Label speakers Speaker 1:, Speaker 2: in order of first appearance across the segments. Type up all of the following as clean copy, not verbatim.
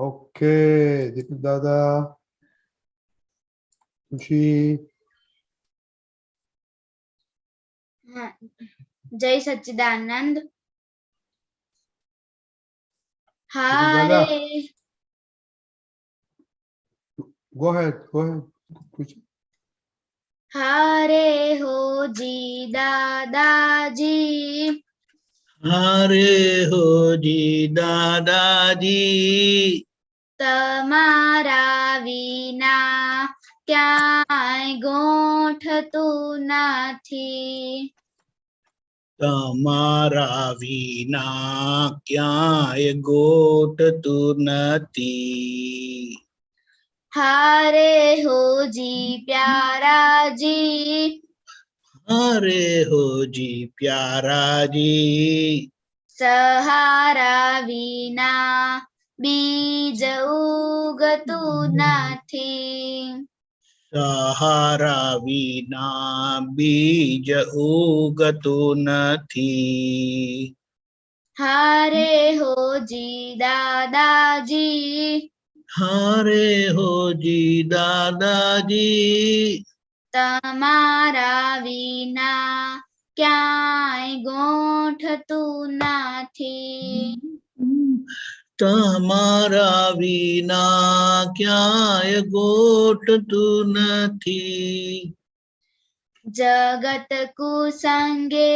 Speaker 1: Okay दीपक दादा खुशी
Speaker 2: हाँ, जय सच्चिदानंद।
Speaker 1: दादा
Speaker 2: हरे
Speaker 1: गो अहेड कुछ
Speaker 2: हरे हो जी दादाजी,
Speaker 3: हरे हो जी दादाजी,
Speaker 2: તમારા વિના ક્યાંય ગોઠતું નથી.
Speaker 3: તમારા વિના ક્યાંય ગોઠતું નથી.
Speaker 2: હારે હો જી પ્યારાજી,
Speaker 3: हरे हो जी प्याराजी,
Speaker 2: સહારા વિના બીજ ઉગતું નથી.
Speaker 3: सहारा विना बीज उगતું નથી.
Speaker 2: હારે હો જી દાદાજી,
Speaker 3: हरे हो जी दादाजी,
Speaker 2: તમારા વિના ક્યાંય ગોઠતું નથી.
Speaker 3: તમારા વિના ક્યાંય ગોઠતું નથી.
Speaker 2: જગત કુસંગે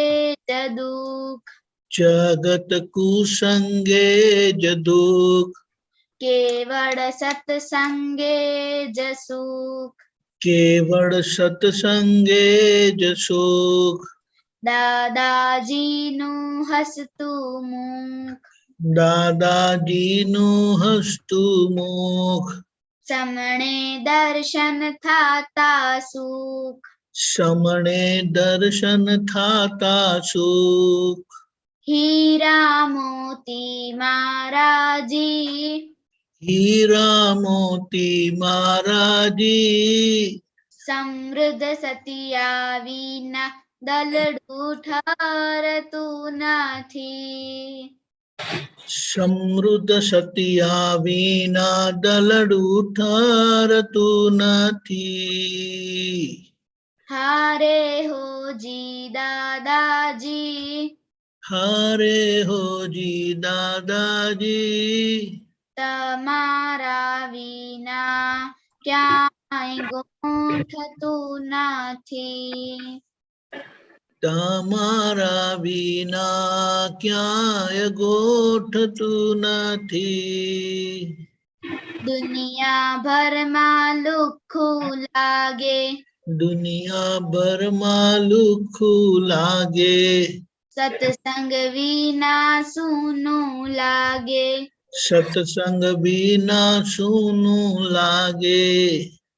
Speaker 2: જ દુઃખ,
Speaker 3: જગત કુસંગે જ દુઃખ,
Speaker 2: કેવળ સત્સંગે જ સુખ.
Speaker 3: કેવળ સત્સંગે જ સુખ.
Speaker 2: દાદાજીનું હસતું મુખ,
Speaker 3: દાદાજીનું હસતું મુખ,
Speaker 2: સમણે દર્શન થાતા સુખ.
Speaker 3: સમણે દર્શન થાતા સુખ.
Speaker 2: હીરા મોતી મારાજી,
Speaker 3: હીરા મોતી મારાજી,
Speaker 2: સમૃદ્ધ સતિયા વિના દલડું ઠરતું નથી.
Speaker 3: સમૃદ્ધ સતિયા વિના દલડું ઠરતું નથી.
Speaker 2: હારે હો જી દાદાજી,
Speaker 3: હરે હો जी दादाजी,
Speaker 2: તમારા વિના ક્યાંય ગોઠતું નથી.
Speaker 3: તમારા વિના ક્યાંય ગોઠતું નથી.
Speaker 2: દુનિયાભરમાં લુખ્ખું લાગે,
Speaker 3: દુનિયાભરમાં લુખ્ખું લાગે,
Speaker 2: સત્સંગ વિના સૂનું લાગે.
Speaker 3: સત્સંગ વિના સૂનું લાગે.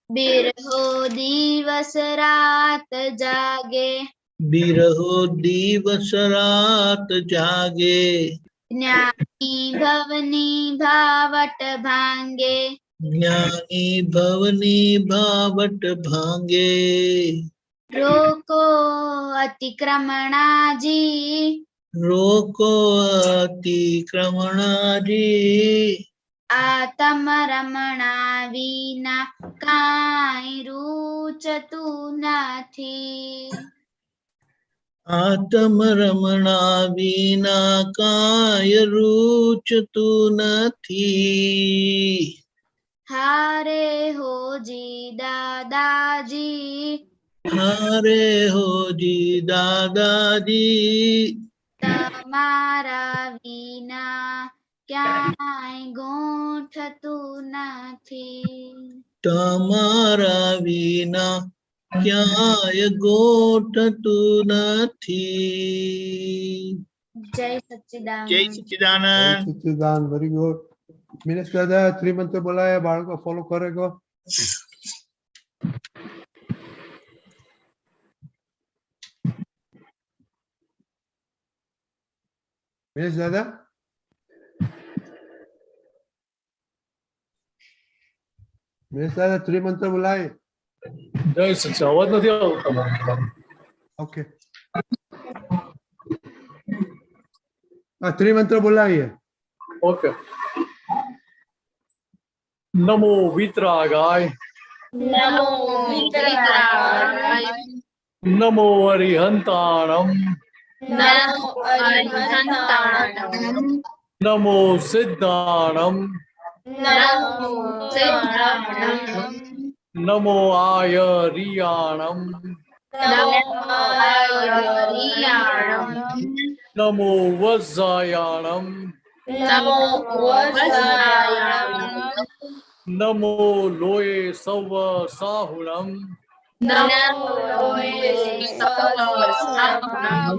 Speaker 2: બિરહો દિવસ રાત જાગે,
Speaker 3: બિરહો દિવસ રાત જાગે.
Speaker 2: જ્ઞાની ભવની ભાવટ ભાંગે,
Speaker 3: જ્ઞાની ભવની ભાવટ ભાંગે.
Speaker 2: રોકો અતિક્રમણાજી,
Speaker 3: રોકો અતિક્રમણાજી,
Speaker 2: આતમ રમણા વિના કાંઈ રૂચતું નથી.
Speaker 3: આત્મ રમણા વિના કાય રૂચતું નથી.
Speaker 2: હારે હો જી દાદાજી,
Speaker 3: હરે હો जी दादाजी,
Speaker 2: તમારા વિના ક્યાંય ગોઠતું નથી.
Speaker 3: તમારા વિના ક્યાંય ગોઠતું નથી.
Speaker 2: જય
Speaker 3: જય
Speaker 2: સચ્ચિદાનંદ.
Speaker 3: સચ્ચિદાનંદ.
Speaker 1: સચ્ચિદાન વેરી ગુડ મિનેશ દાદા ત્રિમંત્ર બોલાય બાળકો ફોલો કરેગો મિનેશ દાદા મિનેશ દાદા ત્રિમંત્ર બોલાય
Speaker 4: જય સચ્ચિ અવાજ નથી આવતો.
Speaker 1: ઓકે ત્રિમંત્ર બોલાવીએ
Speaker 4: ઓકે. नमो वीतरागाय
Speaker 2: नमो वितरागाय
Speaker 4: नमो अरिहंताणम
Speaker 2: नमो अरिहंताणम
Speaker 4: नमो सिद्धाणम
Speaker 2: नमो सिद्धाणम
Speaker 4: नमो आयरियाणम
Speaker 2: नमो आयरियाणम
Speaker 4: नमो वज्रायाणम
Speaker 2: नमो वज्रायाणम
Speaker 4: नमो लोये सव साहुणम
Speaker 2: नमो लोये सवसाहनम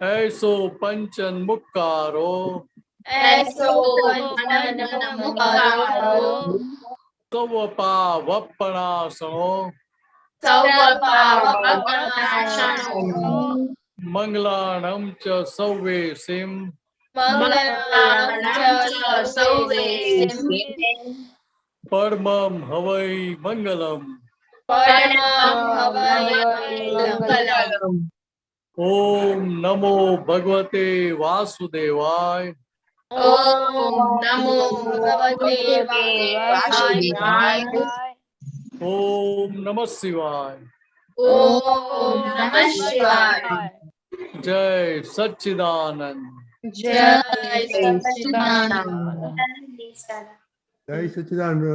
Speaker 4: ऐसो पंचन मुक्कारो
Speaker 2: ऐसो पंचनमुखारो
Speaker 4: तव पावपणासनो
Speaker 2: सवपावपनाशनो
Speaker 4: मंगलाणं च सव्वेसिं
Speaker 2: मंगलां च सव्वेसिं
Speaker 4: परमं हवै मंगलम्
Speaker 2: परमं हवै मंगलम्
Speaker 4: ओम नमो भगवते वासुदेवाय
Speaker 2: ओम नमो भगवते वासुदेवाय
Speaker 4: ओम नमः शिवाय
Speaker 2: ओम नमः शिवाय
Speaker 4: जय सच्चिदानंद
Speaker 2: जय सच्चिदानंद
Speaker 1: जय सच्चिदानंद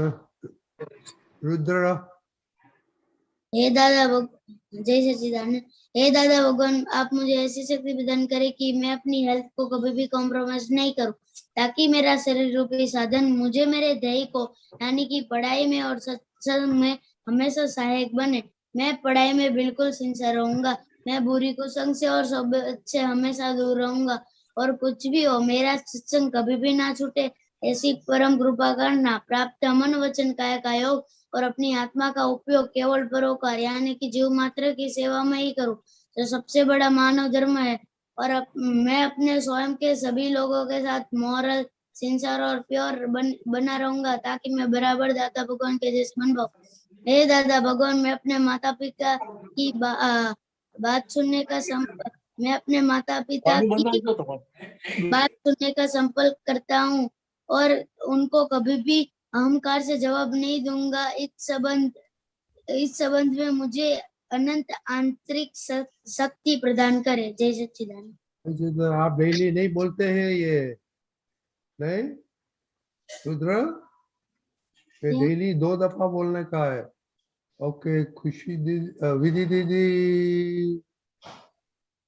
Speaker 1: रुद्र
Speaker 5: हे दादा जय सच्चिदानंद। हे दादा भगवान, आप मुझे ऐसी शक्ति प्रदान करें कि मैं अपनी हेल्थ को कभी भी कॉम्प्रोमाइज नहीं करूं, ताकि मेरा शरीर रूपी साधन मुझे मेरे ध्येय को यानी कि पढ़ाई में और सत्संग में हमेशा सहायक बने। मैं पढ़ाई में बिल्कुल सिंसियर रहूंगा। मैं बुरी कुसंग से और सब से हमेशा दूर रहूंगा, और कुछ भी हो मेरा सत्संग कभी भी ना छूटे, ऐसी परम कृपा करना। प्राप्त मन वचन काया का योग और अपनी आत्मा का उपयोग केवल परोपकार यानी कि जीव मात्र की सेवा में ही करूं, जो सबसे बड़ा मानव धर्म है। और मैं अपने स्वयं के सभी लोगों के साथ मॉरल, सिंसियर और प्योर बना रहूंगा, ताकि मैं बराबर दादा भगवान के जैसे बन पाऊं। हे दादा भगवान, मैं अपने माता पिता की बात सुनने का मैं अपने माता पिता की बात सुनने का संकल्प करता हूँ, और उनको कभी भी अहंकार से जवाब नहीं दूंगा। इस संबंध में मुझे अनंत आंतरिक शक्ति प्रदान करे। जय सच्चिदानंद।
Speaker 1: आप डेली नहीं बोलते हैं ये? नहीं रुद्र, ये डेली 2 दफा बोलने का है। ओके, खुशी दीदी, विधि दीदी,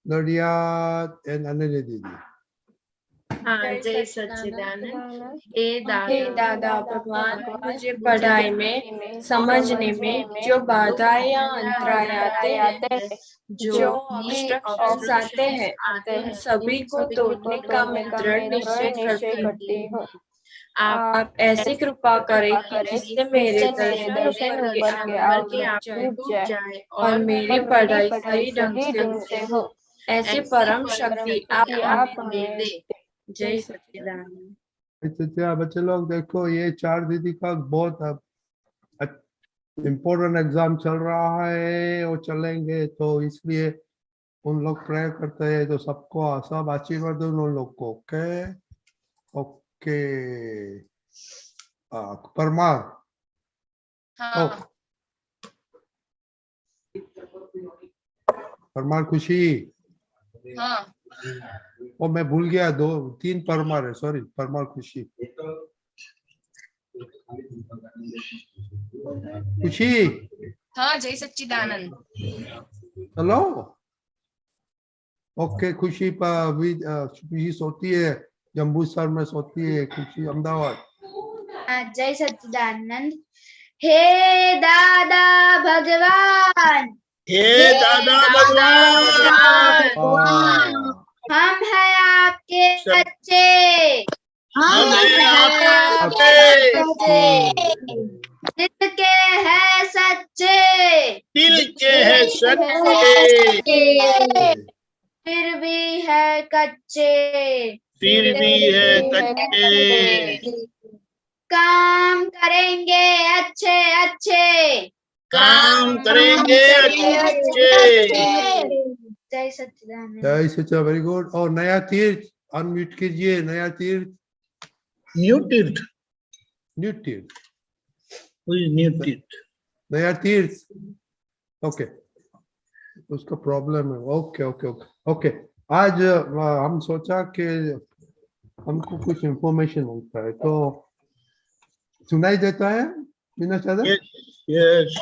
Speaker 1: नडियाद एंड अनिल दीदी।
Speaker 6: हाँ, जय सच्चिदानंद। हे दादा भगवान, मुझे पढ़ाई में समझने में जो बाधाएं या अंतराय आते हैं, जो ऑब्स्ट्रक्शंस आते हैं, उन सभी को तोड़ने का मैं दृढ़ निश्चय करती हूँ। आप ऐसी कृपा करें कि जिससे मेरे दर्शन ऊपर के आप टूट जाए और मेरी पढ़ाई सही ढंग से हो। ऐसी परम शक्ति आप हमें दे। जय सच्चिदानंद।
Speaker 1: अच्छा बच्चे लोग देखो, ये 4 दीदी का बहुत इम्पोर्टेंट एग्जाम चल रहा है, वो चलेंगे, तो इसलिए उन लोग प्रेयर करते हैं, तो सबको सब आशीर्वाद दो उन लोग को। Okay okay. परमार।
Speaker 2: हाँ।
Speaker 1: परमार खुशी।
Speaker 2: हाँ।
Speaker 1: ओ मैं भूल गया, 2-3 परमार है, सॉरी। परमार खुशी। खुशी।
Speaker 2: हाँ, जय सच्चिदानंद।
Speaker 1: चलो ओके। खुशी खुशी सोती है जम्बूसर में, सोती है खुशी अहमदाबाद।
Speaker 2: जय सच्चिदानंद। हे दादा भगवान,
Speaker 3: हे दादा भगवान,
Speaker 2: हम हैं आपके बच्चे,
Speaker 3: हम हैं आपके
Speaker 2: दिल के हैं सच्चे,
Speaker 3: दिल के हैं सच्चे,
Speaker 2: फिर भी है कच्चे,
Speaker 3: फिर भी है कच्चे।
Speaker 2: काम करेंगे अच्छे अच्छे,
Speaker 3: काम करेंगे अच्छे।
Speaker 2: जय सच्चिदानंद।
Speaker 1: जय सच्चिदानंद, वेरी गुड। और नया तीर्थ अनम्यूट कीजिए। नया तीर्थ,
Speaker 3: न्यू तीर्थ,
Speaker 1: न्यू तीर्थ,
Speaker 3: न्यू तीर्थ।
Speaker 1: नया तीर्थ, ओके, उसका प्रॉब्लम है। Okay okay okay okay. आज हम सोचा कि हमको कुछ इंफॉर्मेशन होता है, तो सुनाई देता है बिना चादर?
Speaker 3: यस।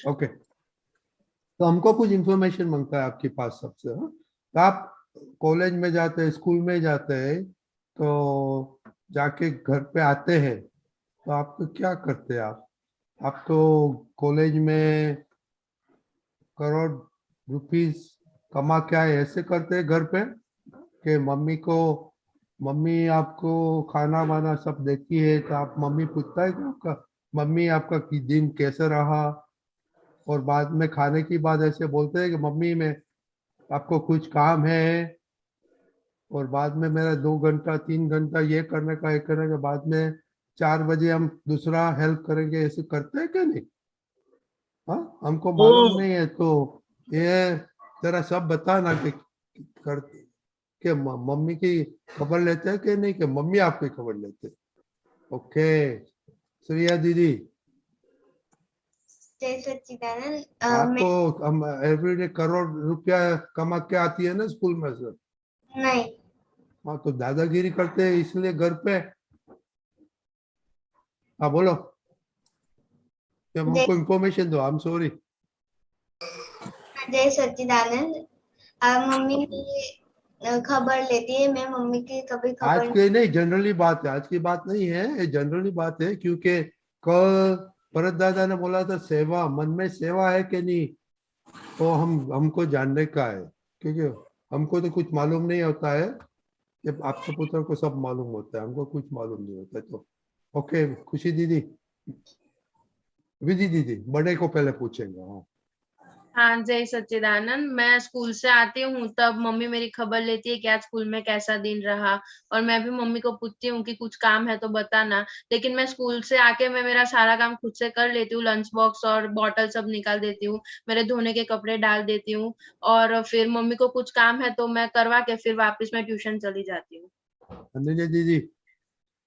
Speaker 1: ओके, तो हमको कुछ इंफॉर्मेशन मांगता है आपके पास सबसे। हाँ? तो आप कॉलेज में जाते हैं, स्कूल में जाते हैं, तो जाके घर पे आते हैं, तो आप तो क्या करते हैं? आप तो कॉलेज में करोड़ रुपीस कमा के आए, ऐसे करते हैं घर पे कि मम्मी आपको खाना वाना सब देती है, तो आप मम्मी पूछता है कि आपका मम्मी आपका दिन कैसे रहा, और बाद में खाने की बात ऐसे बोलते हैं कि मम्मी में आपको कुछ काम है, और बाद में मेरा 2 घंटा 3 घंटा ये करने का, ये करने के बाद में 4 बजे हम दूसरा हेल्प करेंगे, ऐसे करते हैं क्या नहीं? हाँ, हमको मालूम नहीं है, तो ये जरा सब बता ना कि करते कि मम्मी की खबर लेते हैं कि नहीं, कि मम्मी आपकी खबर लेते हैं? ओके, श्रेया दीदी,
Speaker 5: जय सच्चिदानंद।
Speaker 1: आपको हम एवरीडे करोड़ रुपया कमा के आती है ना स्कूल में से?
Speaker 5: नहीं,
Speaker 1: हाँ, तो दादागिरी करते हैं इसलिए घर पे? हाँ बोलो, हमको इंफॉर्मेशन दो। I am sorry.
Speaker 5: जय सच्चिदानंद। मम्मी की खबर लेती है, मैं मम्मी की कभी
Speaker 1: आज
Speaker 5: खबर
Speaker 1: के नहीं, जनरली बात है, आज की बात नहीं है, ये जनरली बात है, क्योंकि कल भरत दादा ने बोला था सेवा, मन में सेवा है कि नहीं, तो हमको जानने का है, क्योंकि हमको तो कुछ मालूम नहीं होता है, जब आपके पुत्र को सब मालूम होता है, हमको कुछ मालूम नहीं होता है। तो ओके, खुशी दीदी, विधि दीदी, बड़े को पहले पूछेंगे। हाँ,
Speaker 6: हाँ जय सच्चिदानंद। मैं स्कूल से आती हूँ तब मम्मी मेरी खबर लेती है कि आज स्कूल में कैसा दिन रहा, और मैं भी मम्मी को पूछती हूँ कि कुछ काम है तो बताना। लेकिन मैं स्कूल से आके मैं मेरा सारा काम खुद से कर लेती हूँ, लंच बॉक्स और बॉटल सब निकाल देती हूँ, मेरे धोने के कपड़े डाल देती हूँ, और फिर मम्मी को कुछ काम है तो मैं करवा के फिर वापस मैं ट्यूशन चली जाती हूँ।
Speaker 1: अंजलि दीदी,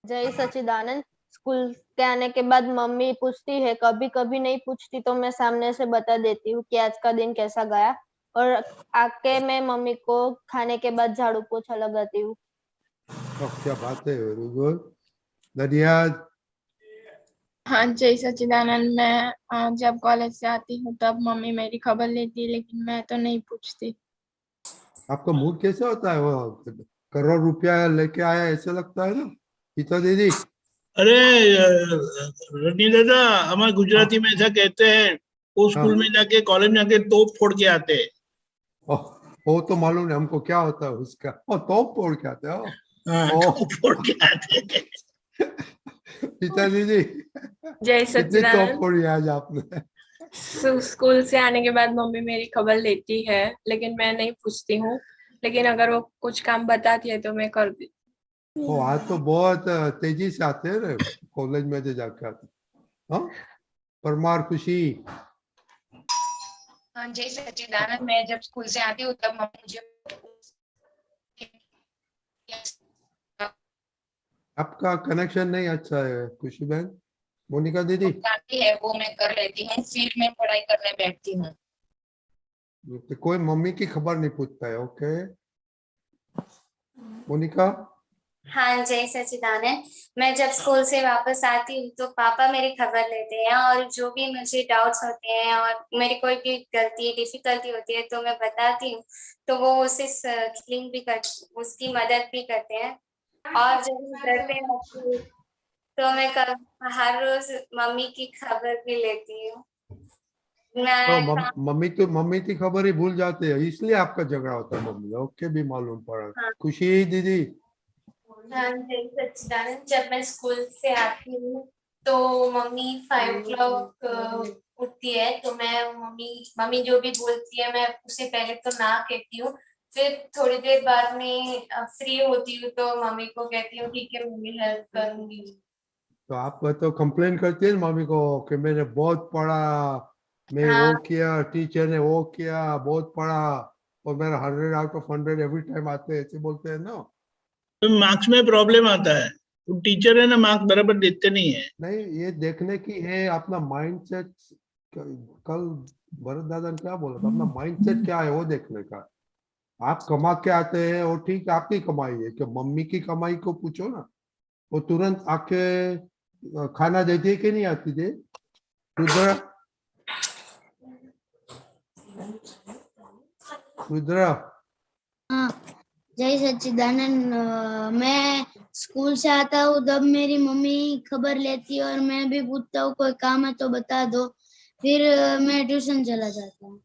Speaker 7: जय सच्चिदानंद। स्कूल के आने के बाद मम्मी पूछती है, कभी कभी नहीं पूछती तो मैं सामने से बता देती हूँ कि आज का दिन कैसा गया, और आके मैं मम्मी को खाने के बाद झाड़ू पोछा लगाती हूँ।
Speaker 1: क्या बात है, वेरी गुड। दरिया,
Speaker 8: हाँ जय सच्चिदानंद। मैं जब कॉलेज से आती हूँ तब मम्मी मेरी खबर लेती है, लेकिन मैं तो नहीं पूछती।
Speaker 1: आपका मूड कैसे होता है? वो करोड़ रुपया लेके आया ऐसा लगता है ना, गीता दीदी?
Speaker 3: अरे रनी दादा, हमारे गुजराती में ऐसा कहते हैं, वो स्कूल में जाके कॉलेज में जाके तोप फोड़ के आते हैं।
Speaker 1: वो तो मालूम है हमको क्या होता है उसका। तोप फोड़ के आते हो?
Speaker 3: हाँ, तोप फोड़ के आते हैं।
Speaker 1: गीता दीदी,
Speaker 6: जय
Speaker 1: कितनी तोप
Speaker 6: सच्चिदानंद।
Speaker 1: फोड़ी आज आपने?
Speaker 6: स्कूल से आने के बाद मम्मी मेरी खबर लेती है, लेकिन मैं नहीं पूछती हूँ, लेकिन अगर वो कुछ काम बताती है तो मैं कर देती
Speaker 1: वो आज तो बहुत तेजी से आते हैं रे, कॉलेज में जो जाके आते। हाँ, परमार, खुशी।
Speaker 8: हाँ जय सच्चिदानंद। मैं जब स्कूल से आती हूँ तब मम्मी मुझे
Speaker 1: आपका कनेक्शन नहीं अच्छा है खुशी बहन। मोनिका दीदी,
Speaker 8: बताती है वो मैं कर लेती हूँ, फिर मैं पढ़ाई करने बैठती हूँ।
Speaker 1: तो कोई मम्मी की खबर नहीं पूछता है। ओके, मोनिका।
Speaker 5: हाँ जय सच्चिदानंद। मैं जब स्कूल से वापस आती हूँ तो पापा मेरी खबर लेते हैं, और जो भी मुझे डाउट्स होते हैं और मेरी कोई भी गलती डिफिकल्टी होती है तो मैं बताती हूँ, तो वो उसे क्लीन भी कर, उसकी मदद भी करते हैं। और जब मैं घर पे आती हूँ तो मैं हर रोज मम्मी की खबर भी लेती हूँ। मैं
Speaker 1: मम्मी की खबर ही भूल जाते हैं, इसलिए आपका झगड़ा होता है मम्मी। ओके, भी मालूम पड़ा।
Speaker 5: हाँ।
Speaker 1: खुशी दीदी,
Speaker 5: हाँ जय सच्चिदानंद। जब मैं स्कूल से आती हूँ तो मम्मी 5 o'clock उठती है, तो मैं मम्मी जो भी बोलती है मैं उसे पहले तो ना कहती हूँ, फिर थोड़ी देर बाद में फ्री होती हूँ तो मम्मी को कहती हूँ ठीक है मम्मी हेल्प करूंगी।
Speaker 1: तो आप तो कंप्लेन करती है मम्मी को कि मैंने बहुत पढ़ा, मैं
Speaker 5: हाँ।
Speaker 1: वो किया, टीचर ने वो किया, बहुत पढ़ा, और मेरा 100 out of 100 एवरी टाइम आते हैं, ऐसे बोलते हैं ना?
Speaker 3: तो मार्क्स में प्रॉब्लम आता है। वो टीचर है ना, मार्क्स बराबर देते नहीं है।
Speaker 1: नहीं, ये देखने की है अपना माइंड सेट। कल भरत दादा ने क्या बोला था, अपना माइंड सेट क्या है वो देखने का। आप कमा के आते हैं वो ठीक, आपकी कमाई है, कि मम्मी की कमाई को पूछो ना, वो तुरंत आके खाना देती है कि नहीं आती थी। रुद्र, रुद्र,
Speaker 5: हाँ, जय सच्चिदानंद। मैं स्कूल से आता हूँ तब मेरी मम्मी खबर लेती है और मैं भी पूछता हूँ कोई काम है तो बता दो, फिर मैं ट्यूशन चला जाता हूँ।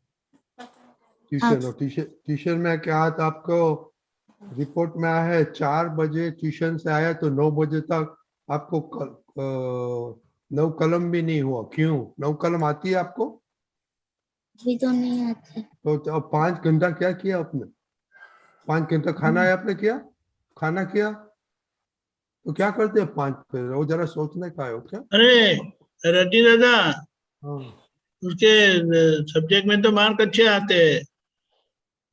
Speaker 1: ट्यूशन में क्या था आपको रिपोर्ट में आया है, 4 बजे ट्यूशन से आया तो 9 बजे तक आपको 9 कलम भी नहीं हुआ। क्यों? 9 कलम आती है आपको?
Speaker 5: अभी तो नहीं आती।
Speaker 1: तो 5 घंटा क्या किया आपने? 5 घंटा खाना है आपने किया? खाना किया तो क्या करते हैं 5 पे? वो जरा सोचने का है क्या?
Speaker 3: अरे रेड्डी दादा,
Speaker 1: हाँ,
Speaker 3: उसके सब्जेक्ट में तो मार्क अच्छे आते हैं,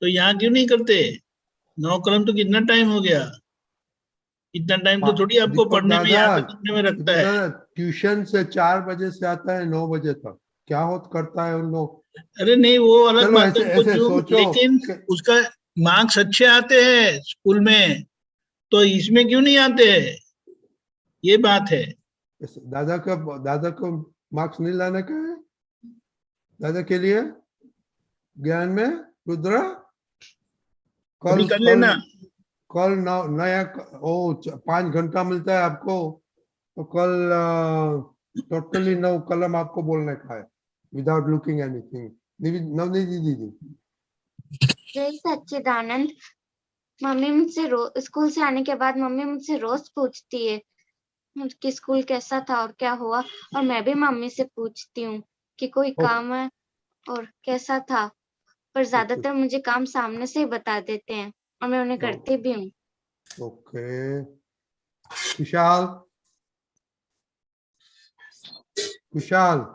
Speaker 3: तो यहाँ क्यों नहीं करते? 9 कलम तो कितना टाइम हो गया? इतना टाइम तो थोड़ी आपको
Speaker 1: दीपक
Speaker 3: पढ़ने में,
Speaker 1: दादा,
Speaker 3: याद करने में रखता है।
Speaker 1: ट्यूशन से 4 बजे से आता है 9 बजे तक, क्या होता करता है उन लोग?
Speaker 3: अरे नहीं, वो अलग
Speaker 1: चलो
Speaker 3: बात है,
Speaker 1: ऐसे
Speaker 3: वो
Speaker 1: ऐसे
Speaker 3: जो,
Speaker 1: सोचो
Speaker 3: लेकिन उसका मार्क्स अच्छे आते हैं स्कूल में, तो इसमें क्यों नहीं आते हैं? ये बात है।
Speaker 1: दादा को मार्क्स नहीं लाने का है दादा के लिए ज्ञान में। रुद्र,
Speaker 3: अभी कर लेना।
Speaker 1: कल नया 5 घंटा मिलता है आपको, तो कल टोटली 9 कलम आपको बोलने का है विदाउट लुकिंग एनीथिंग। नवनीत दीदी।
Speaker 2: जय सच्चिदानंद। मम्मी मुझसे स्कूल से आने के बाद मम्मी मुझसे रोज पूछती है कि स्कूल कैसा था और क्या हुआ, और मैं भी मम्मी से पूछती हूँ कि कोई काम है और कैसा था, पर ज्यादातर मुझे काम सामने से ही बता देते हैं और मैं उन्हें करती भी हूँ।
Speaker 1: ओके, कुशाल। कुशाल,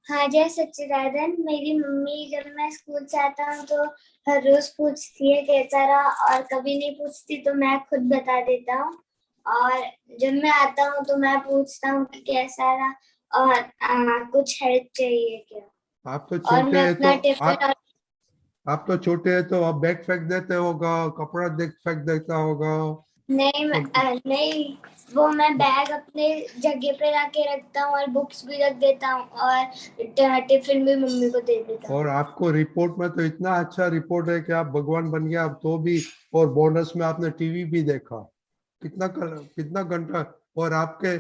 Speaker 9: हाँ जय सच्चिदानंद। मेरी मम्मी जब मैं स्कूल से आता हूँ तो हर रोज पूछती है कैसा रहा, और कभी नहीं पूछती तो मैं खुद बता देता हूँ, और जब मैं आता हूँ तो मैं पूछता हूँ कि कैसा रहा और कुछ हेल्प चाहिए क्या।
Speaker 1: आप तो
Speaker 9: और
Speaker 1: छोटे
Speaker 9: मैं
Speaker 1: हैं
Speaker 9: अपना
Speaker 1: तो
Speaker 9: टिफिन
Speaker 1: आप तो छोटे हैं तो आप बैग फेंक देते होगा, कपड़ा फेंक देता होगा।
Speaker 9: नहीं, वो मैं बैग अपने जगह पे लाके रखता हूँ और बुक्स भी रख देता हूँ और टिफिन भी मम्मी को दे देता हूँ।
Speaker 1: और आपको रिपोर्ट में तो इतना अच्छा रिपोर्ट है कि आप भगवान बन गया अब तो भी, और बोनस में आपने टीवी भी देखा। कितना घंटा, और आपके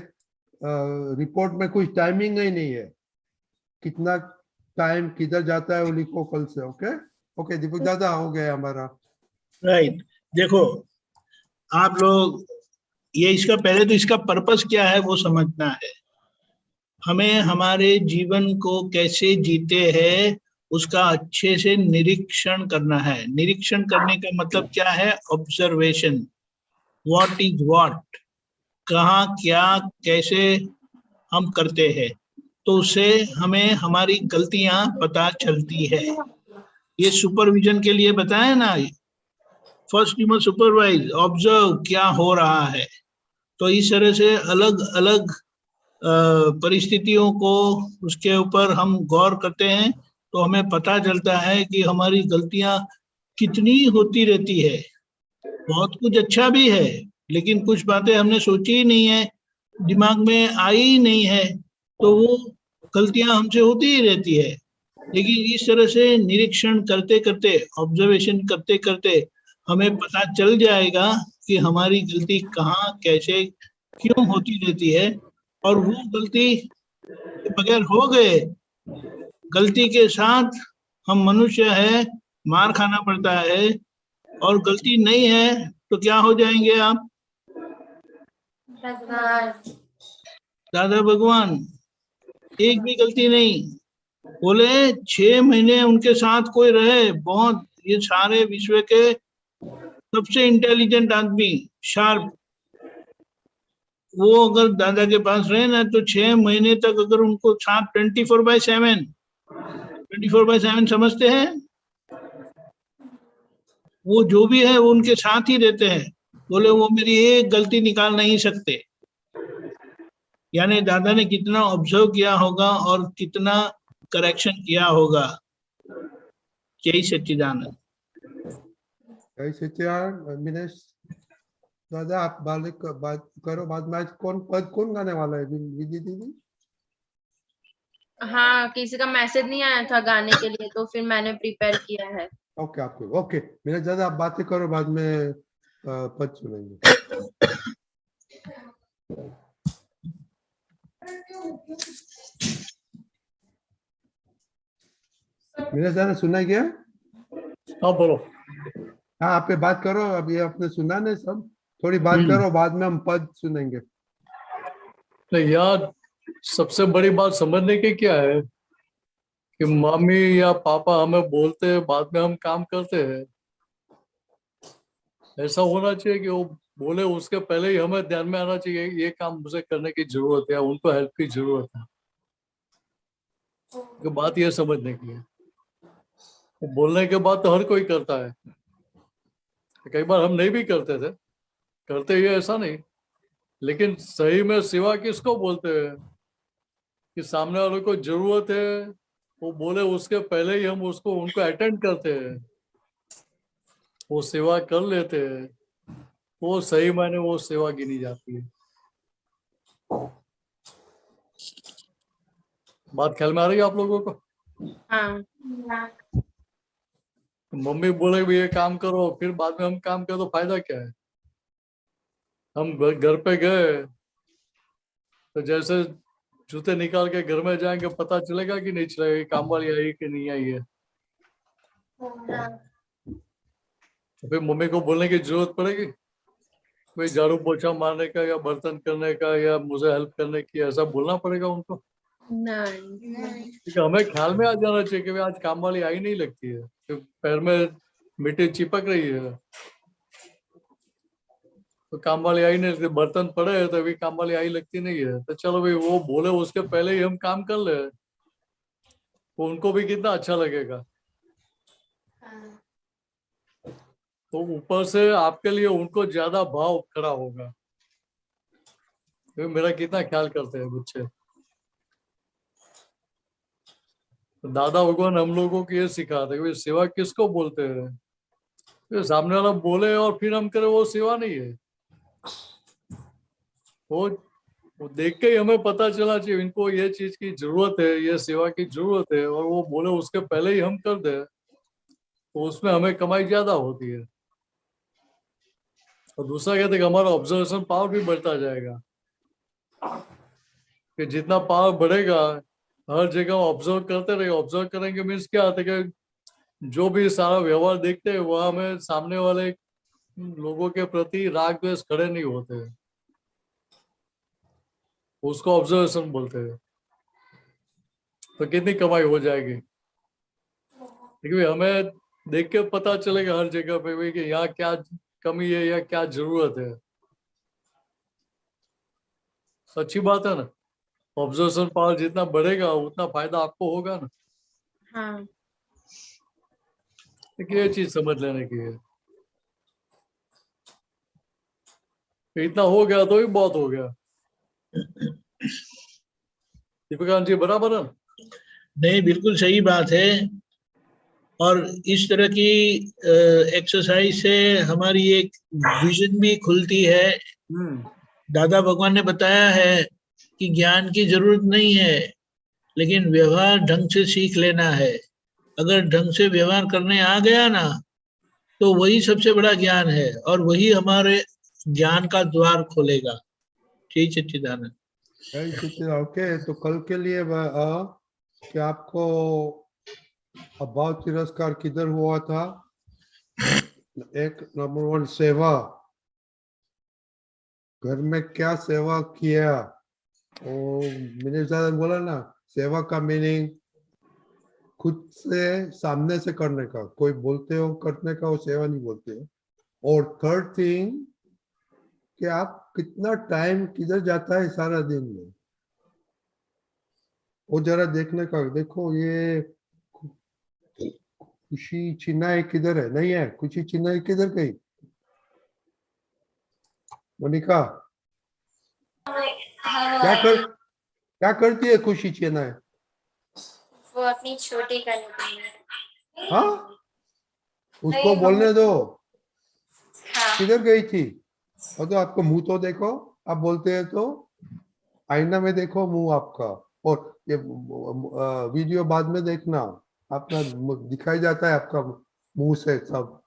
Speaker 1: रिपोर्ट में कुछ टाइमिंग ही नहीं है, कितना टाइम किधर जाता है वो लिखो कल से। ओके ओके दीपक दादा, हो गया हमारा।
Speaker 3: राइट, देखो आप लोग, ये इसका पहले तो इसका पर्पस क्या है वो समझना है। हमें हमारे जीवन को कैसे जीते हैं उसका अच्छे से निरीक्षण करना है। निरीक्षण करने का मतलब क्या है? ऑब्जर्वेशन। व्हाट इज व्हाट, कहाँ क्या कैसे हम करते हैं, तो उससे हमें हमारी गलतियां पता चलती है। ये सुपरविजन के लिए बताया ना, first you must supervise, observe क्या हो रहा है। तो इस तरह से अलग अलग परिस्थितियों को उसके ऊपर हम गौर करते हैं तो हमें पता चलता है कि हमारी गलतियां कितनी होती रहती है। बहुत कुछ अच्छा भी है, लेकिन कुछ बातें हमने सोची ही नहीं है, दिमाग में आई ही नहीं है, तो वो गलतियां हमसे होती ही रहती है। लेकिन इस तरह से निरीक्षण करते करते, ऑब्जर्वेशन करते करते हमें पता चल जाएगा कि हमारी गलती कहाँ कैसे क्यों होती रहती है, और वो गलती के बगैर हो गए, गलती के साथ हम मनुष्य है, मार खाना पड़ता है, और गलती नहीं है तो क्या हो जाएंगे आप? दादा भगवान, एक भी गलती नहीं। बोले 6 महीने उनके साथ कोई रहे, बहुत, ये सारे विश्व के सबसे इंटेलिजेंट आदमी, शार्प, वो अगर दादा के पास रहे ना तो 6 महीने तक अगर उनको साथ 24/7 समझते हैं, वो जो भी है वो उनके साथ ही रहते हैं। बोले वो मेरी एक गलती निकाल नहीं सकते। यानी दादा ने कितना ऑब्जर्व किया होगा और कितना करेक्शन किया होगा। जय सच्चिदानंद।
Speaker 1: जय सच्चिदानंद। मिनेश दादा आप बात करो, बाद में आज कौन गाने वाला है? विधि दीदी?
Speaker 6: हाँ, किसी का मैसेज नहीं आया था गाने के लिए, तो फिर मैंने प्रिपेयर किया है।
Speaker 1: ओके आपको ओके। मिनेश दादा आप बातें करो, बाद में पद सुनेंगे। मिनेश दादा सुना गया?
Speaker 4: हाँ बोलो।
Speaker 1: हाँ आप पे बात करो, अभी आपने सुना नहीं सब, थोड़ी बात करो, बाद में हम पद सुनेंगे।
Speaker 4: नहीं यार, सबसे बड़ी बात समझने की क्या है कि मम्मी या पापा हमें बोलते हैं, बाद में हम काम करते हैं। ऐसा होना चाहिए कि वो बोले उसके पहले ही हमें ध्यान में आना चाहिए ये काम मुझे करने की जरूरत है, उनको हेल्प की जरूरत है। तो बात ये समझने की है। बोलने के बाद तो हर कोई करता है, कई बार हम नहीं भी करते थे, करते ही ऐसा नहीं, लेकिन सही में सेवा किसको बोलते हैं कि सामने वालों को जरूरत है, वो बोले उसके पहले ही हम उनको अटेंड करते हैं, वो सेवा कर लेते हैं, वो सही मायने वो सेवा गिनी जाती है। बात ख्याल में आ रही है आप लोगों को?
Speaker 6: हाँ।
Speaker 4: मम्मी बोले भी ये काम करो, फिर बाद में हम काम करें तो फायदा क्या है? हम घर पे गए तो जैसे जूते निकाल के घर में जाएंगे, पता चलेगा कि नहीं चलेगा काम वाली आई कि नहीं आई है? तो फिर मम्मी को बोलने की जरूरत पड़ेगी कोई झाड़ू पोछा मारने का या बर्तन करने का या मुझे हेल्प करने की, ऐसा बोलना पड़ेगा उनको?
Speaker 6: नहीं।
Speaker 4: क्योंकि हमें ख्याल में आ जाना चाहिए कि आज काम वाली आई नहीं लगती है, तो पैर में मिट्टी चिपक रही है तो काम वाली आई नहीं लगती, बर्तन पड़े हैं तो अभी काम वाली आई लगती नहीं है। तो चलो भाई वो बोले उसके पहले ही हम काम कर ले, तो उनको भी कितना अच्छा लगेगा। तो ऊपर से आपके लिए उनको ज्यादा भाव खड़ा होगा, तो मेरा कितना ख्याल करते हैं बच्चे। तो दादा भगवान हम लोगों को ये सिखाते हैं कि सेवा किसको बोलते हैं, तो सामने वाला बोले और फिर हम करें, वो सेवा नहीं है। वो देख के ही हमें पता चला चाहिए इनको ये चीज की जरूरत है, ये सेवा की जरूरत है, और वो बोले उसके पहले ही हम कर दे, तो उसमें हमें कमाई ज्यादा होती है। और दूसरा कहते हैं कि हमारा ऑब्जर्वेशन पावर भी बढ़ता जाएगा, कि जितना पावर बढ़ेगा हर जगह ऑब्जर्व करते रहे। ऑब्जर्व करेंगे मीन्स क्या होता है कि जो भी सारा व्यवहार देखते हैं वह हमें सामने वाले लोगों के प्रति राग द्वेष खड़े नहीं होते हैं, उसको ऑब्जर्वेशन बोलते हैं। तो कितनी कमाई हो जाएगी, क्योंकि हमें देख के पता चलेगा हर जगह पे भी कि यहाँ क्या कमी है या क्या जरूरत है। सच्ची बात है ना, ऑब्जर्वेशन पावर जितना बढ़ेगा उतना फायदा आपको होगा ना।
Speaker 6: हाँ।
Speaker 4: ये चीज समझ लेने की है, इतना हो गया तो ही बहुत हो गया। दीपिकांत जी बराबर है?
Speaker 3: नहीं, बिल्कुल सही बात है। और इस तरह की एक्सरसाइज से हमारी एक विजन भी खुलती है। दादा भगवान ने बताया है कि ज्ञान की जरूरत नहीं है, लेकिन व्यवहार ढंग से सीख लेना है। अगर ढंग से व्यवहार करने आ गया ना, तो वही सबसे बड़ा ज्ञान है और वही हमारे ज्ञान का द्वार खोलेगा। ठीक सच्चिदानंद।
Speaker 1: ओके, तो कल के लिए कि आपको अभाव तिरस्कार किधर हुआ था? एक नंबर 1 सेवा, घर में क्या सेवा किया? मैंने ज्यादा बोला ना, सेवा का मीनिंग खुद से सामने से करने का, कोई बोलते हो करने का, वो सेवा नहीं बोलते हो। और थर्ड थिंग कि आप कितना टाइम किधर जाता है सारा दिन में, वो जरा देखने का। देखो ये खुशी चिन्हाई किधर है? नहीं है खुशी चिन्हाई, किधर गई मोनिका? क्या करती है खुशी चेन्नई?
Speaker 9: वो अपनी छोटी करती है।
Speaker 1: हाँ, उसको
Speaker 9: नहीं,
Speaker 1: बोलने दो।
Speaker 9: हाँ।
Speaker 1: किधर गई थी? और तो आपको मुंह तो देखो, आप बोलते हैं तो आईना में देखो मुंह आपका। और ये वीडियो बाद में देखना, अपना दिखाई जाता है आपका मुंह से सब,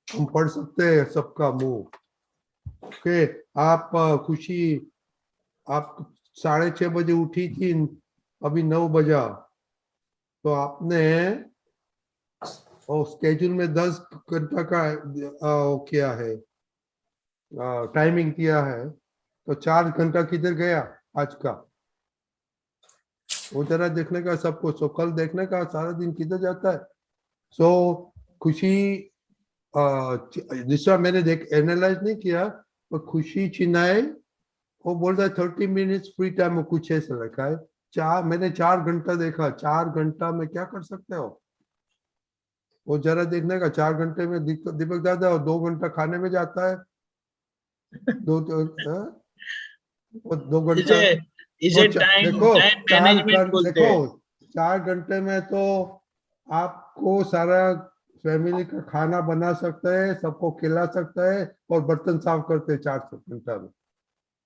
Speaker 1: हम पढ़ सकते हैं सबका मुंह। ओके, आप खुशी, आप 6:30 बजे उठी थी, अभी 9 बजा, तो आपने और स्केड्यूल में 10 घंटा का वो किया है, टाइमिंग किया है, तो 4 घंटा किधर गया आज का? वो जरा देखने का सबको, सो कल देखने का सारा दिन किधर जाता है। सो खुशी जिस मैंने एनालाइज नहीं किया, तो खुशी चिन्हाए वो बोल रहा है 30 मिनट्स फ्री टाइम में कुछ ऐसा रखा है। मैंने 4 घंटा देखा, 4 घंटा में क्या कर सकते हो? वो जरा देखने का, 4 घंटे में दीपक दादा और 2 घंटा खाने में जाता है, दो घंटा।
Speaker 3: इसे टाइम
Speaker 1: देखो
Speaker 3: मैनेजमेंट बोलते
Speaker 1: देखो
Speaker 3: हैं।
Speaker 1: 4 घंटे में तो आपको सारा फैमिली का खाना बना सकते हैं, सबको खिला सकते हैं और बर्तन साफ करते हैं 4 घंटा में।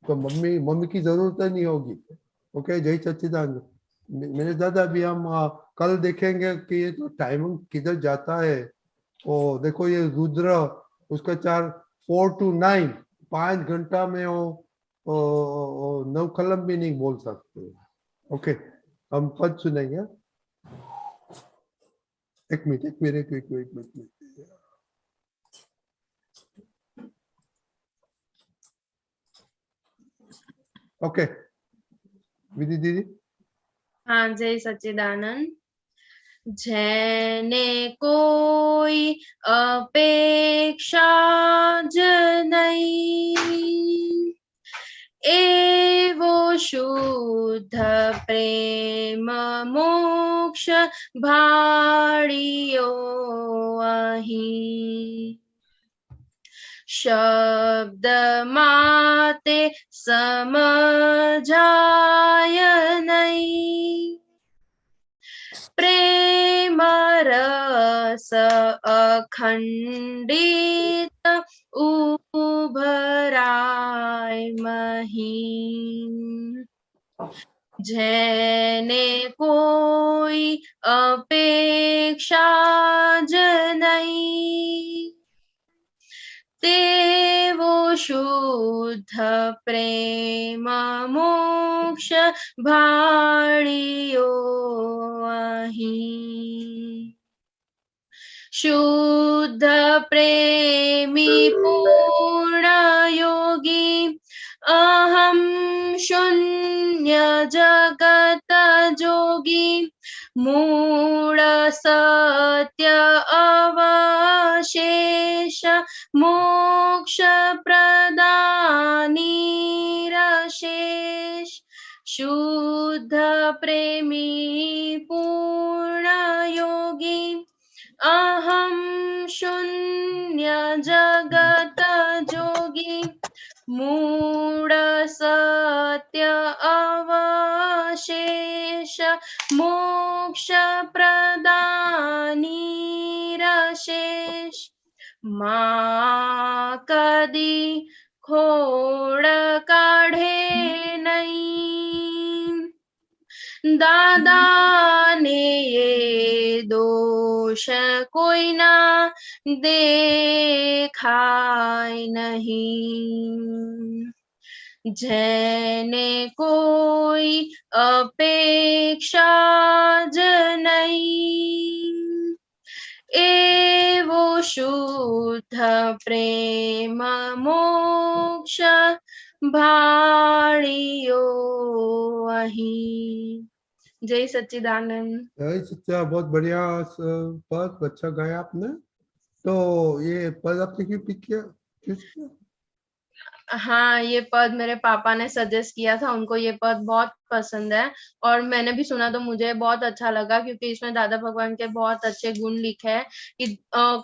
Speaker 1: तो मम्मी की जरूरत ही नहीं होगी। ओके, जय सच्चिदानंद। मेरे दादा भी हम कल देखेंगे कि ये तो टाइमिंग किधर जाता है। ओ देखो ये रुद्र, उसका 4 to 9, 5 घंटा में वो नवकलम भी नहीं बोल सकते। ओके, हम पद सुनेंगे। एक मिनट। ओके, विधि दीदी।
Speaker 6: हाँ, जय सच्चिदानंद। जैने कोई अपेक्षा ज नहीं, एवो शुद्ध प्रेम मोक्ष भाड़ियो अहीं। शब्द माते समझाय नहीं, प्रेम रस अखंडित उभराय महीं। जैने कोई अपेक्षा ज नहीं, तेवो शुद्ध प्रेम मोक्ष भाड़ियो अहीं। शुद्ध प्रेमी पूर्ण योगी, अहम शून्य जगत जोगी, मूढ़ सत्य अवशेष मोक्ष प्रदानी रशेष। शुद्ध प्रेमी पूर्ण योगी, अहम शून्य जगत जोगी, मूढ़ सत्य अवशेष मोक्ष प्रदानी रशेष। माँ कदी खोड़ काढ़े नहीं, दादा ने ये दोष कोई ना देखाय नहीं। जैने कोई अपेक्षा ज नहीं, एवो शुद्ध प्रेम मोक्ष भाड़ियो अहीं। जय सच्चिदानंद।
Speaker 1: जय सच्चा, बहुत बढ़िया पद, अच्छा गाया आपने। तो ये पद आपने क्यों पिक किया, चूज किया?
Speaker 6: हाँ, ये पद मेरे पापा ने सजेस्ट किया था, उनको ये पद बहुत पसंद है और मैंने भी सुना तो मुझे बहुत अच्छा लगा, क्योंकि इसमें दादा भगवान के बहुत अच्छे गुण लिखे हैं कि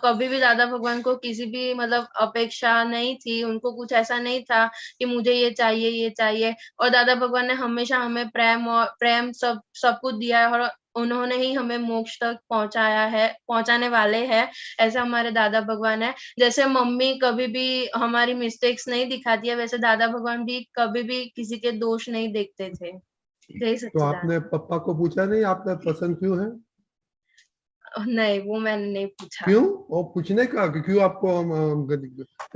Speaker 6: कभी भी दादा भगवान को किसी भी मतलब अपेक्षा नहीं थी, उनको कुछ ऐसा नहीं था कि मुझे ये चाहिए, और दादा भगवान ने हमेशा हमें प्रेम सब कुछ दिया है और उन्होंने ही हमें मोक्ष तक पहुंचाने वाले हैं। ऐसे हमारे दादा भगवान है। जैसे मम्मी कभी भी हमारी मिस्टेक्स नहीं दिखाती है, वैसे दादा भगवान भी कभी भी किसी के दोष नहीं देखते थे। जय
Speaker 1: तो आपने
Speaker 6: सच्चिदानंद।
Speaker 1: पापा को पूछा नहीं आपने पसंद क्यों है?
Speaker 6: नहीं, वो मैंने नहीं पूछा।
Speaker 1: क्यों? वो पूछने का कि क्यों आपको हम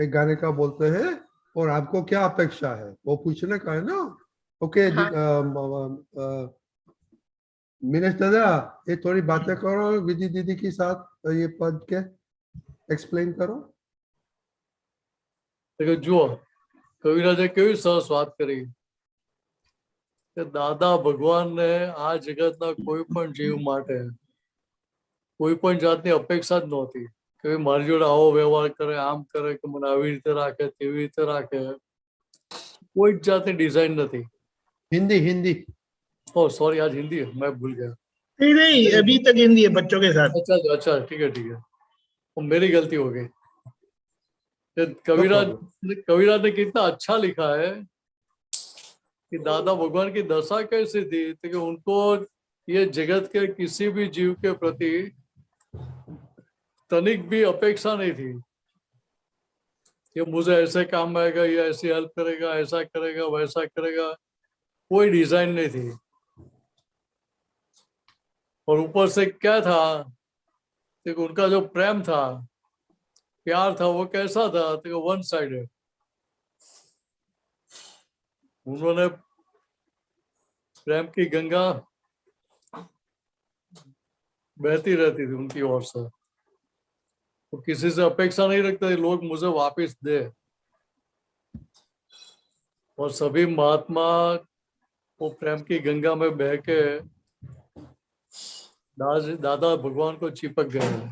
Speaker 1: एक गाने का बोलते हैं और आपको क्या अपेक्षा है, वो पूछने का है ना। ओके।
Speaker 6: हाँ।
Speaker 1: मिनेश दादा, ये थोड़ी बातें करो विधि दीदी के साथ, ये पद के एक्सप्लेन करो।
Speaker 4: देखो जुओ, કવિરાજે કેવી સરસ વાત કરી કે દાદા ભગવાનને આ જગતના કોઈ પણ જીવ માટે કોઈ પણ જાતની અપેક્ષા જ નહોતી કે મારી જોડે આવો વ્યવહાર કરે, આમ કરે, કે મને આવી રીતે રાખે, તેવી રીતે રાખે. કોઈ જ જાતની ડિઝાઇન નથી.
Speaker 1: हिंदी हिंदी।
Speaker 4: ओ सॉरी, आज हिंदी है, मैं भूल गया.
Speaker 3: नहीं, अभी तक हिंदी है बच्चों के साथ।
Speaker 4: अच्छा, ठीक है. वो मेरी गलती हो गई. कविराज ने कितना अच्छा लिखा है कि दादा भगवान की दशा कैसी थी, तो कि उनको ये जगत के किसी भी जीव के प्रति तनिक भी अपेक्षा नहीं थी कि मुझे ऐसे काम आएगा, ये ऐसी हेल्प करेगा, ऐसा करेगा, वैसा करेगा. कोई डिजाइन नहीं थी. और ऊपर से क्या था कि उनका जो प्रेम था, प्यार था, वो कैसा था तो वन साइडेड. उन्होंने प्रेम की गंगा बहती रहती थी उनकी ओर से. तो किसी से अपेक्षा नहीं रखते थे लोग मुझे वापस दे. और सभी महात्मा वो प्रेम की गंगा में बह के दादा भगवान को चिपक गए.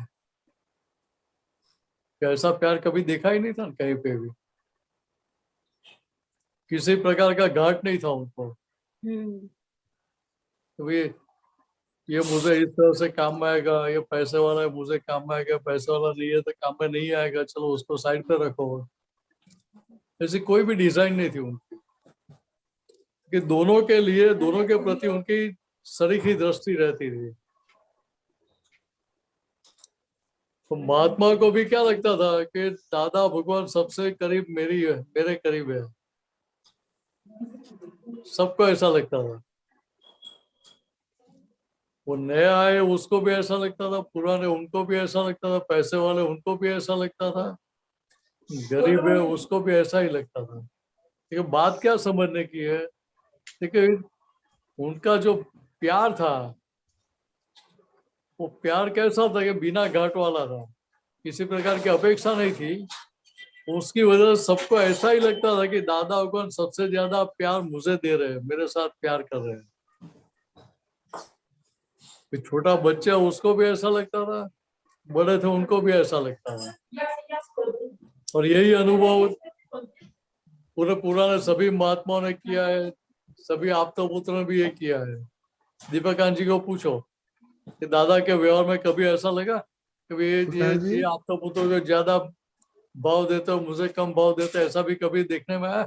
Speaker 4: ऐसा प्यार कभी देखा ही नहीं था कहीं पे भी. किसी प्रकार का घाट नहीं था उनको. तो ये मुझे इस तरह से काम में आएगा, ये पैसे वाला है मुझे काम में आएगा, पैसे वाला नहीं है तो काम में नहीं आएगा, चलो उसको साइड पे रखो. ऐसी कोई भी डिजाइन नहीं थी उनकी. कि दोनों के लिए, दोनों के प्रति उनकी सरीखी दृष्टि रहती थी. तो महात्मा को भी क्या लगता था कि दादा भगवान सबसे करीब मेरे करीब है. सबको ऐसा लगता था. वो नया आए उसको भी ऐसा लगता था, पुराने उनको भी ऐसा लगता था, पैसे वाले उनको भी ऐसा लगता था, गरीब है उसको भी ऐसा ही लगता था. लेकिन बात क्या समझने की है, लेकिन उनका जो प्यार था वो प्यार कैसा था कि बिना घाट वाला था. किसी प्रकार की अपेक्षा नहीं थी. उसकी वजह से सबको ऐसा ही लगता था कि दादा भगवान सबसे ज्यादा प्यार मुझे दे रहे हैं, मेरे साथ प्यार कर रहे हैं. छोटा बच्चा उसको भी ऐसा लगता था, बड़े थे उनको भी ऐसा लगता था. और यही अनुभव पूरे पुराने सभी महात्माओं ने किया है, सभी आपतपुत्र ने भी ये किया है. दीपकांत जी को पूछो कि दादा के व्यवहार में कभी ऐसा लगा कि ये आपतपुत्र को ज्यादा भाव देते हो, मुझे कम भाव देते, ऐसा भी कभी देखने में आया?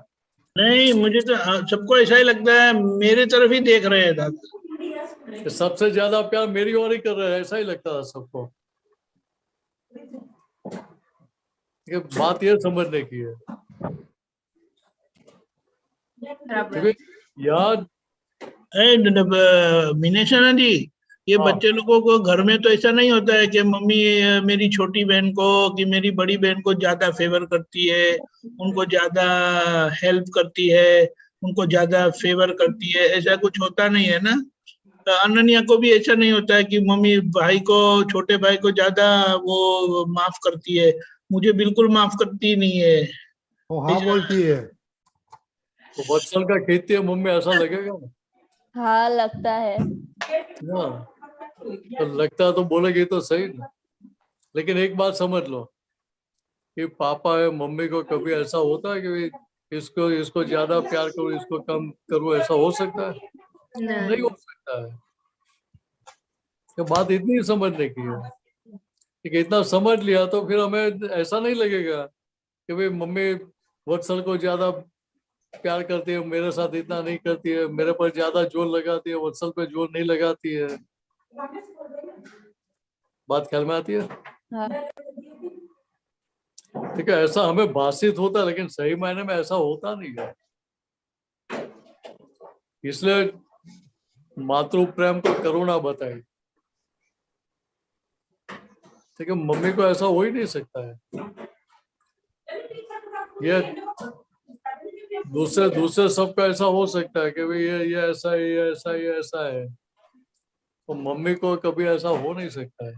Speaker 3: नहीं, मुझे तो सबको ऐसा ही लगता है मेरे तरफ ही देख रहे हैं दादा.
Speaker 4: सबसे ज्यादा प्यार मेरी ओर ही कर रहे हैं, ऐसा ही लगता था सबको. बात ये समझने की है यार.
Speaker 3: मीनेशाना जी, ये बच्चे लोगों को घर में तो ऐसा नहीं होता है कि मम्मी मेरी छोटी बहन को कि मेरी बड़ी बहन को ज्यादा फेवर करती है, उनको ज्यादा हेल्प करती है, उनको ज्यादा फेवर करती है, ऐसा कुछ होता नहीं है ना. अनन्या को भी ऐसा नहीं होता है कि मम्मी भाई को, छोटे भाई को ज्यादा वो माफ करती है, मुझे बिल्कुल माफ करती नहीं है.
Speaker 1: वो हाँ बोलती है.
Speaker 4: तो बच्चों का खेती है मम्मी, ऐसा लगेगा?
Speaker 7: हाँ लगता है.
Speaker 4: तो लगता तो बोलेगी तो सही ना. लेकिन एक बात समझ लो कि पापा है मम्मी को कभी ऐसा होता है कि इसको इसको ज्यादा प्यार करूं, इसको कम करूं, ऐसा हो सकता है? नहीं हो सकता है। तो बात इतनी समझने की है। ठीक है, इतना समझ लिया तो फिर हमें ऐसा नहीं लगेगा कि भाई मम्मी वत्सल को ज्यादा प्यार करती है, मेरे साथ इतना नहीं करती है, मेरे पर ज्यादा जोर लगाती है, वत्सल पे जोर नहीं लगाती है। बात ख्याल में आती है?
Speaker 7: हाँ।
Speaker 4: ठीक है, ऐसा हमें भाषित होता है, लेकिन सही मायने में ऐसा होता नहीं है। इसलिए मातृ प्रेम को करुणा बताई। ठीक है, मम्मी को ऐसा हो ही नहीं सकता है। ये दूसरे सबका ऐसा हो सकता है कि भाई ये ऐसा है, ये ऐसा, ये ऐसा है, तो मम्मी को कभी ऐसा हो नहीं सकता है।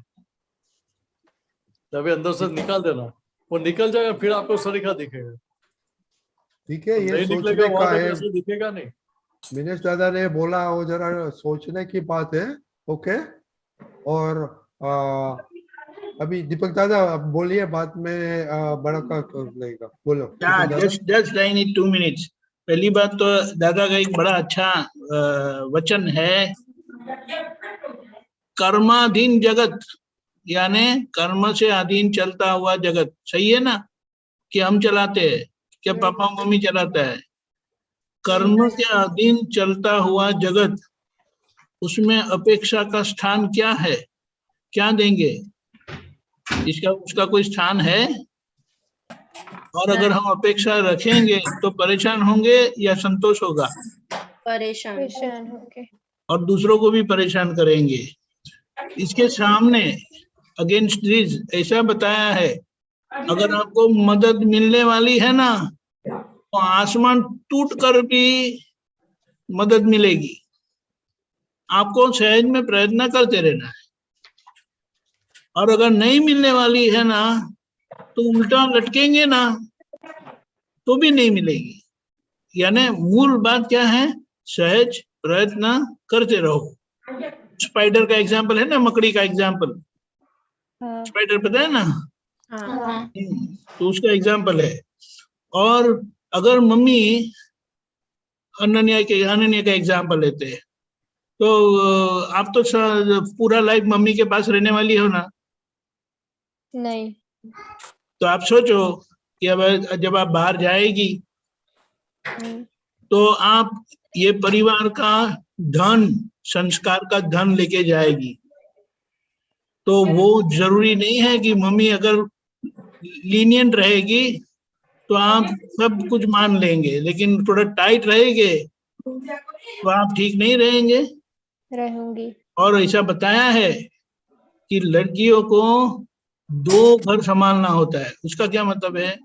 Speaker 4: तभी अंदर से निकाल देना, वो निकल जाएगा, फिर आपको सरीखा दिखेगा।
Speaker 1: ठीक है, ये
Speaker 4: नहीं
Speaker 1: सोचने
Speaker 4: निकलेगा
Speaker 1: का
Speaker 4: वहां तक
Speaker 1: है।
Speaker 4: ऐसे दिखेगा नहीं।
Speaker 1: मिनेश दादा ने बोला वो जरा सोचने की बात है। ओके, और अभी दीपक दादा आप बोलिए, बाद में बड़ा का लेगा, बोलो
Speaker 3: Yeah,
Speaker 1: दीपक दादा।
Speaker 3: just I need 2 minutes. पहली बात तो दादा का एक बड़ा अच्छा वचन है, कर्माधीन जगत, यानी कर्म से अधीन चलता हुआ जगत। सही है ना? कि हम चलाते हैं, क्या पापा मम्मी चलाता है? कर्म के अधीन चलता हुआ जगत, उसमें अपेक्षा का स्थान क्या है? क्या देंगे? इसका उसका कोई स्थान है? और अगर हम अपेक्षा रखेंगे तो परेशान होंगे या संतोष होगा?
Speaker 6: परेशान
Speaker 7: होके।
Speaker 3: और दूसरों को भी परेशान करेंगे। इसके सामने अगेंस्ट दिस ऐसा बताया है, अगर आपको मदद मिलने वाली है ना, तो आसमान टूट कर भी मदद मिलेगी। आपको सहज में प्रयत्न करते रहना है। और अगर नहीं मिलने वाली है ना, तो उल्टा लटकेंगे ना, तो भी नहीं मिलेगी। यानी मूल बात क्या है? सहज प्रयत्न करते रहो। स्पाइडर का एग्जाम्पल है ना, मकड़ी का एग्जाम्पल। स्पाइडर पता है ना? तो उसका एग्जाम्पल है। और अगर मम्मी, अनन्या का एग्जाम्पल लेते हैं, तो आप तो पूरा लाइफ मम्मी के पास रहने वाली हो ना?
Speaker 7: नहीं।
Speaker 3: तो आप सोचो कि अब जब आप बाहर जाएगी, तो आप ये परिवार का धन, संस्कार का धन लेके जाएगी। तो वो जरूरी नहीं है कि मम्मी अगर लीनियंट रहेगी तो आप सब कुछ मान लेंगे, लेकिन थोड़ा टाइट रहेंगे तो आप ठीक नहीं रहेंगे।
Speaker 7: रहूंगी।
Speaker 3: और ऐसा बताया है कि लड़कियों को 2 घर संभालना होता है। उसका क्या मतलब है?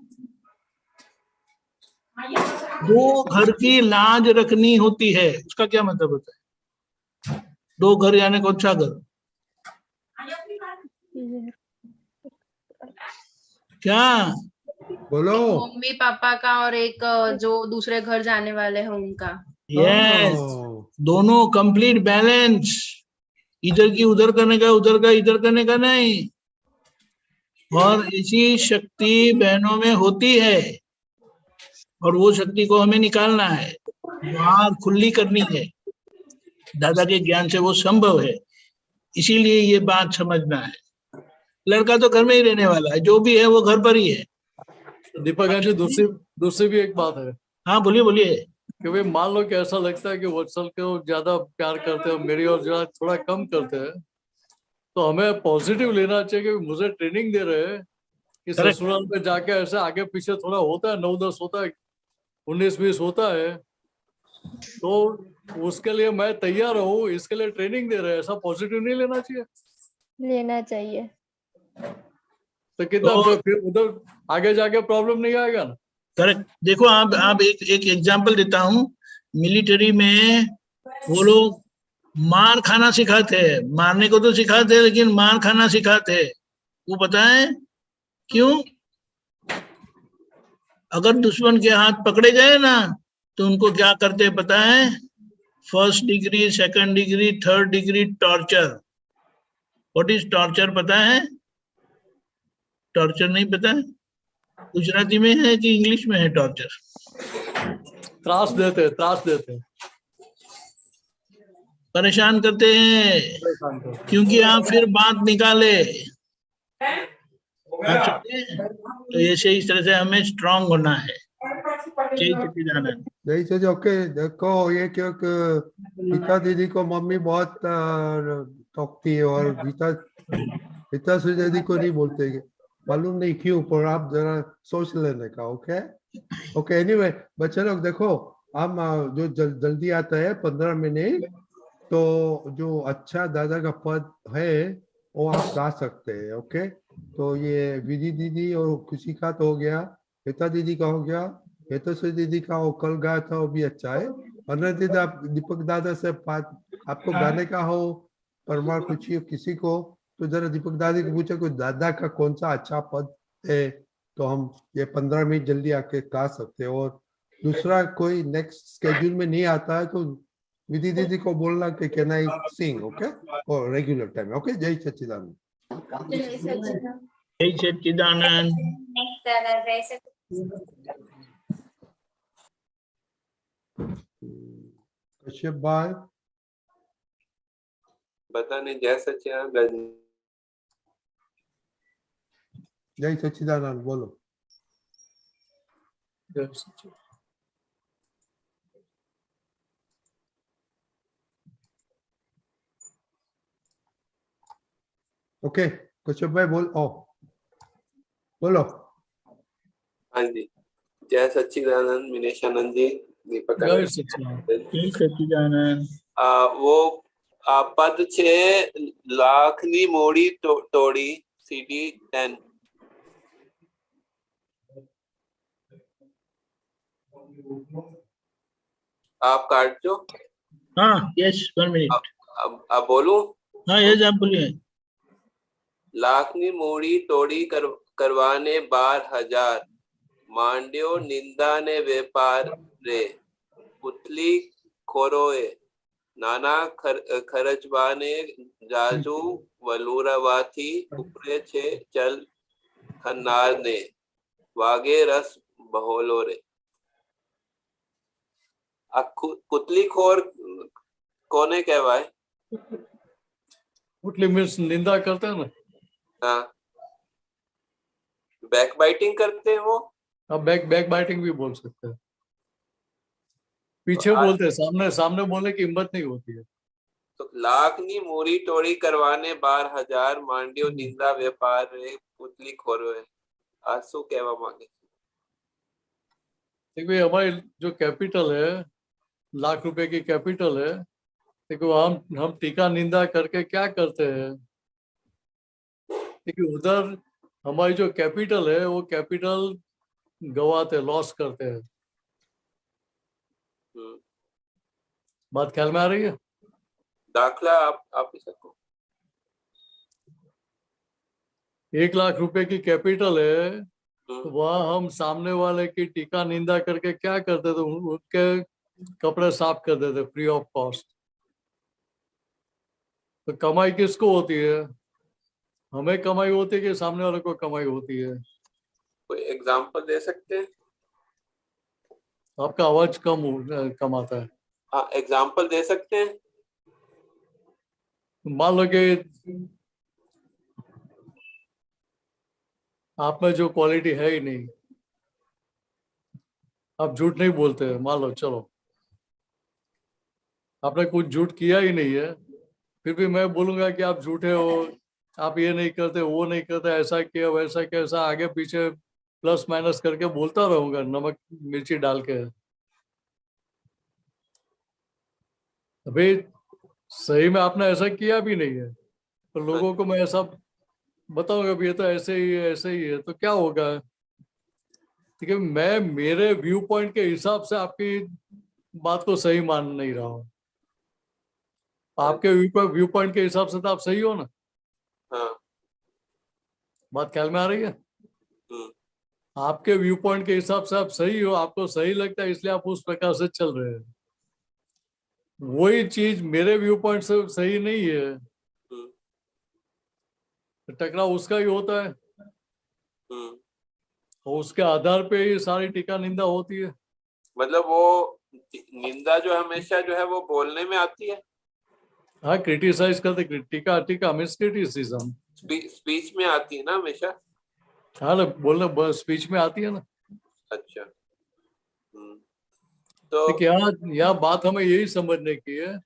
Speaker 3: 2 घर की लाज रखनी होती है। उसका क्या मतलब होता है? 2 घर यानी कौन सा घर? क्या
Speaker 1: बोलो।
Speaker 6: मम्मी पापा का और एक जो दूसरे घर जाने वाले हैं उनका।
Speaker 3: यस, दोनों कंप्लीट बैलेंस। इधर की उधर करने का, उधर का इधर करने का नहीं। और ऐसी शक्ति बहनों में होती है, और वो शक्ति को हमें निकालना है, बाहर खुली करनी है। दादा के ज्ञान से वो संभव है। इसीलिए ये बात समझना है। लड़का तो घर में ही रहने वाला है, जो भी है वो घर पर ही है।
Speaker 4: दीपक जी, दूसरी भी एक बात है।
Speaker 3: हाँ बोलिए बोलिए।
Speaker 4: कि भाई मान लो कि ऐसा लगता है कि वत्सल को ज्यादा प्यार करते हो, मेरी और जरा थोड़ा कम करते हैं, तो हमें पॉजिटिव लेना चाहिए कि मुझे ट्रेनिंग दे रहे हैं कि ससुराल में जाके ऐसे आगे पीछे थोड़ा होता है, 9-10 होता है, 19-20 होता है, तो उसके लिए मैं तैयार हूँ, इसके लिए ट्रेनिंग दे रहे हैं। ऐसा पॉजिटिव नहीं लेना चाहिए?
Speaker 7: लेना चाहिए।
Speaker 4: तो कितना फिर उधर आगे जाके प्रॉब्लम नहीं आएगा ना?
Speaker 3: करेक्ट। देखो आप एक एग्जांपल देता हूँ। मिलिट्री में वो लोग मार खाना सिखाते हैं। मारने को तो सिखाते हैं, लेकिन मार खाना सिखाते हैं। वो पता है क्यों? अगर दुश्मन के हाथ पकड़े गए ना, तो उनको क्या करते हैं पता है? 1st degree, 2nd degree, 3rd degree torture. What is torture पता है? टॉर्चर नहीं पता है? गुजराती में है कि इंग्लिश में है टॉर्चर?
Speaker 4: त्रास देते हैं, त्रास देते हैं,
Speaker 3: परेशान करते हैं,
Speaker 4: परेशान करते हैं।
Speaker 3: क्योंकि आप फिर बात निकाले। आप समझे? तो ऐसे इस तरह से हमें स्ट्रांग होना है। जय सच्चिदानंद।
Speaker 1: नहीं सच ओके देखो ये क्योंकि गीता दीदी को मम्मी बहुत टोकती है और गीता से दीदी को नहीं बोलते मालूम नहीं क्यों पर आप जरा सोच लेने का। ओके ओके एनीवे बच्चे लोग देखो हम जो जल्दी आता है 15 मिनट तो जो अच्छा दादा का पद है वो आप गा सकते हैं। ओके तो ये विधि दीदी और खुशी का तो हो गया, गीता दीदी का हो गया, हेतोश्री दीदी का वो कल गाया था वो भी अच्छा है। अनंत दीदी आप दीपक दादा से बात आपको गाने का हो परमार खुशी हो किसी को तो जरा दीपक दादी को पूछे कोई दादा का कौन सा अच्छा पद है तो हम ये 15 मिनट जल्दी आके गा सकते हैं। और दूसरा कोई नेक्स्ट स्केड्यूल में नहीं आता है तो विधि दीदी को बोलना कि कैन आई सिंग ओके और रेगुलर टाइम। ओके जय सच्चिदानंद।
Speaker 8: जय सच्चिदानंद।
Speaker 3: जय सच्चिदानंद।
Speaker 9: नेक्स्ट दादा जय सच्चिदानंद।
Speaker 1: कश्यप भाई
Speaker 10: पता नहीं जय सच्चिदानंद।
Speaker 1: जय सच्चिदानंद बोलो।
Speaker 4: जय सच्चिदानंद।
Speaker 1: ओके कश्यप भाई बोलो।
Speaker 10: हाँ जी जय सच्चिदानंद मिनेशानंद जी दीपक
Speaker 4: जय सच्चिदानंद।
Speaker 3: जय सच्चिदानंद।
Speaker 10: वो पद 6 लाखनी मोड़ी तोड़ी CD 10। आप काट दो।
Speaker 3: हाँ यस 1 मिनट।
Speaker 10: अब बोलूं?
Speaker 3: हाँ यस आप बोलिए।
Speaker 10: लाखनी मोड़ी तोड़ी करवाने 12,000 मांड्यो निंदा ने व्यापार रे पुतली खोरोए नाना खरचवाने जाजू वलूरावाथी उपरे छे चल खन्नार ने वागे रस बहोलो रे। कुतली खोर कोने कहवाए?
Speaker 4: कुतली मीन्स निंदा करते हैं ना।
Speaker 10: हाँ बैक बाइटिंग करते हैं वो।
Speaker 4: अब बैक बाइटिंग भी बोल सकते हैं। पीछे बोलते हैं, सामने बोलने की हिम्मत नहीं होती है।
Speaker 10: तो लाखनी मोरी टोड़ी करवाने 12,000 मांडियो निंदा व्यापार रे पुतली खोरो है आंसू कहवा मांगे।
Speaker 4: देखिए हमारी जो कैपिटल है लाख रुपए की कैपिटल है। देखो हम टीका निंदा करके क्या करते हैं? देखिए उधर हमारी जो कैपिटल है वो कैपिटल गवाते लॉस करते हैं। बात ख्याल में आ रही है?
Speaker 10: दाखला आप ही सको।
Speaker 4: 1 लाख रुपए की कैपिटल है तो वहाँ हम सामने वाले की टीका निंदा करके क्या करते थे? उनके कपड़े साफ कर देते फ्री ऑफ कॉस्ट। तो कमाई किसको होती है? हमें कमाई होती है कि सामने वाले को कमाई होती है?
Speaker 10: कोई एग्जांपल दे सकते हैं?
Speaker 4: आपका आवाज कम आता है।
Speaker 10: हाँ एग्जांपल दे सकते हैं?
Speaker 4: मान लो कि आप में जो क्वालिटी है ही नहीं, आप झूठ नहीं बोलते हैं। मान लो चलो आपने कुछ झूठ किया ही नहीं है, फिर भी मैं बोलूंगा कि आप झूठे हो, आप ये नहीं करते वो नहीं करते, ऐसा किया वैसा किया, ऐसा आगे पीछे प्लस माइनस करके बोलता रहूंगा नमक मिर्ची डाल के। अभी सही में आपने ऐसा किया भी नहीं है तो लोगों को मैं ऐसा बताऊंगा भी ये तो ऐसे ही है तो क्या होगा? ठीक है मैं मेरे व्यू पॉइंट के हिसाब से आपकी बात को सही मान नहीं रहा हूँ। आपके व्यू पॉइंट के हिसाब से तो आप सही हो ना।
Speaker 10: हाँ
Speaker 4: बात ख्याल में आ रही है? आपके व्यू पॉइंट के हिसाब से आप सही हो, आपको सही लगता है इसलिए आप उस प्रकार से चल रहे हैं। वही चीज मेरे व्यू पॉइंट से सही नहीं है तो टकराव उसका ही होता है और उसके आधार पे ही सारी टीका निंदा होती है।
Speaker 10: मतलब वो निंदा जो हमेशा जो है वो बोलने में आती है,
Speaker 4: हाँ क्रिटिसाइज करते, टीका टीका मीन्स क्रिटिसिज्म।
Speaker 10: स्पीच में आती है ना हमेशा।
Speaker 4: हाँ ना, बोलना स्पीच में आती है ना।
Speaker 10: अच्छा। तो
Speaker 4: देखिए यहाँ बात हमें यही समझने की है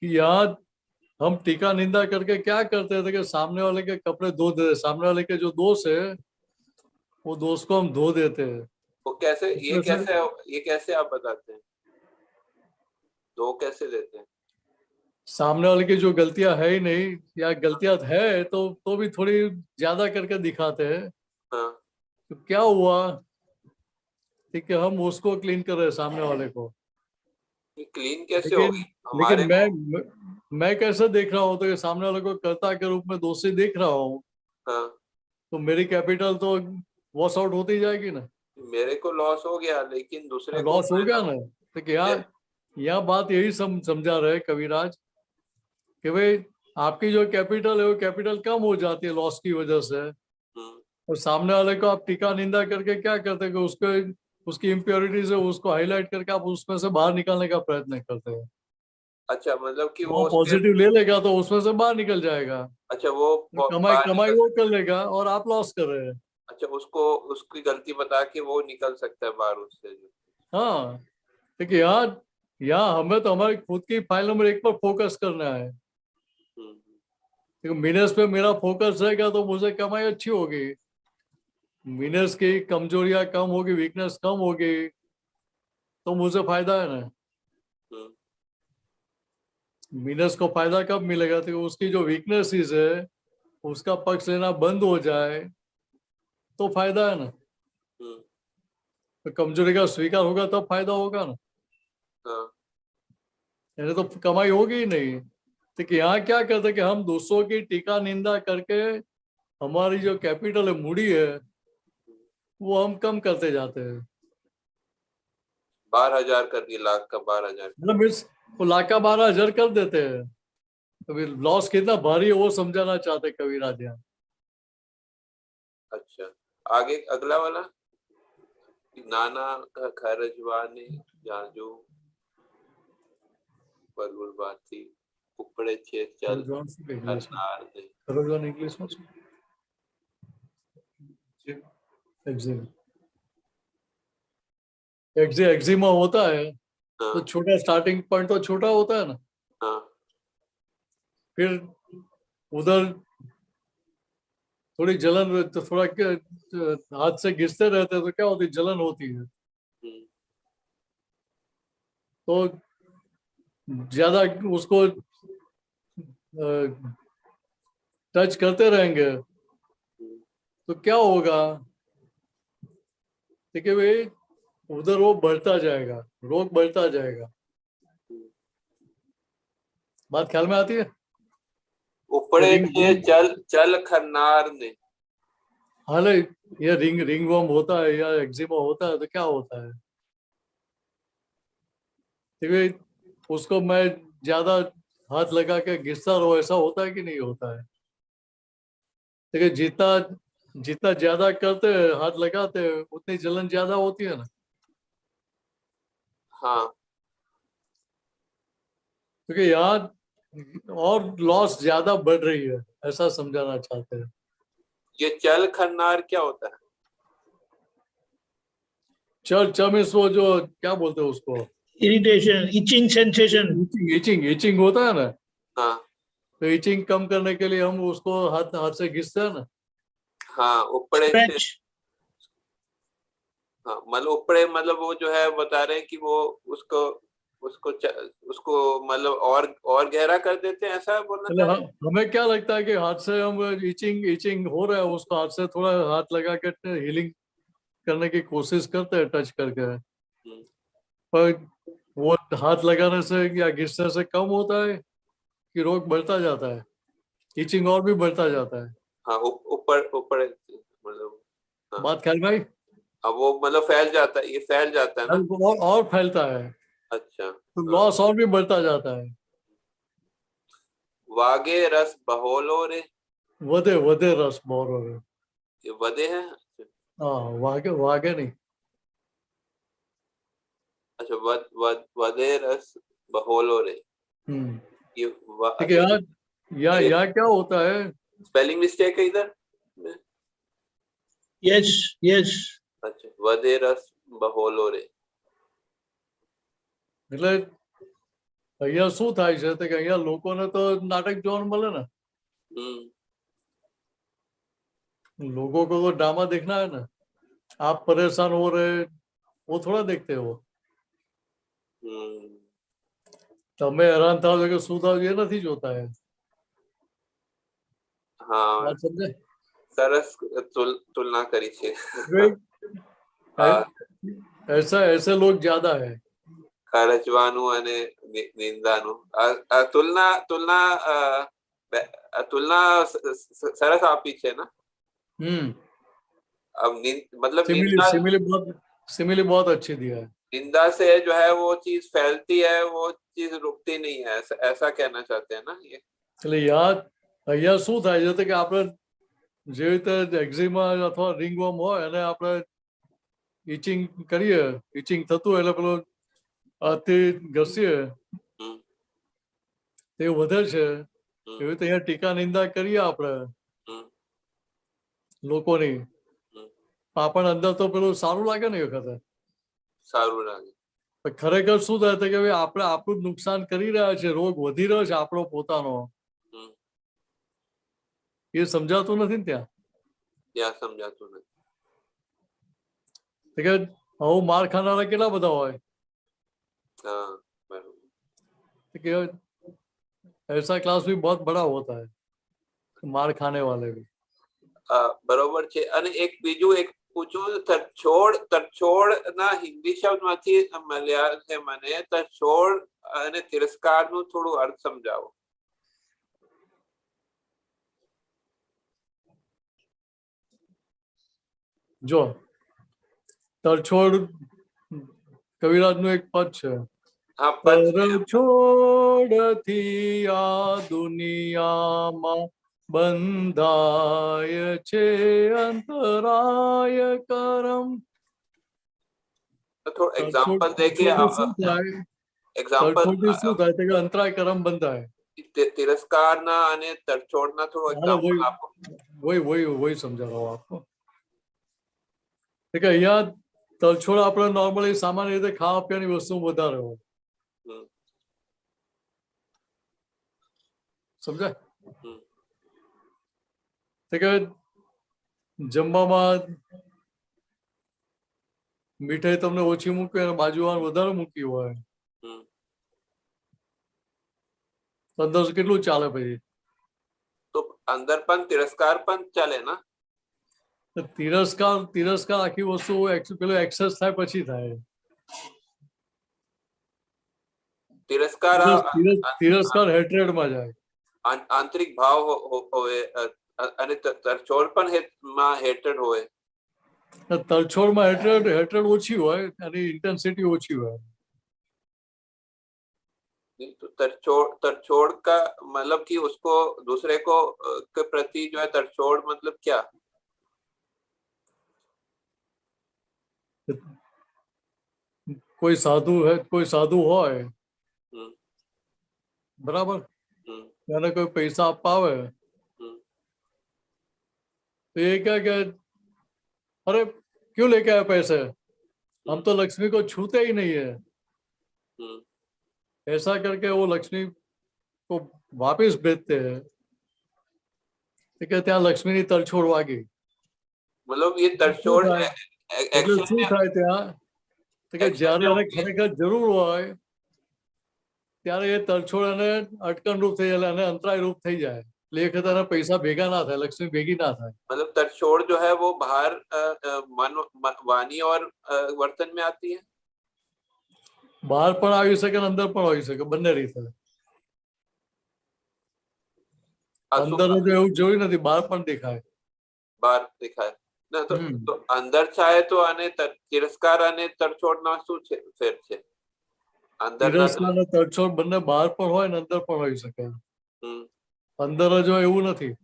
Speaker 4: कि यहाँ हम टीका निंदा करके क्या करते थे कि सामने वाले के कपड़े धो देते, सामने वाले के जो दोस्त है वो दोस्त को हम धो देते हैं।
Speaker 10: वो कैसे,
Speaker 4: उसमें से
Speaker 10: ये कैसे आप बताते हैं, दो कैसे देते हैं?
Speaker 4: सामने वाले की जो गलतियां है ही नहीं या गलतियां है तो भी थोड़ी ज्यादा करके दिखाते हैं।
Speaker 10: हाँ।
Speaker 4: तो क्या हुआ, ठीक है, हम उसको क्लीन कर रहे हैं सामने वाले को,
Speaker 10: क्लीन कैसे होगी?
Speaker 4: लेकिन
Speaker 10: हमारे
Speaker 4: मैं कैसे देख रहा हूँ, तो ये सामने वाले को कर्ता के रूप में दोषी देख रहा हूँ,
Speaker 10: हाँ,
Speaker 4: तो मेरी कैपिटल तो वॉश आउट होती जाएगी ना।
Speaker 10: मेरे को लॉस हो गया लेकिन दूसरे को
Speaker 4: लॉस हो गया ना। तो यहाँ बात यही समझा रहे कविराज कि भाई आपकी जो कैपिटल है वो कैपिटल कम हो जाती है लॉस की वजह से, और सामने वाले को आप टीका निंदा करके क्या करते हैं कि उसको, उसकी इम्प्योरिटीज है उसको हाईलाइट करके आप उसमें से बाहर निकालने का प्रयत्न करते हैं।
Speaker 10: अच्छा, मतलब कि
Speaker 4: वो पॉजिटिव ले लेगा तो उसमें से बाहर निकल जाएगा।
Speaker 10: अच्छा, वो
Speaker 4: कमाई वो कर लेगा और आप लॉस कर रहे हैं।
Speaker 10: अच्छा, उसको उसकी गलती बता के वो निकल सकता है बाहर उससे।
Speaker 4: हाँ, देखिए यहाँ हमें तो हमारी खुद की फाइल नंबर 1 पर फोकस करना है। मिनर्स पे मेरा फोकस रहेगा तो मुझे कमाई अच्छी होगी, मिनर्स की कमजोरियां कम होगी, वीकनेस कम होगी, तो मुझे फायदा है ना। मिनर्स को फायदा कब मिलेगा, तो उसकी जो वीकनेसेस है उसका पक्ष लेना बंद हो जाए तो फायदा है ना। तो कमजोरी का स्वीकार होगा तब फायदा होगा ना, यानी तो कमाई होगी ही नहीं। तो यहाँ क्या करते कि हम दूसरों की टीका निंदा करके हमारी जो कैपिटल है, मूडी है, वो हम कम करते जाते हैं।
Speaker 10: 12,000 कर दिए, लाख का 12,000।
Speaker 4: मतलब मीन्स वो लाख का 12,000 कर देते हैं। अभी लॉस कितना भारी है वो समझाना चाहते कविराज यहाँ।
Speaker 10: अच्छा, आगे अगला वाला, नाना का खरजवाने जाजू बलबुल बाती उपड़े छे चल करनार दे।
Speaker 4: खरजवान इंग्लिश में एक्जिमा होता है तो छोटा स्टार्टिंग पॉइंट तो छोटा होता है ना। फिर उधर थोड़ी जलन, तो थोड़ा हाथ से घिसते रहते हैं तो क्या होती है, जलन होती है। तो ज्यादा उसको टच करते रहेंगे तो क्या होगा, ठीक है भाई, उधर वो बढ़ता जाएगा, रोग बढ़ता जाएगा। बात ख्याल में आती है?
Speaker 10: उपड़े छे चल चल खन्नार ने।
Speaker 4: हाल ये रिंग वर्म होता है या एक्जिमा होता है तो क्या होता है, ठीक है, उसको मैं ज्यादा हाथ लगा के घिसता रहो, ऐसा होता है कि नहीं होता है? ठीक है, जितना ज्यादा करते हैं, हाथ लगाते हैं, उतनी जलन ज्यादा होती है ना।
Speaker 10: हाँ,
Speaker 4: क्योंकि यहाँ और लॉस ज्यादा बढ़ रही है, ऐसा समझाना चाहते हैं।
Speaker 10: ये चल खन्नार क्या होता है?
Speaker 4: चमिस वो जो क्या बोलते हैं उसको,
Speaker 3: इरिटेशन, इचिंग सेंसेशन।
Speaker 4: इचिंग होता है ना।
Speaker 10: हाँ,
Speaker 4: तो इचिंग कम करने के लिए हम उसको हाथ से घिसते हैं ना।
Speaker 10: हाँ, उपड़े हाँ, मतलब उपड़े, मतलब वो जो है बता रहे हैं कि वो उसको मतलब और गहरा कर देते हैं, ऐसा बोलना चाह रहे हैं?
Speaker 4: हमें क्या लगता है कि हाथ से हम इचिंग हो रहा है, उसको हाथ से थोड़ा हाथ लगा के हीलिंग करने की कोशिश करते हैं, टच करके, पर वो हाथ लगाने से या घिसने से कम होता है कि रोग बढ़ता जाता है, इचिंग और भी बढ़ता जाता है।
Speaker 10: हाँ, ऊपर मतलब हाँ।
Speaker 4: बात ख्याल में आई?
Speaker 10: अब वो मतलब फैल जाता है, ये फैल जाता है ना,
Speaker 4: और फैलता है।
Speaker 10: अच्छा,
Speaker 4: तो लॉस और भी बढ़ता जाता है।
Speaker 10: वागे रस बहोलो रे।
Speaker 4: वधे रस बोरो रे।
Speaker 10: ये वधे है?
Speaker 4: हाँ, वागे नहीं,
Speaker 10: अच्छा, वदे रस बहोलो रे, ये
Speaker 4: ठीक है। यहाँ क्या होता है?
Speaker 10: स्पेलिंग मिस्टेक है इधर।
Speaker 3: यस यस,
Speaker 10: अच्छा, वदे रस बहोलो रे।
Speaker 4: એટલે અહીંયા શું થાય છે કે અહીંયા લોકોને તો નાટક જોવાનું મળે ને, लोगों को तो ड्रामा देखना है ना। आप परेशान हो रहे, वो थोड़ा देखते हो। તમે હેરાન થાવ છો કે શું થાવ એ નથી જોતા है।
Speaker 10: हाँ,
Speaker 4: बात समझे?
Speaker 10: सरस तुलना करी छे।
Speaker 4: ऐसे लोग ज्यादा है।
Speaker 10: ખર્ચવાનું અને નિંદાનું તુલના સરસ આપી છે ને। अब मतलब
Speaker 4: सिमिली बहुत अच्छी दिया है।
Speaker 10: निंदा से जो है वो चीज फैलती है, वो चीज रुकती नहीं है, ऐसा कहना चाहते हैं ना ये।
Speaker 4: એટલે અહીંયા શું થાય છે કે આપણે જે રીતે એક્ઝિમા અથવા રિંગવર્મ હોય અને આપણે ઇચિંગ કરીએ, ઇચિંગ થતું એટલે પેલો હાથથી ઘસીએ તે વધે છે, એવી રીતે અહીંયા ટીકા નિંદા કરીએ આપણે લોકોની, આપણને અંદર તો પેલું સારું લાગે ને એ વખતે
Speaker 10: સારું લાગે।
Speaker 4: ખરેખર શું થાય કે આપણે આપણું નુકસાન કરી રહ્યા છે, રોગ વધી રહ્યો છે આપણો પોતાનો, એ સમજાતું નથી ને
Speaker 10: ત્યાં સમજાતું નથી
Speaker 4: કે આવું માર ખાનારા કેટલા બધા હોય कि ऐसा क्लास भी बहुत बड़ा होता है, मार खाने वाले भी।
Speaker 10: बरोबर छे। અને એક બીજું એક પૂછું, તરછોડ ના હિન્દી શબ્દ માંથી મળ્યા છે મને, તરછોડ અને તિરસ્કાર નું થોડું અર્થ સમજાવો।
Speaker 4: જો તરછોડ કવિરાજ નું એક પદ છે, તરછોડથી આ દુનિયામાં બંધાય છે અંતરાય કરમ।
Speaker 10: तो एग्जांपल देखिए, एग्जांपल
Speaker 4: શું થાય કે અંતરાય કરમ બંધાય,
Speaker 10: तिरस्कार ना અને તરછોડ ના થોડો एग्जांपल आपको
Speaker 4: वही समझा रहा हूँ आपको। કે અહીંયા તરછોડ આપણે નોર્મલી સામાન્ય રીતે ખાવા પીવાની વસ્તુ વધારે હોય, સમજાય? કે જમવામાં મીઠાઈ તમને ઓછી મૂકી અને બાજુમાં વધારે મૂકી હોય, અંદર કેટલું ચાલે પછી?
Speaker 10: તો અંદર પણ તિરસ્કાર પણ ચાલે ને?
Speaker 4: તિરસ્કાર આખી વસ્તુ પેલું એક્સેસ થાય પછી થાય। તિરસ્કાર હેટ્રેડ માં જાય,
Speaker 10: આંતરિક ભાવ હોય, અને તરછોડ પણ માં હેટ્રેડ હોય।
Speaker 4: તરછોડમાં હેટ્રેડ ઓછી હોય અને ઇન્ટેન્સિટી ઓછી હોય।
Speaker 10: तरछोड़ का मतलब कि उसको दूसरे को के प्रति जो है तरछोड़ मतलब क्या?
Speaker 4: कोई साधु होय बराबर, यानी कोई पैसा आपवा आवे तो ये क्या कि अरे क्यों लेके आए पैसे, हम तो लक्ष्मी को छूते ही नहीं है, ऐसा करके वो लक्ष्मी को वापस भेजते हैं। तो कहते हैं लक्ष्मी ने तड़छोड़ वागी,
Speaker 10: मतलब ये तड़छोड़
Speaker 4: શું થાય ત્યાં કે જ્યારે એને ખરેખર જરૂર હોય ત્યારે એ તરછોડ અને અટકણ રૂપ થઈ જાય અને અંતરાય રૂપ થઈ જાય, એટલે એ વખતે પૈસા ભેગા ના થાય, લક્ષ્મી ભેગી ના થાય।
Speaker 10: मतलब तड़छोड़ जो है वो बाहर वाणी और वर्तन में आती है,
Speaker 4: બહાર પણ આવી શકે અને અંદર પણ આવી શકે, બંને રીતે। અંદર તો એવું જોયું નથી, બહાર પણ દેખાય,
Speaker 10: બહાર દેખાય ના તો અંદર ચાહે તો આને તિરસ્કાર અને તરછોડ ના શું છે ફેર છે? અંદર
Speaker 4: તિરસ્કાર અને તરછોડ બંને બહાર પણ હોય ને અંદર પણ હોઈ શકે, અંદર જ હોય એવું નથી,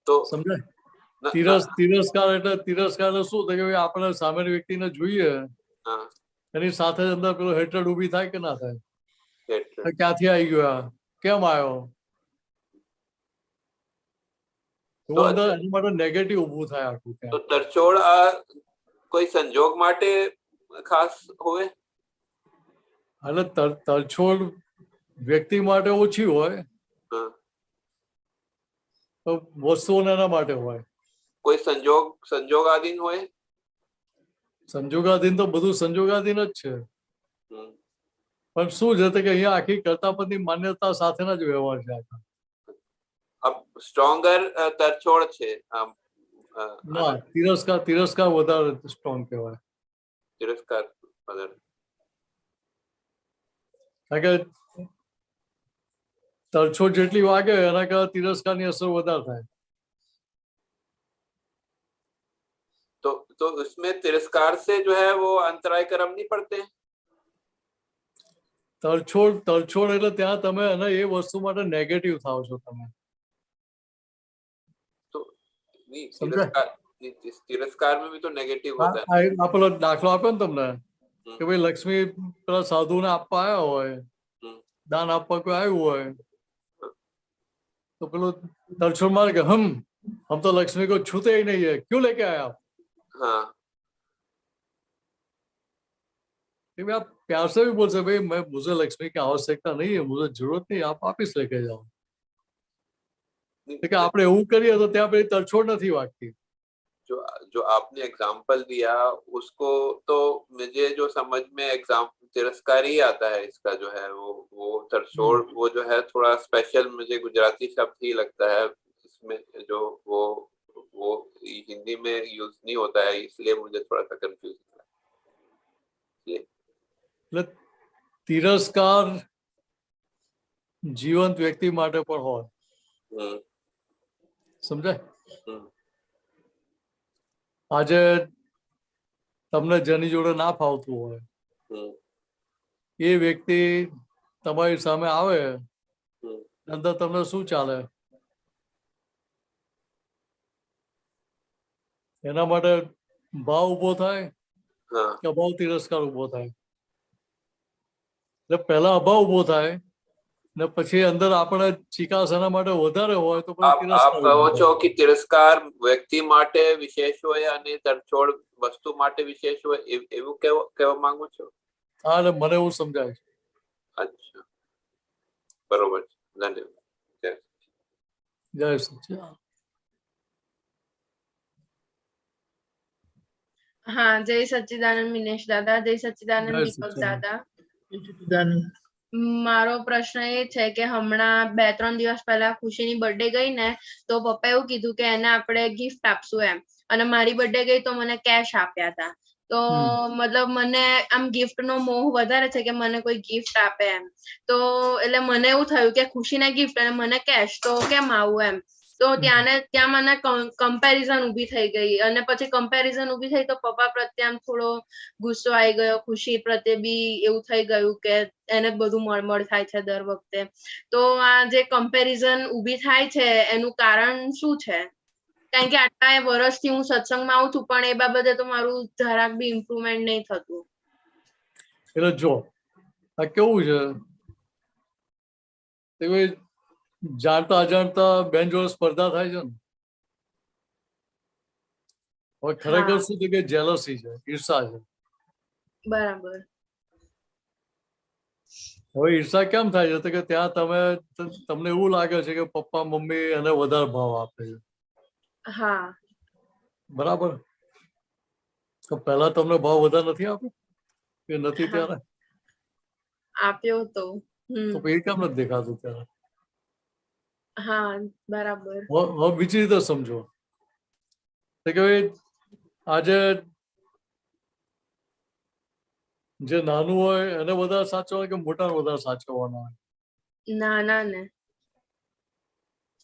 Speaker 10: તો
Speaker 4: સમજાય? તિરસ્કાર એટલે શું થાય કે આપણે સામેની વ્યક્તિને જોઈએ એની સાથે જ અંદર પેલો હેટ્રેડ ઊભી થાય કે ના થાય?
Speaker 10: hatred.
Speaker 4: ક્યાંથી આવી ગયો આ? કેમ આવ્યો? તો અંદર એની માટે નેગેટિવ ઊભું થાય આખું ત્યાં.
Speaker 10: તો તરછોડ આ કોઈ સંજોગ માટે ખાસ હોય?
Speaker 4: એટલે તરછોડ વ્યક્તિ માટે ઓછી હોય,
Speaker 10: હા.
Speaker 4: તો વસ્તુઓને એના માટે હોય.
Speaker 10: કોઈ સંજોગાધીન હોય?
Speaker 4: સંજોગાધીન તો બધું સંજોગાધીન જ છે.
Speaker 10: હમ.
Speaker 4: પણ શું છે કે અહીંયા આખી કર્તાપતિની માન્યતા સાથેના જ વ્યવહાર છે આખા.
Speaker 10: સ્ટ્રોંગર તરછોડ છે આમ.
Speaker 4: ના, તિરસ્કાર વધારે સ્ટ્રોંગ કહેવાય.
Speaker 10: તિરસ્કાર વધારે.
Speaker 4: કારણ કે તરછોડ જેટલી વાગે એના કરતા તિરસ્કારની અસર વધારે થાય.
Speaker 10: तो उसमें तिरस्कार से जो है वो अंतराय कर्म नहीं पड़ते?
Speaker 4: તરછોડ એટલે ત્યાં તમે અને એ વસ્તુ માટે નેગેટિવ થાવ છો તમે.
Speaker 10: तो तिरस्कार में भी तो नेगेटिव होता है.
Speaker 4: આ પેલો દાખલો આપ્યો ને તમને કે ભાઈ લક્ષ્મી પેલા સાધુને આપવા આવ્યા હોય, દાન આપવા કોઈ આવ્યું હોય, તો પેલું તરછોડ મારે કે હમ તો લક્ष्मी को छूते ही नहीं है, क्यों लेके आए आप?
Speaker 10: हाँ.
Speaker 4: आप प्यार से भी बोल सकते भाई मैं मुझे लक्ष्मी की आवश्यकता नहीं है, मुझे जरूरत नहीं, आप वापिस लेके जाओ. આપણે એવું કરીએ તો ત્યાં પછી તરછોડ નથી વાગતી.
Speaker 10: जो आपने एग्जाम्पल दिया उसको तो मुझे जो समझ में तिरस्कार ही आता है इसका जो है वो तरछोड़ वो जो है थोड़ा स्पेशल मुझे गुजराती शब्द ही लगता है इसमें जो वो हिंदी में यूज नहीं होता है, इसलिए मुझे थोड़ा सा कंफ्यूज है.
Speaker 4: तिरस्कार जीवंत व्यक्ति માટે પણ હોય. સમજાય? આજે તમને જેની જોડે ના ફાવતું હોય એ વ્યક્તિ તમારી સામે આવે, અંદર તમને શું ચાલે? એના માટે ભાવ ઉભો થાય કે અભાવ તિરસ્કાર ઉભો થાય? એટલે પહેલા અભાવ ઉભો થાય ને પછી અંદર આપણે ચિકાસ એના માટે વધારે હોય તો
Speaker 10: आप કહો છો કે તિરસ્કાર વ્યક્તિ માટે વિશેષ હોય અને તરછોડ વસ્તુ માટે વિશેષ હોય એવું કહેવા માંગુ છો?
Speaker 4: હા, એટલે મને એવું સમજાય છે.
Speaker 10: અચ્છા, બરોબર. ધન્યવાદ.
Speaker 4: જય સચ્ચિદાનંદ.
Speaker 6: હા, જય સચ્ચિદાનંદ મિનેશ દાદા. જય સચ્ચિદાનંદ દીપક દાદા. મારો પ્રશ્ન એ છે કે હમણાં 2-3 દિવસ પહેલા ખુશીની બર્થડે ગઈ ને તો પપ્પા એવું કીધું કે એને આપણે ગિફ્ટ આપશું એમ, અને મારી બર્થડે ગઈ તો મને કેશ આપ્યા હતા. તો મતલબ મને આમ ગિફ્ટ નો મોહ વધારે છે કે મને કોઈ ગિફ્ટ આપે એમ. તો એટલે મને એવું થયું કે ખુશીને ગિફ્ટ અને મને કેશ, તો કેમ આવું એમ. તો ત્યાં મને કમ્પેરિઝન ઊભી થઈ ગઈ, અને પછી કમ્પેરિઝન ઊભી થઈ તો પપ્પા પ્રત્યે આમ થોડો ગુસ્સો આવી ગયો, ખુશી પ્રત્યે બી એવું થઈ ગયું કે એને બધું મળમળ થાય છે દર વખતે. તો આ જે કમ્પેરિઝન ઊભી થાય છે એનું કારણ શું છે? કારણ કે આટલા વર્ષથી હું સત્સંગમાં આવું છું પણ એ બાબતે તો મારું જરાક બી ઇમ્પ્રુવમેન્ટ નહીં થતું.
Speaker 4: એટલે જો આ કેવું છે, જાણતા અજાણતા બેન જોડે સ્પર્ધા થાય છે ને. હવે ખરેખર શું છે કે જેલસી છે, ઈર્ષા છે.
Speaker 6: બરાબર.
Speaker 4: હવે ઈર્ષા કેમ થાય છે કે ત્યાં તમને એવું લાગે છે કે પપ્પા મમ્મી એને વધારે ભાવ આપે છે.
Speaker 6: હા,
Speaker 4: બરાબર. તો પહેલા તમને ભાવ વધારે નથી આપ્યો કે નથી ત્યારે
Speaker 6: આપ્યો તો
Speaker 4: પછી કેમ નથી દેખાતું ત્યારે?
Speaker 6: હા, બરાબર.
Speaker 4: હવે બીજી રીતે સમજો કે આજે જે નાનું હોય એને વધારે સાચવવા કે મોટા વધારે સાચવવાના હોય?
Speaker 6: નાના ને.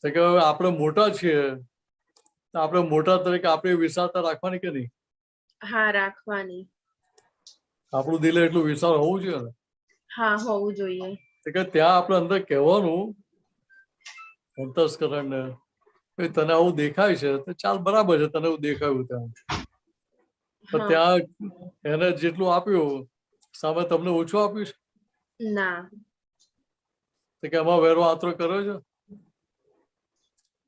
Speaker 4: કે આપણે મોટા છીએ તો આપણે મોટા તરીકે આપણી વિશાળતા રાખવાની કે નહીં?
Speaker 6: હા, રાખવાની.
Speaker 4: આપણું દિલ એટલું વિશાળ હોવું જોઈએ ને?
Speaker 6: હા, હોવું જોઈએ.
Speaker 4: કે ત્યાં આપણે અંદર કહેવાનું અંતસ્કરણ ને તને આવું દેખાય છે તો ચાલ બરાબર છે, તને એવું દેખાયું ત્યાં. પણ ત્યાં એને જેટલું આપ્યું સામે તમને ઓછું આપ્યું છે?
Speaker 6: ના.
Speaker 4: તો કે એમાં વેરો આતરો કર્યો છે?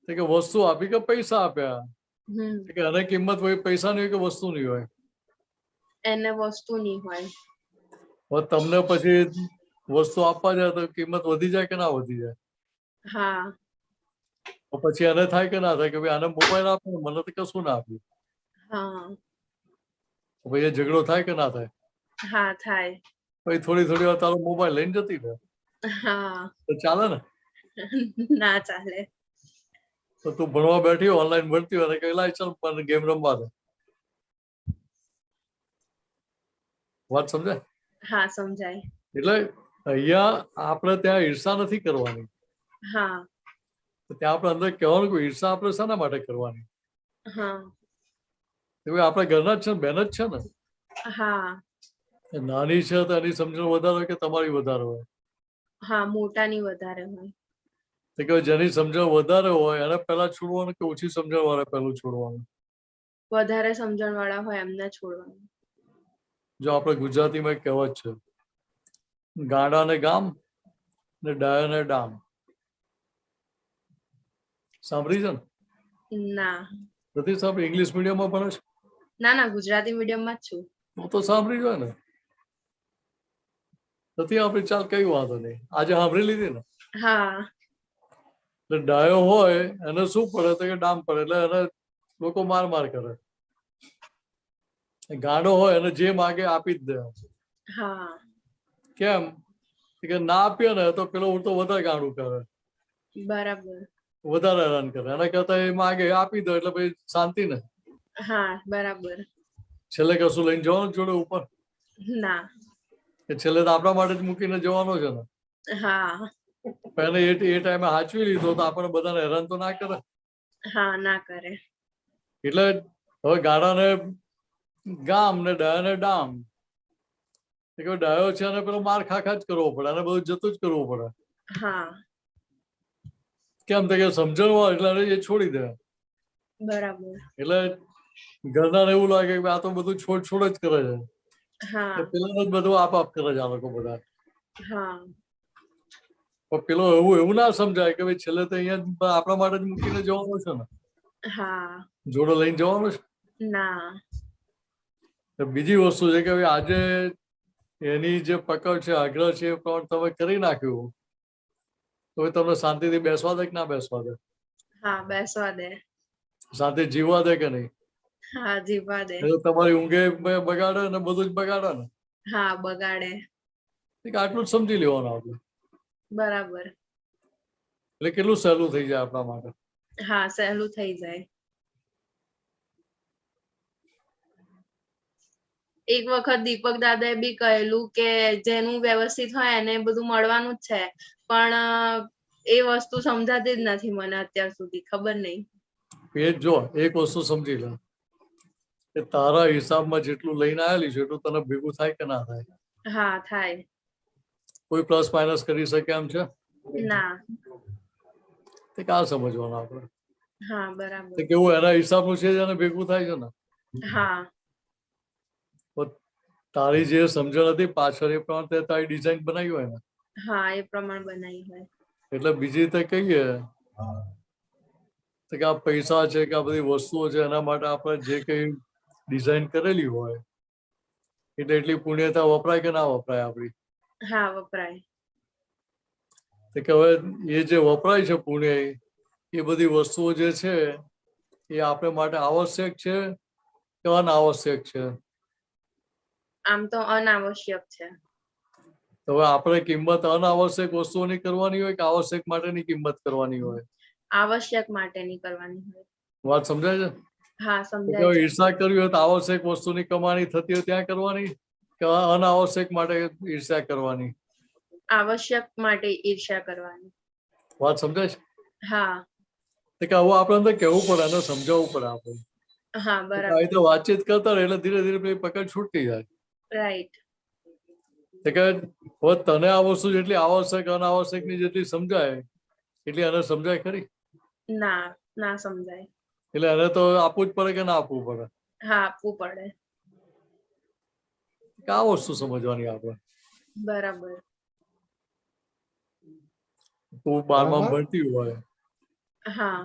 Speaker 4: તો કે વસ્તુ આપી કે પૈસા આપ્યા? તો કે એને કિંમત હોય પૈસાની હોય કે વસ્તુની હોય?
Speaker 6: એને વસ્તુની હોય.
Speaker 4: હવે તમને પછી વસ્તુ આપવા જાય તો કિંમત વધી જાય કે ના વધી જાય?
Speaker 6: હા.
Speaker 4: તો પછી એને થાય કે ના થાય કે ભાઈ આને મોબાઈલ આપ્યો મને તો કશું ના આપ્યું?
Speaker 6: હા.
Speaker 4: તો ભાઈ એ ઝઘડો થાય કે ના થાય?
Speaker 6: હા થાય.
Speaker 4: પછી થોડી વાર તારો મોબાઈલ લઈને જતી રહે
Speaker 6: હા.
Speaker 4: તો ચાલે ને?
Speaker 6: ના ચાલે.
Speaker 4: તો તું ભણવા બેઠી ઓનલાઈન ભણતી હોય કે લાય ચાલ મને ગેમ રમવા દે. વાત સમજાય?
Speaker 6: હા સમજાય.
Speaker 4: એટલે અહીંયા આપણે ત્યાં ઈર્ષા નથી કરવાની.
Speaker 6: હા.
Speaker 4: ત્યાં આપણે અંદર કહેવાનું કે ઈર્ષા આપણે શાના માટે કરવાની?
Speaker 6: હા.
Speaker 4: આપણે ઘરના જ છે ને, બહેન જ છે ને.
Speaker 6: હા.
Speaker 4: નાની છે તો એની સમજણ વધારે હોય કે તમારી વધારે હોય?
Speaker 6: હા મોટાની વધારે હોય.
Speaker 4: તો કે જેની સમજણ વધારે હોય એને પહેલા છોડવાનું કે ઓછી સમજણ વાળા પહેલું છોડવાનું?
Speaker 6: વધારે સમજણ વાળા હોય એમને છોડવાનું.
Speaker 4: જો આપણે ગુજરાતીમાં એક કહેવત છે, ગાડા ને ગામ ને ડાયા ને ડામ. સાંભળી છે ને?
Speaker 6: ના.
Speaker 4: નથી સાંભળી? ઇંગ્લિશ મીડિયમમાં ભણે છે?
Speaker 6: ના ગુજરાતી મીડિયમમાં જ છું.
Speaker 4: હું તો સાંભળી જોઈએ ને. નથી આપણી ચાલ કઈ વાંધો નહીં, આજે સાંભળી લીધી ને.
Speaker 6: હા.
Speaker 4: એટલે ડાયો હોય એને શું પડે તો કે ડામ પડે, એટલે એને લોકો માર કરે. ગાડો હોય એને જે માગે આપી જ દે.
Speaker 6: હા.
Speaker 4: કેમ કે ના આપીએ ને તો પેલો ઉલટો વધારે ગાડું કરે,
Speaker 6: બરાબર.
Speaker 4: વધારે હેરાન કરે. એના કરતા એ માગે આપી દો એટલે ભાઈ શાંતિ ને.
Speaker 6: હા બરાબર.
Speaker 4: છેલ્લે કશું લઈને જવાનું જોડે ઉપર?
Speaker 6: ના.
Speaker 4: કે છેલ્લે તો આપણા માટે જ મૂકીને જવાનો છે ને.
Speaker 6: હા.
Speaker 4: એને એ ટાઈમે સાચવી લીધો તો આપણે બધાને હેરાન તો ના કરે.
Speaker 6: હા ના કરે.
Speaker 4: એટલે હવે ગાડાને ગામ ને ડાયાને ડામ. ડાયો છે અને પેલો માર ખા જ કરવો પડે, અને બધું જતું જ કરવું પડે.
Speaker 6: હા.
Speaker 4: કેમ તો કે સમજણ હોય એટલે એ છોડી દે.
Speaker 6: બરાબર.
Speaker 4: એટલે ઘરનાને એવું લાગે કે આ તો બધું છોડ જ કરે છે.
Speaker 6: હા.
Speaker 4: પેલા જ બધું આપ કરે છે આ લોકો બધા.
Speaker 6: હા.
Speaker 4: પણ પેલો એવું ના સમજાય કે ભાઈ છેલ્લે તો અહીંયા આપણા માટે જ મૂકીને જવાનું છે ને.
Speaker 6: હા.
Speaker 4: જોડે લઈને જવાનું છે.
Speaker 6: ના.
Speaker 4: બીજી વસ્તુ છે કે આજે એની જે પકડ છે, આગ્રહ છે, એ પણ તમે કરી નાખ્યું તો તમને શાંતિથી બેસવા દે કે ના બેસવા દે?
Speaker 6: હા બેસવા દે.
Speaker 4: શાંતિ જીવવા દે કે નહીં?
Speaker 6: હા જીવવા દે.
Speaker 4: તમારી ઊંઘે બગાડે ને બધું જ બગાડે ને.
Speaker 6: હા બગાડે.
Speaker 4: આટલું જ સમજી લેવાનું આપણે.
Speaker 6: બરાબર.
Speaker 4: એટલે કેટલું સહેલું થઈ જાય આપણા માટે.
Speaker 6: હા સહેલું થઈ જાય. એક વખત દીપક દાદાએ બી કહેલું કે જેનું વ્યવસ્થિત હોય એને બધું મળવાનું જ છે, પણ એ વસ્તુ સમજાતી જ નથી મને અત્યાર સુધી, ખબર નહીં.
Speaker 4: એ જો એક વસ્તુ સમજી લે કે તારા હિસાબમાં જેટલું લઈને આવેલી છે એટલું તને ભેગું થાય કે ના થાય?
Speaker 6: હા થાય.
Speaker 4: કોઈ પ્લસ માઇનસ કરી શકે એમ છે?
Speaker 6: ના.
Speaker 4: તે કાં સમજવાનું આપણે?
Speaker 6: હા બરાબર.
Speaker 4: કેવું એના હિસાબનું છે એને ભેગું થાય છે ને.
Speaker 6: હા.
Speaker 4: તારી જે સમજણ હતી પાછળ એ પ્રમાણે તારી ડિઝાઇન બનાવી હોય ને.
Speaker 6: હા એ પ્રમાણે બનાવી હોય. એટલે
Speaker 4: બીજી રીતે કહીએ કે આ પૈસા છે કે આ બધી વસ્તુઓ છે એના માટે આપણે જે કઈ ડિઝાઇન કરેલી હોય એટલે એટલી પુણ્યતા વપરાય કે ના વપરાય આપણી?
Speaker 6: હા વપરાય.
Speaker 4: કે હવે એ જે વપરાય છે પુણ્ય, એ બધી વસ્તુઓ જે છે એ આપણે માટે આવશ્યક છે કે અનાવશ્યક છે?
Speaker 6: આમ તો અનાવશ્યક છે.
Speaker 4: તો હવે આપણે કિંમત અનાવશ્યક વસ્તુઓની કરવાની હોય કે આવશ્યક માટેની કિંમત કરવાની હોય?
Speaker 6: આવશ્યક માટેની કરવાની હોય.
Speaker 4: વાત સમજાય છે?
Speaker 6: હા સમજાય છે.
Speaker 4: ઈર્ષા કરવી હોય તો આવશ્યક વસ્તુની કમાણી થતી હોય ત્યાં કરવાની કે અનાવશ્યક માટે ઈર્ષા કરવાની?
Speaker 6: આવશ્યક માટે ઈર્ષ્યા કરવાની.
Speaker 4: વાત સમજાય છે?
Speaker 6: હા.
Speaker 4: કે આવું આપણે અંદર કહેવું પડે, એને સમજાવવું પડે આપણે.
Speaker 6: હા
Speaker 4: આવી
Speaker 6: બરાબર.
Speaker 4: રીતે વાતચીત કરતા રહે એટલે ધીરે ધીરે પેલી પકડ છૂટતી જાય.
Speaker 6: રાઈટ.
Speaker 4: કે હવે તને આ વસ્તુ જેટલી આવશ્યક અનાવશ્યક ની જેટલી સમજાય એટલી એને સમજાય ખરી?
Speaker 6: ના ના સમજાય.
Speaker 4: એટલે એને તો આપવું જ પડે કે ના આપવું પડે?
Speaker 6: હા આપવું પડે.
Speaker 4: આ વસ્તુ સમજવાની આપણે.
Speaker 6: બરાબર.
Speaker 4: તું 12માં
Speaker 1: હા.
Speaker 4: ભણતી હોય
Speaker 6: હા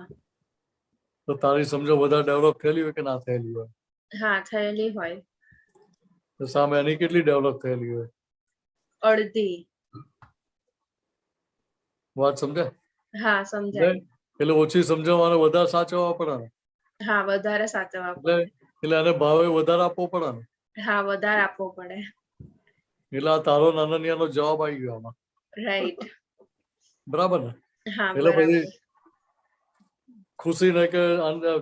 Speaker 4: તો તારી સમજો વધારે ડેવલપ થયેલી હોય કે ના થયેલી હોય,
Speaker 6: હા થયેલી હોય.
Speaker 4: તો સામે એની કેટલી ડેવલપ થયેલી હોય.
Speaker 6: અડધી.
Speaker 4: વાત સમજે?
Speaker 6: હા સમજાય.
Speaker 4: એટલે ઓછી સમજણવાને વધારે સાચવવા પડે ને.
Speaker 6: હા વધારે સાચવવા
Speaker 4: એટલે
Speaker 6: પડે.
Speaker 4: એટલે આને ભાવે વધારે આપવો પડે ને.
Speaker 6: હા વધારે આપવો પડે.
Speaker 4: એટલે આ તારો નાનનિયાનો જવાબ આવી ગયો આમાં.
Speaker 6: રાઈટ.
Speaker 4: બરાબર ને?
Speaker 6: હા
Speaker 4: એટલે પછી
Speaker 6: બરાબર.
Speaker 4: ખુશી ને કે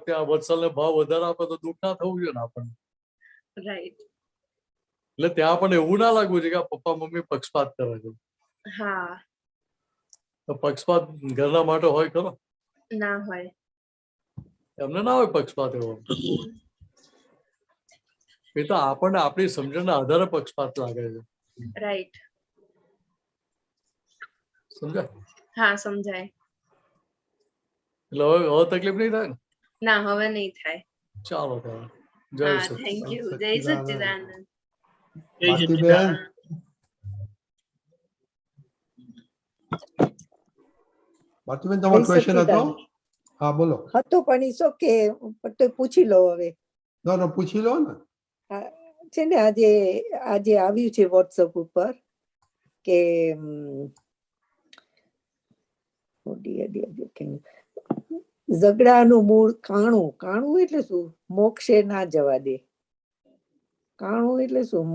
Speaker 4: ત્યાં વત્સલને ભાવ વધારે આપે તો દુઃખ ના થવું જોઈએ ને આપણને.
Speaker 6: રાઈટ.
Speaker 4: એટલે ત્યાં પણ એવું ના લાગવું છે કે આ પપ્પા મમ્મી પક્ષપાત કરે છે.
Speaker 6: હા
Speaker 4: તો પક્ષપાત ઘરના માટે હોય ખરો?
Speaker 6: ના હોય.
Speaker 4: એમને ના હોય પક્ષપાત એવો. એ તો આપણને આપણી સમજણના આધારે પક્ષપાત લાગે છે.
Speaker 6: રાઈટ.
Speaker 4: સમજાય?
Speaker 6: હા સમજાય.
Speaker 4: એટલે હવે તકલીફ નહીં થાય ને?
Speaker 6: ના હવે નહીં થાય.
Speaker 4: ચાલો ત્યારે. જય
Speaker 6: હા
Speaker 4: સચિદાનંદ.
Speaker 6: Thank you. જય
Speaker 1: સચ્ચિદાનંદ.
Speaker 6: સચ્ચિદાનંદ.
Speaker 3: જય
Speaker 1: બાકી બેન
Speaker 3: સચ્ચિદાનંદ.
Speaker 1: બાકી બેન તમારો ક્વેશ્ચન હતો? હા બોલો.
Speaker 11: હતો પણ ઈ ઓકે, તો પૂછી લો હવે.
Speaker 1: ના પૂછી લો ને.
Speaker 11: આ છે ને આજે આવ્યું છે વોટ્સઅપ ઉપર કે ઝઘડાનું મૂળ કાણું. કાણું એટલે શું? મોક્ષે ના જવા દે. કાણું એટલે શું?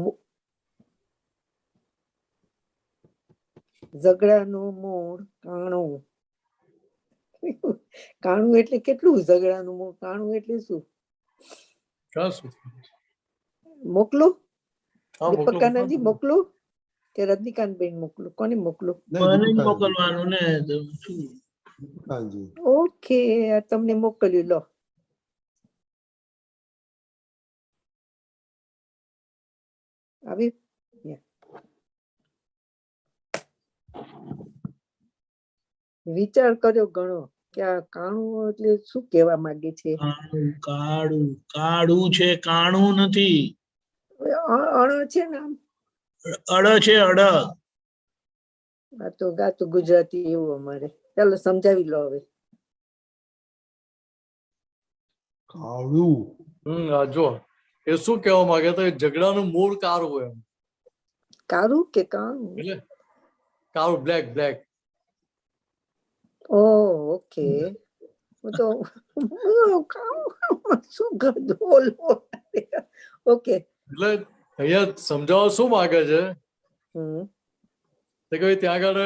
Speaker 11: ઝઘડાનું મૂળ કાણું. કાણું એટલે કેટલું? ઝઘડાનું મૂળ કાણું એટલે શું? મોકલું?
Speaker 4: હા,
Speaker 11: દીપકાનંદજી મોકલું કે રજનીકાંતબેન મોકલું? કોને મોકલું?
Speaker 3: મને જ મોકલવાનું ને. શું?
Speaker 11: ઓકે, તમને મોકલ્યું. લો. આવી વિચાર કર્યો ઘણો કે આ કાણું એટલે શું કહેવા માંગે છે?
Speaker 3: કાળું કાળું છે, કાણું નથી.
Speaker 11: અણ છે ને?
Speaker 3: અડ છે, અડ.
Speaker 11: આ તો ગાતું ગુજરાતી એવું અમારે. ચાલો સમજાવી લો હવે.
Speaker 1: કાળું.
Speaker 4: જો એ શું કહેવા માંગે તો ઝઘડાનું મૂળ કાળું હોય.
Speaker 11: કાળું કે કાળું?
Speaker 4: એટલે કાળું, બ્લેક.
Speaker 11: ઓકે. તો શું ગધોલ. ઓકે.
Speaker 4: એટલે અહીંયા સમજાવવા શું માંગે છે કે ત્યાં આગળ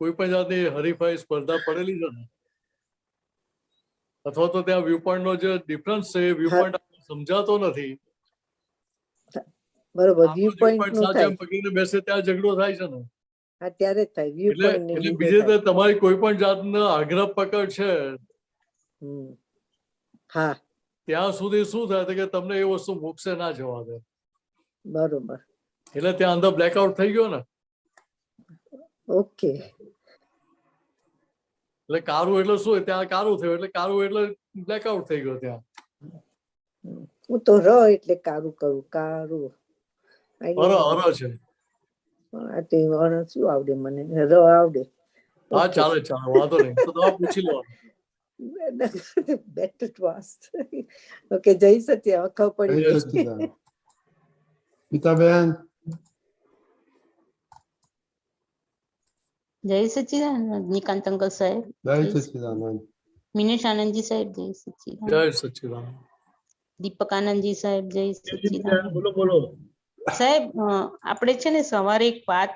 Speaker 4: કોઈ પણ જાતની હરીફાઈ સ્પર્ધા પડેલી છે ને, અથવા તો ત્યાં વ્યૂ પોઈન્ટ નો જે ડિફરન્સ છે એ વ્યૂ પોઈન્ટ સમજાતો નથી.
Speaker 11: બરોબર. વ્યૂ પોઈન્ટ નું
Speaker 4: સાચા પકડીને બેસે ત્યાં ઝઘડો થાય છે ને.
Speaker 11: અત્યારે થાય વ્યૂ પોઈન્ટ
Speaker 4: એટલે બીજે તો તમારી કોઈ પણ જાતનો આગ્રહ પકડ છે.
Speaker 11: હા.
Speaker 4: ત્યાં સુધી શું થાય કે તમને એ વસ્તુ મોક્ષે ના જવા દે.
Speaker 11: બરોબર.
Speaker 4: એટલે ત્યાં અંદર બ્લેકઆઉટ થઈ ગયો ને.
Speaker 11: ઓકે.
Speaker 4: એટલે કારું એટલે શું? ત્યાં કારું થયું એટલે કારું એટલે બ્લેકઆઉટ થઈ ગયો ત્યાં.
Speaker 11: હું તો એટલે કારું કરું. કારું
Speaker 4: છે.
Speaker 11: શું આવડે મને? આવડે.
Speaker 4: હા ચાલે વાંધો નહીં. તો તમે પૂછી લો.
Speaker 11: Better to ask. ઓકે. જય સચ્ચિ. ખબર પડી.
Speaker 1: પિતાબેન.
Speaker 12: જય સચ્ચિદાનંદ. રજનીકાંત અંકલ સાહેબ.
Speaker 1: જય સચ્ચિદાનંદ.
Speaker 12: મિનેશ આનંદજી સાહેબ. જય સચ્ચિદાનંદ.
Speaker 4: જય સચ્ચિદાનંદ.
Speaker 12: દીપક આનંદજી સાહેબ. જય સચ્ચિદાનંદ.
Speaker 3: બોલો.
Speaker 12: સાહેબ આપણે છે ને સવારે એક વાત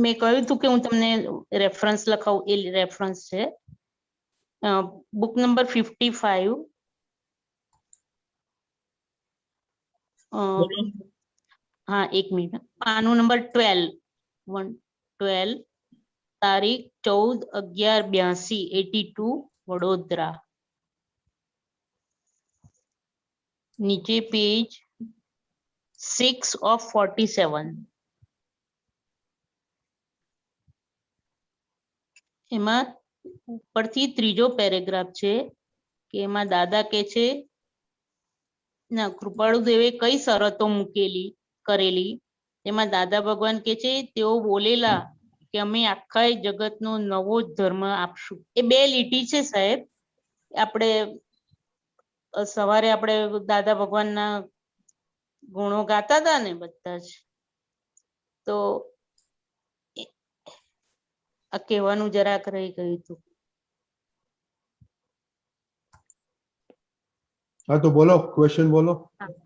Speaker 12: મેં કહ્યું હતું કે હું તમને રેફરન્સ લખાવું. એ રેફરન્સ છે બુક નંબર 55. હા એક મિનિટ. પાનું નંબર 12 તારીખ 14/11/82 82 વડોદરા. નીચે પેજ 6 of 47. એમાં ઉપરથી ત્રીજો પેરેગ્રાફ છે કે એમાં દાદા કે છે ના કૃપાળુ દેવે કઈ શરતો કરેલી તેમાં દાદા ભગવાન કે છે તેઓ બોલેલા કે અમે આખા જગતનો નવો જ ધર્મ આપશું. એ 2 લીટી છે સાહેબ. આપણે સવારે આપણે દાદા ભગવાનના ગુણો ગાતા હતા ને બધા જ, તો આ કહેવાનું જરાક રહી ગયું હતું.
Speaker 1: हाँ तो बोलो, क्वेश्चन बोलो.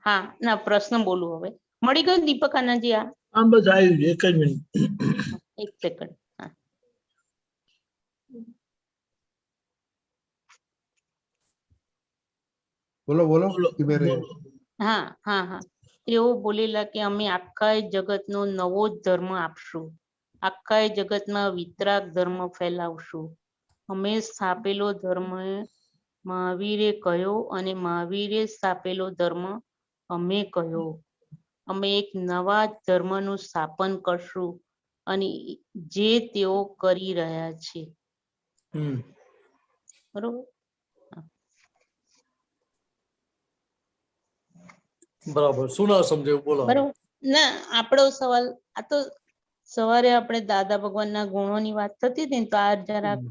Speaker 12: હા ના પ્રશ્ન બોલું હવે. મળી ગયું દીપક આનંદજી?
Speaker 3: हाँ बस आयु एक જ મિનિટ.
Speaker 12: 1 સેકન્ડ. હા
Speaker 1: बोलो बोलो कि मेरे
Speaker 12: હા હા હા તેઓ બોલેલા કે અમે આખા જગતનો નવો જ ધર્મ આપશું, આખા જગતમાં વિતરાગ ધર્મ ફેલાવશું. અમે સ્થાપેલો ધર્મ મહાવીરે કહ્યો અને મહાવીરે સ્થાપેલો ધર્મ અમે કહ્યો. અમે એક નવા ધર્મનું સ્થાપન કરશું અને જે તેઓ કરી રહ્યા છે. બરોબર.
Speaker 4: બરાબર. શું ના સમજાયું બોલો.
Speaker 12: બરોબર. ના આપણો સવાલ આ તો સવારે આપણે દાદા ભગવાનના ગુણોની વાત થતી હતી ને, તો આ જરાક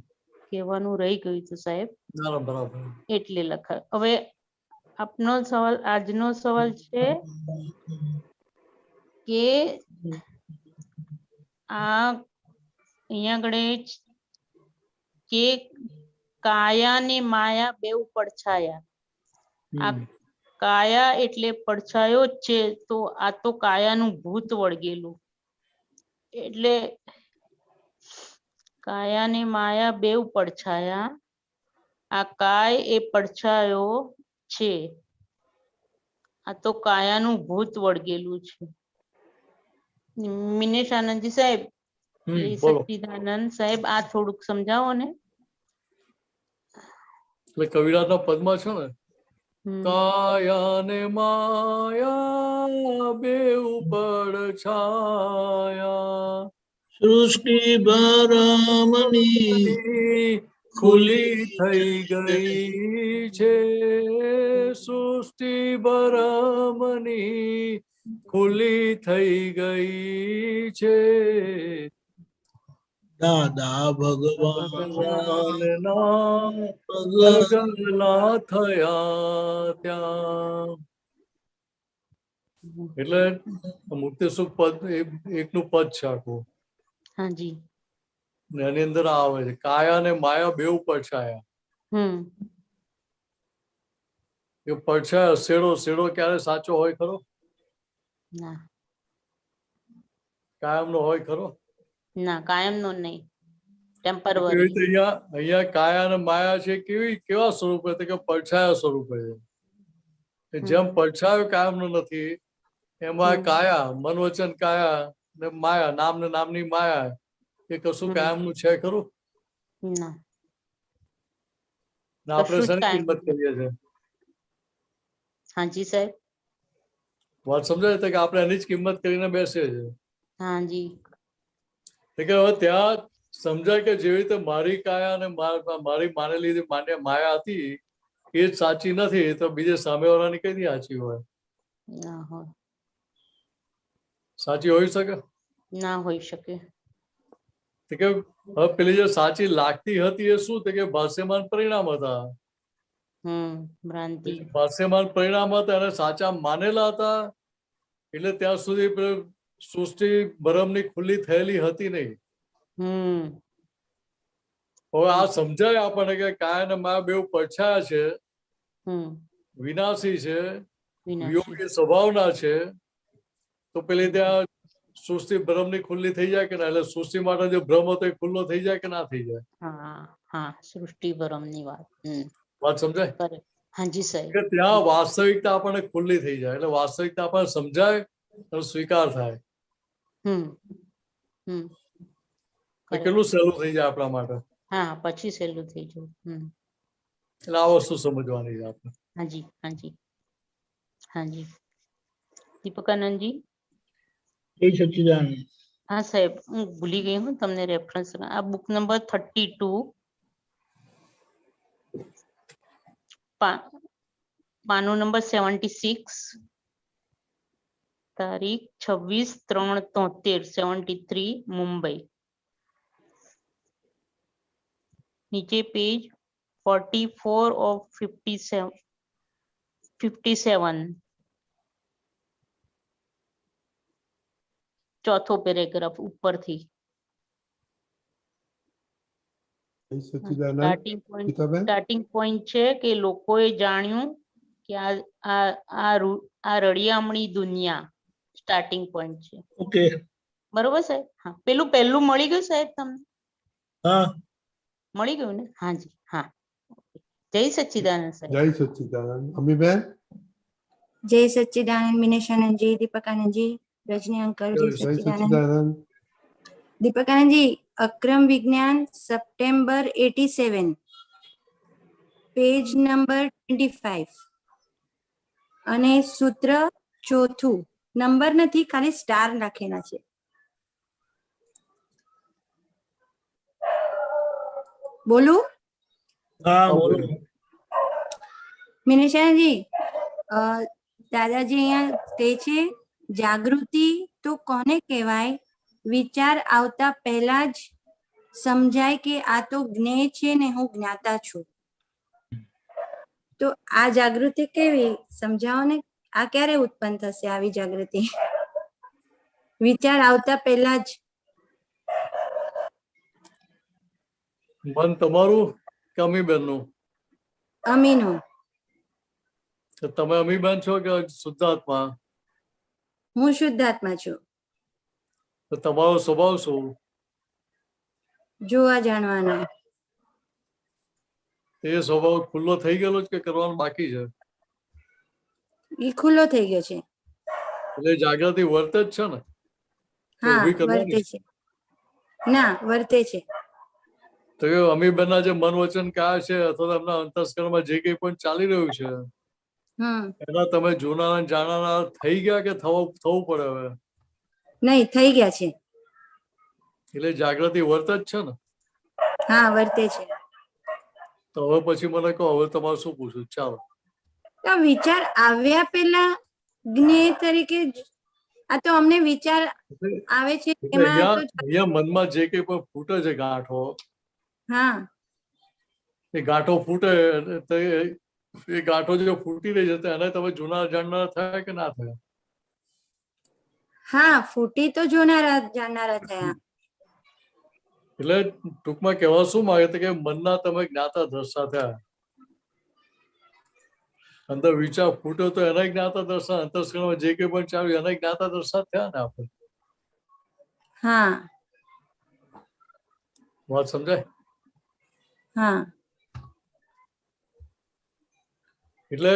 Speaker 12: કહેવાનું રહી ગયું હતું સાહેબ,
Speaker 4: બરાબર.
Speaker 12: એટલે લખા. હવે આપનો સવાલ, આજનો સવાલ છે કે આ અહીંયા આગળ કે કાયા ને માયા બેઉ પડછાયા. આ કાયા એટલે પડછાયો જ છે, તો આ તો કાયાનું ભૂત વળગેલું. એટલે કાયા ને માયા બેઉ પડછાયા. આ કાય એ પડછાયો છે, આ તો કાયાનું ભૂત વળગેલું છે. મિનેશ આનંદજી સાહેબ, સચ્ચિદાનંદ સાહેબ, આ થોડુંક સમજાવો ને.
Speaker 4: એટલે કવિરાજના પદમાં છે ને, કાયા ને માયા બેઉ પડછાયા,
Speaker 3: સૃષ્ટિ ભરમની
Speaker 4: ખુલ્લી થઈ ગઈ છે, સૃષ્ટિ ભરમની ખુલ્લી થઈ ગઈ છે.
Speaker 3: દાદા ભગવાન
Speaker 4: પગલા થયા ત્યાં. એટલે મુક્તિ સુખ પદ એકનું પદ છે આખું.
Speaker 12: હાજી.
Speaker 4: એની અંદર આવે છે કાયા ને માયા બેઉ પડછાયા. એ પડછાયો શેડો ક્યારે સાચો હોય ખરો?
Speaker 12: ના.
Speaker 4: કાયમ નો હોય ખરો?
Speaker 12: ના, કાયમ નો નહીં, ટેમ્પરરી.
Speaker 4: અહીંયા કાયા અને માયા છે કેવા સ્વરૂપે? કે પડછાયા સ્વરૂપે છે. જેમ પડછાયો કાયમ નો નથી, એમાં કાયા, મન વચન કાયા ને માયા, નામ ને નામની માયા, એ કશું કાયમ નું છે ખરું?
Speaker 12: ના.
Speaker 4: આપણે શેની કિંમત કરીએ છીએ?
Speaker 12: હાજી સાહેબ,
Speaker 4: વાત સમજાય કે આપણે એની જ કિંમત કરીને બેસીએ છીએ.
Speaker 12: હાજી.
Speaker 4: કે હવે ત્યાં સમજાય કે જેવી રીતે મારી કાયા અને મારી માનેલી માયા હતી એ જ સાચી નથી, તો બીજે સામેવાળાની કઈ સાચી હોય?
Speaker 12: ના હોય.
Speaker 4: સાચી હોઈ શકે?
Speaker 12: ના હોઈ શકે.
Speaker 4: કે હવે પેલી જે સાચી લાગતી હતી એ શું? કે ભાષ્યમાન પરિણામ હતા.
Speaker 12: ભ્રાંતિ.
Speaker 4: ભાષ્યમાન પરિણામ હતા અને સાચા માનેલા હતા, એટલે ત્યાં સુધી સૃષ્ટિ ભરમની ખુલ્લી થયેલી હતી નહીં. હવે આ સમજાય આપણને કે કાયા અને માયા બેઉ પડછાયા છે, વિનાશી છે, વિયોગી સ્વભાવના છે, તો પેલી ત્યાં સૃષ્ટિ ભ્રમની ખુલ્લી થઈ જાય કે ના? એટલે સૃષ્ટિ માટે જે ભ્રમ હતો એ ખુલ્લો થઈ જાય કે ના થઈ જાય?
Speaker 12: હા, સૃષ્ટિ ભ્રમની
Speaker 4: વાત સમજાય?
Speaker 12: હાજી સાહેબ.
Speaker 4: કે ત્યાં વાસ્તવિકતા આપણને ખુલ્લી થઈ જાય, એટલે વાસ્તવિકતા આપણને સમજાય અને સ્વીકાર થાય. કેટલું સહેલું થઈ જાય આપણા માટે.
Speaker 12: હા, પછી સહેલું થઈ જાય.
Speaker 4: એટલે આ વસ્તુ સમજવાની છે આપણે.
Speaker 12: હાજી હાજી હાજી. દીપક આનંદજી.
Speaker 3: સચ્ચિદાનંદ.
Speaker 12: હા સાહેબ, હું ભૂલી ગઈ હું તમને રેફરન્સ. આ બુક નંબર 32, પાનું નંબર 76, તારીખ 26/3/73, 73, મુંબઈ. નીચે પેજ 44 of 57, ચોથો પેરેગ્રાફ ઉપરથી.
Speaker 1: જય સચ્ચિદાનંદ. ગીતાબેન?
Speaker 12: સ્ટાર્ટિંગ પોઈન્ટ છે કે લોકોએ જાણ્યું કે આ રળિયામણી દુનિયા સ્ટાર્ટિંગ પોઈન્ટ છે.
Speaker 3: ઓકે,
Speaker 12: બરોબર સાહેબ? હા, પહેલું મળી ગયું સાહેબ તમને?
Speaker 3: હા,
Speaker 12: મળી ગયું ને? હાજી, હા. જય સચ્ચિદાનંદ સાહેબ.
Speaker 1: જય સચ્ચિદાનંદ. અમીબેન?
Speaker 13: जय सच्चिदानंद मीनाशानंद जी, दीपकानंद जी, रजनी अंकल, जय
Speaker 1: જય
Speaker 13: सच्चिदानंद।
Speaker 1: સચ્ચિદાનંદ.
Speaker 13: दीपकानंद जी, अक्रम विज्ञान सितंबर 87, पेज नंबर 25 અને સૂત્ર ચોથું, નંબર નથી, ખાલી સ્ટાર લખેલા છે. બોલું?
Speaker 3: હા, બોલો.
Speaker 13: मीनाशानंद जी, દાદાજી અહીંયા તે છે, જાગૃતિ તો કોને કહેવાય? વિચાર આવતા પહેલા જ સમજાય કે આ તો જ્ઞેય છે ને હું જ્ઞાતા છું. તો આ જાગૃતિ કેવી સમજાવો ને? આ ક્યારે ઉત્પન્ન થશે આવી જાગૃતિ? વિચાર આવતા પહેલા જ.
Speaker 4: મન તમારું કે અમીબેન નું?
Speaker 13: અમીનું.
Speaker 4: તમે અમીબેન છો કે શુદ્ધાત્મા?
Speaker 13: હું શુદ્ધાત્મા છું.
Speaker 4: તો તમારો સ્વભાવ શું?
Speaker 13: જોવા જાણવાનો.
Speaker 4: એ સ્વભાવ ખુલ્લો થઈ ગયેલો છે કે કરવાનો બાકી છે?
Speaker 13: એ ખુલ્લો થઈ ગયો છે.
Speaker 4: એટલે જાગૃતિ વર્તે જ છે ને?
Speaker 13: હા, વર્તે છે. ના, વર્તે છે.
Speaker 4: તો એ અમીબેનના જે મન વચન કયા છે અથવા એમના અંતસ્કરણમાં જે કંઈ પણ ચાલી રહ્યું છે એના તમે જોનારા જાણનારા થઈ ગયા કે થવું પડે હવે?
Speaker 13: નહીં, થઈ ગયા છે.
Speaker 4: એટલે જાગૃતિ વર્તે જ છે ને?
Speaker 13: હા, વર્તે છે.
Speaker 4: તો હવે પછી મને કહો, હવે તમારે શું પૂછવું? ચાલો.
Speaker 13: તો વિચાર આવ્યા પહેલા જ્ઞેય તરીકે આ તો અમને વિચાર આવે છે એમાં તો
Speaker 4: અહીંયા મનમાં જે કંઈ પણ ફૂટે છે ગાંઠો,
Speaker 13: હા,
Speaker 4: એ ગાંઠો ફૂટે તો એ ગાંઠો જે ફૂટી રહી છે તો એને તમે જૂના જાણનાર થયા કે ના થયા?
Speaker 13: હા, ફૂટી તો જોનારા જાણનારા થયા.
Speaker 4: એટલે ટૂંકમાં કહેવા શું માંગે કે મનના તમે જ્ઞાતા દ્રષ્ટા થયા. અંદર વિચાર ફૂટ્યો તો એના જ્ઞાતા દ્રષ્ટા, અંતસ્કરણમાં જે કંઈ પણ ચાલ્યું એના જ્ઞાતા દ્રષ્ટા થયા ને આપણે.
Speaker 13: હા,
Speaker 4: વાત સમજાય?
Speaker 13: હા.
Speaker 4: એટલે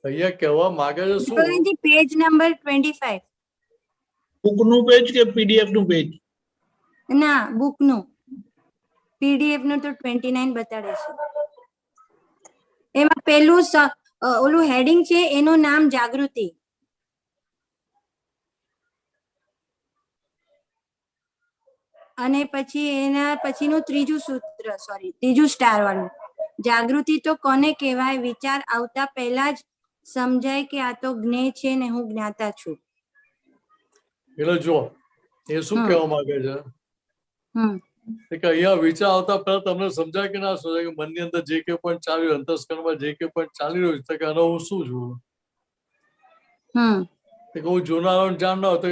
Speaker 4: અહીંયા કહેવા માંગે છે શું?
Speaker 13: Page number 25.
Speaker 3: બુક નું પેજ કે પીડીએફ નું પેજ?
Speaker 13: ના, બુક નું. પીડીએફ નું તો 29 બતાડે છે. એમાં પેલું ઓલું હેડિંગ છે એનું નામ જાગૃતિ. અને પછી એના પછીનું ત્રીજું સૂત્ર, સોરી, ત્રીજું સ્ટાર વાળું, જાગૃતિ તો કોને કહેવાય? વિચાર આવતા પહેલા જ સમજાય કે આ તો જ્ઞેય છે ને હું જ્ઞાતા છું.
Speaker 4: એટલે જો એ શું કહેવા માંગે છે કે અહીંયા વિચાર આવતા પહેલા તમને સમજાય કે ના સમજાય કે મનની અંદર જે કંઈ પણ ચાલ્યું, અંતસ્કરણમાં જે કંઈ પણ ચાલી રહ્યું છે કે આનો હું શું છું? હું જોનારો જાણનાર, તો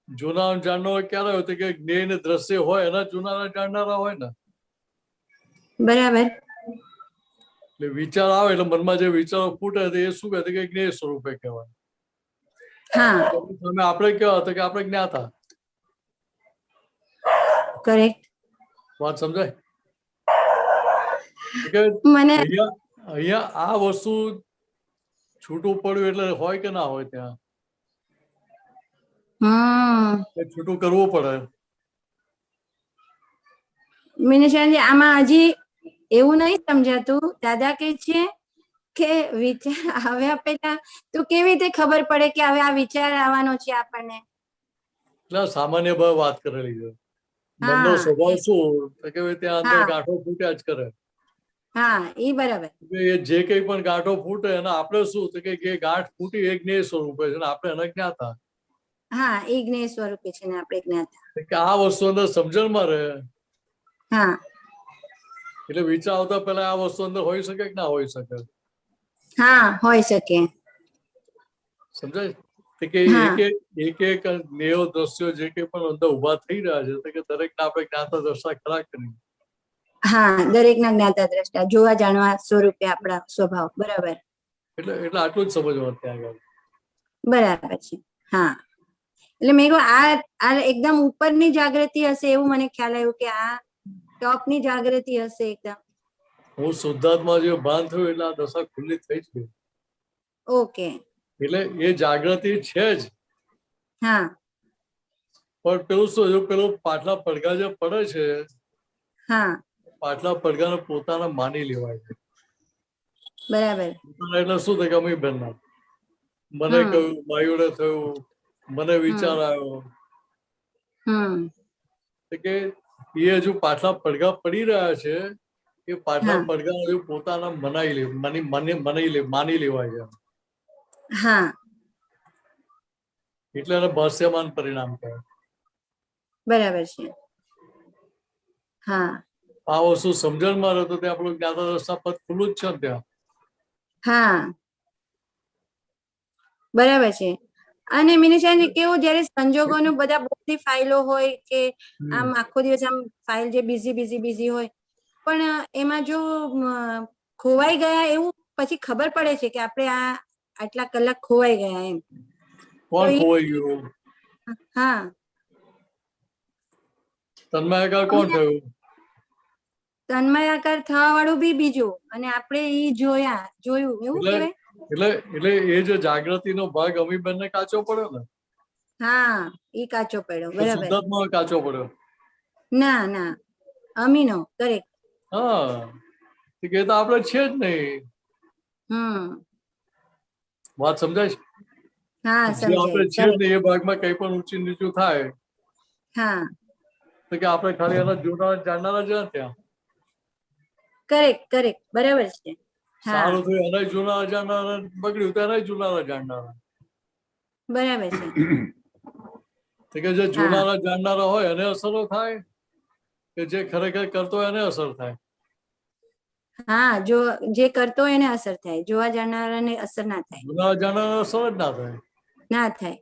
Speaker 4: જોનાર જાણનાર ક્યારે હોય? તો કે જ્ઞેય ને દ્રશ્ય હોય એના જોનારા જાણનારા હોય ને.
Speaker 13: બરાબર.
Speaker 4: એટલે વિચાર આવે એટલે મનમાં જે વિચારો ફૂટે એ શું કહે કે જ્ઞેય સ્વરૂપે કહેવાય. તમે આપણે કેવા હતા કે આપણે જ્ઞાતા.
Speaker 13: કરેક્ટ.
Speaker 4: વાત સમજાય? અહીંયા આ વસ્તુ છૂટું પડ્યું એટલે હોય કે ના હોય ત્યાં? છૂટું કરવું પડે.
Speaker 13: મીનાશાનજી, આમાં હજી એવું નહીં સમજાતું. દાદા કહે છે કે વિચાર આવ્યા પહેલા તો કેવી રીતે ખબર પડે કે હવે આ વિચાર આવવાનો છે આપણને?
Speaker 4: એટલે સામાન્ય ભાવે વાત કરેલી છે. મનનો સ્વભાવ શું કે ત્યાં અંદર ગાંઠો ફૂટ્યા જ કરે.
Speaker 13: હા એ બરાબર.
Speaker 4: એ જે કઈ પણ ગાંઠો ફૂટે અને આપણે શું તો કે એ ગાંઠ ફૂટી એક જ્ઞેય સ્વરૂપે છે ને આપણે એને જ્ઞાતા.
Speaker 13: હા એ જ્ઞેય સ્વરૂપે છે ને આપણે જ્ઞાતા.
Speaker 4: કે આ વસ્તુ અંદર સમજણમાં રહે.
Speaker 13: હા
Speaker 4: એટલે વિચાર આવતા પહેલા આ વસ્તુ અંદર હોઈ શકે કે ના હોઈ શકે?
Speaker 13: હા હોઈ શકે.
Speaker 4: સમજાય કે એક એક જ્ઞેયો દ્રશ્યો જે કઈ પણ અંદર ઉભા થઈ રહ્યા છે તો કે દરેકને આપણે જ્ઞાતા દ્રષ્ટા ખરા કરી.
Speaker 13: હા દરેકના જ્ઞાતા દ્રષ્ટા જોવા જાણવા સ્વરૂપે આપણા સ્વભાવ. બરાબર.
Speaker 4: એટલે આટલું જ સમજવાનું ત્યાં આગળ.
Speaker 13: બરાબર છે. હા એટલે મેં કહ્યું આ એકદમ ઉપરની જાગૃતિ હશે એવું મને ખ્યાલ આવ્યું કે આ ટોપની જાગૃતિ હશે એકદમ.
Speaker 4: હું શુદ્ધાત્મા જે ભાન થયું એટલે આ દશા ખુલ્લી થઈ જ ગઈ.
Speaker 13: ઓકે.
Speaker 4: એટલે એ જાગૃતિ છે જ.
Speaker 13: હા
Speaker 4: પણ પેલું શું પેલું પાટલા પડઘા જે પડે છે.
Speaker 13: હા
Speaker 4: પાટલા પડઘાને પોતાના માની લેવાય છે.
Speaker 13: બરાબર.
Speaker 4: એટલે શું થાય કે અમી બેન મને કહ્યું, માયુડે થયું, મને વિચાર આવ્યો કે એ હજુ પાટલા પડઘા પડી રહ્યા છે એ પાટલા પડઘા હજુ પોતાના માની લેવાય છે.
Speaker 13: હા
Speaker 4: એટલે એને ભાષ્યમાન પરિણામ કહેવાય.
Speaker 13: બરાબર છે. હા
Speaker 4: આ વસ્તુ સમજણમાં રહે તો ત્યાં આપણું જ્ઞાતા દ્રષ્ટા પદ ખુલ્લું જ છે ને ત્યાં.
Speaker 13: હા બરાબર છે. અને મિનિશાજી કેવું જયારે સંજોગોનું બધા બધી ફાઇલો હોય કે આમ આખો દિવસ આમ ફાઇલ જે બીઝી હોય પણ એમાં જો ખોવાઈ ગયા એવું પછી ખબર પડે છે કે આપણે આ આટલા કલાક ખોવાઈ ગયા એમ.
Speaker 4: કોણ ખોવાઈ ગયું?
Speaker 13: હા
Speaker 4: તન્મયાકાર કોણ થયું?
Speaker 13: તન્મયાકાર થવા વાળું બી બીજું અને આપણે ઈ જોયું એવું કહેવાય.
Speaker 4: એટલે એ જે જાગૃતિનો ભાગ અમીબેન ને કાચો પડ્યો ને.
Speaker 13: હા ઈ કાચો પડ્યો. બરાબર.
Speaker 4: શુદ્ધાત્મા કાચો પડ્યો.
Speaker 13: ના અમીનો કરેક્ટ.
Speaker 4: હા કે તો આપણે છે જ નહીં. વાત સમજાય છે?
Speaker 13: હા
Speaker 4: જે આપણે છે જ નહીં એ ભાગમાં કઈ પણ ઊંચી નીચું થાય
Speaker 13: હા
Speaker 4: તો કે આપણે ખાલી એના જોનારા જાણનારા જ ત્યાં.
Speaker 13: કરેક્ટ બરાબર છે.
Speaker 4: સારું થયું એના જોનારા જાણનારા, બગડ્યું તો એના જોનારા જાણનારા.
Speaker 13: બરાબર છે.
Speaker 4: કે જે જોનારા જાણનારા હોય એને અસરો થાય કે જે ખરેખર કરતો હોય એને અસર થાય.
Speaker 13: હા જો જે કરતો હોય એને અસર થાય, જોવા જાણનારાને અસર ના થાય.
Speaker 4: જોનારા જાણનારા અસર જ ના થાય.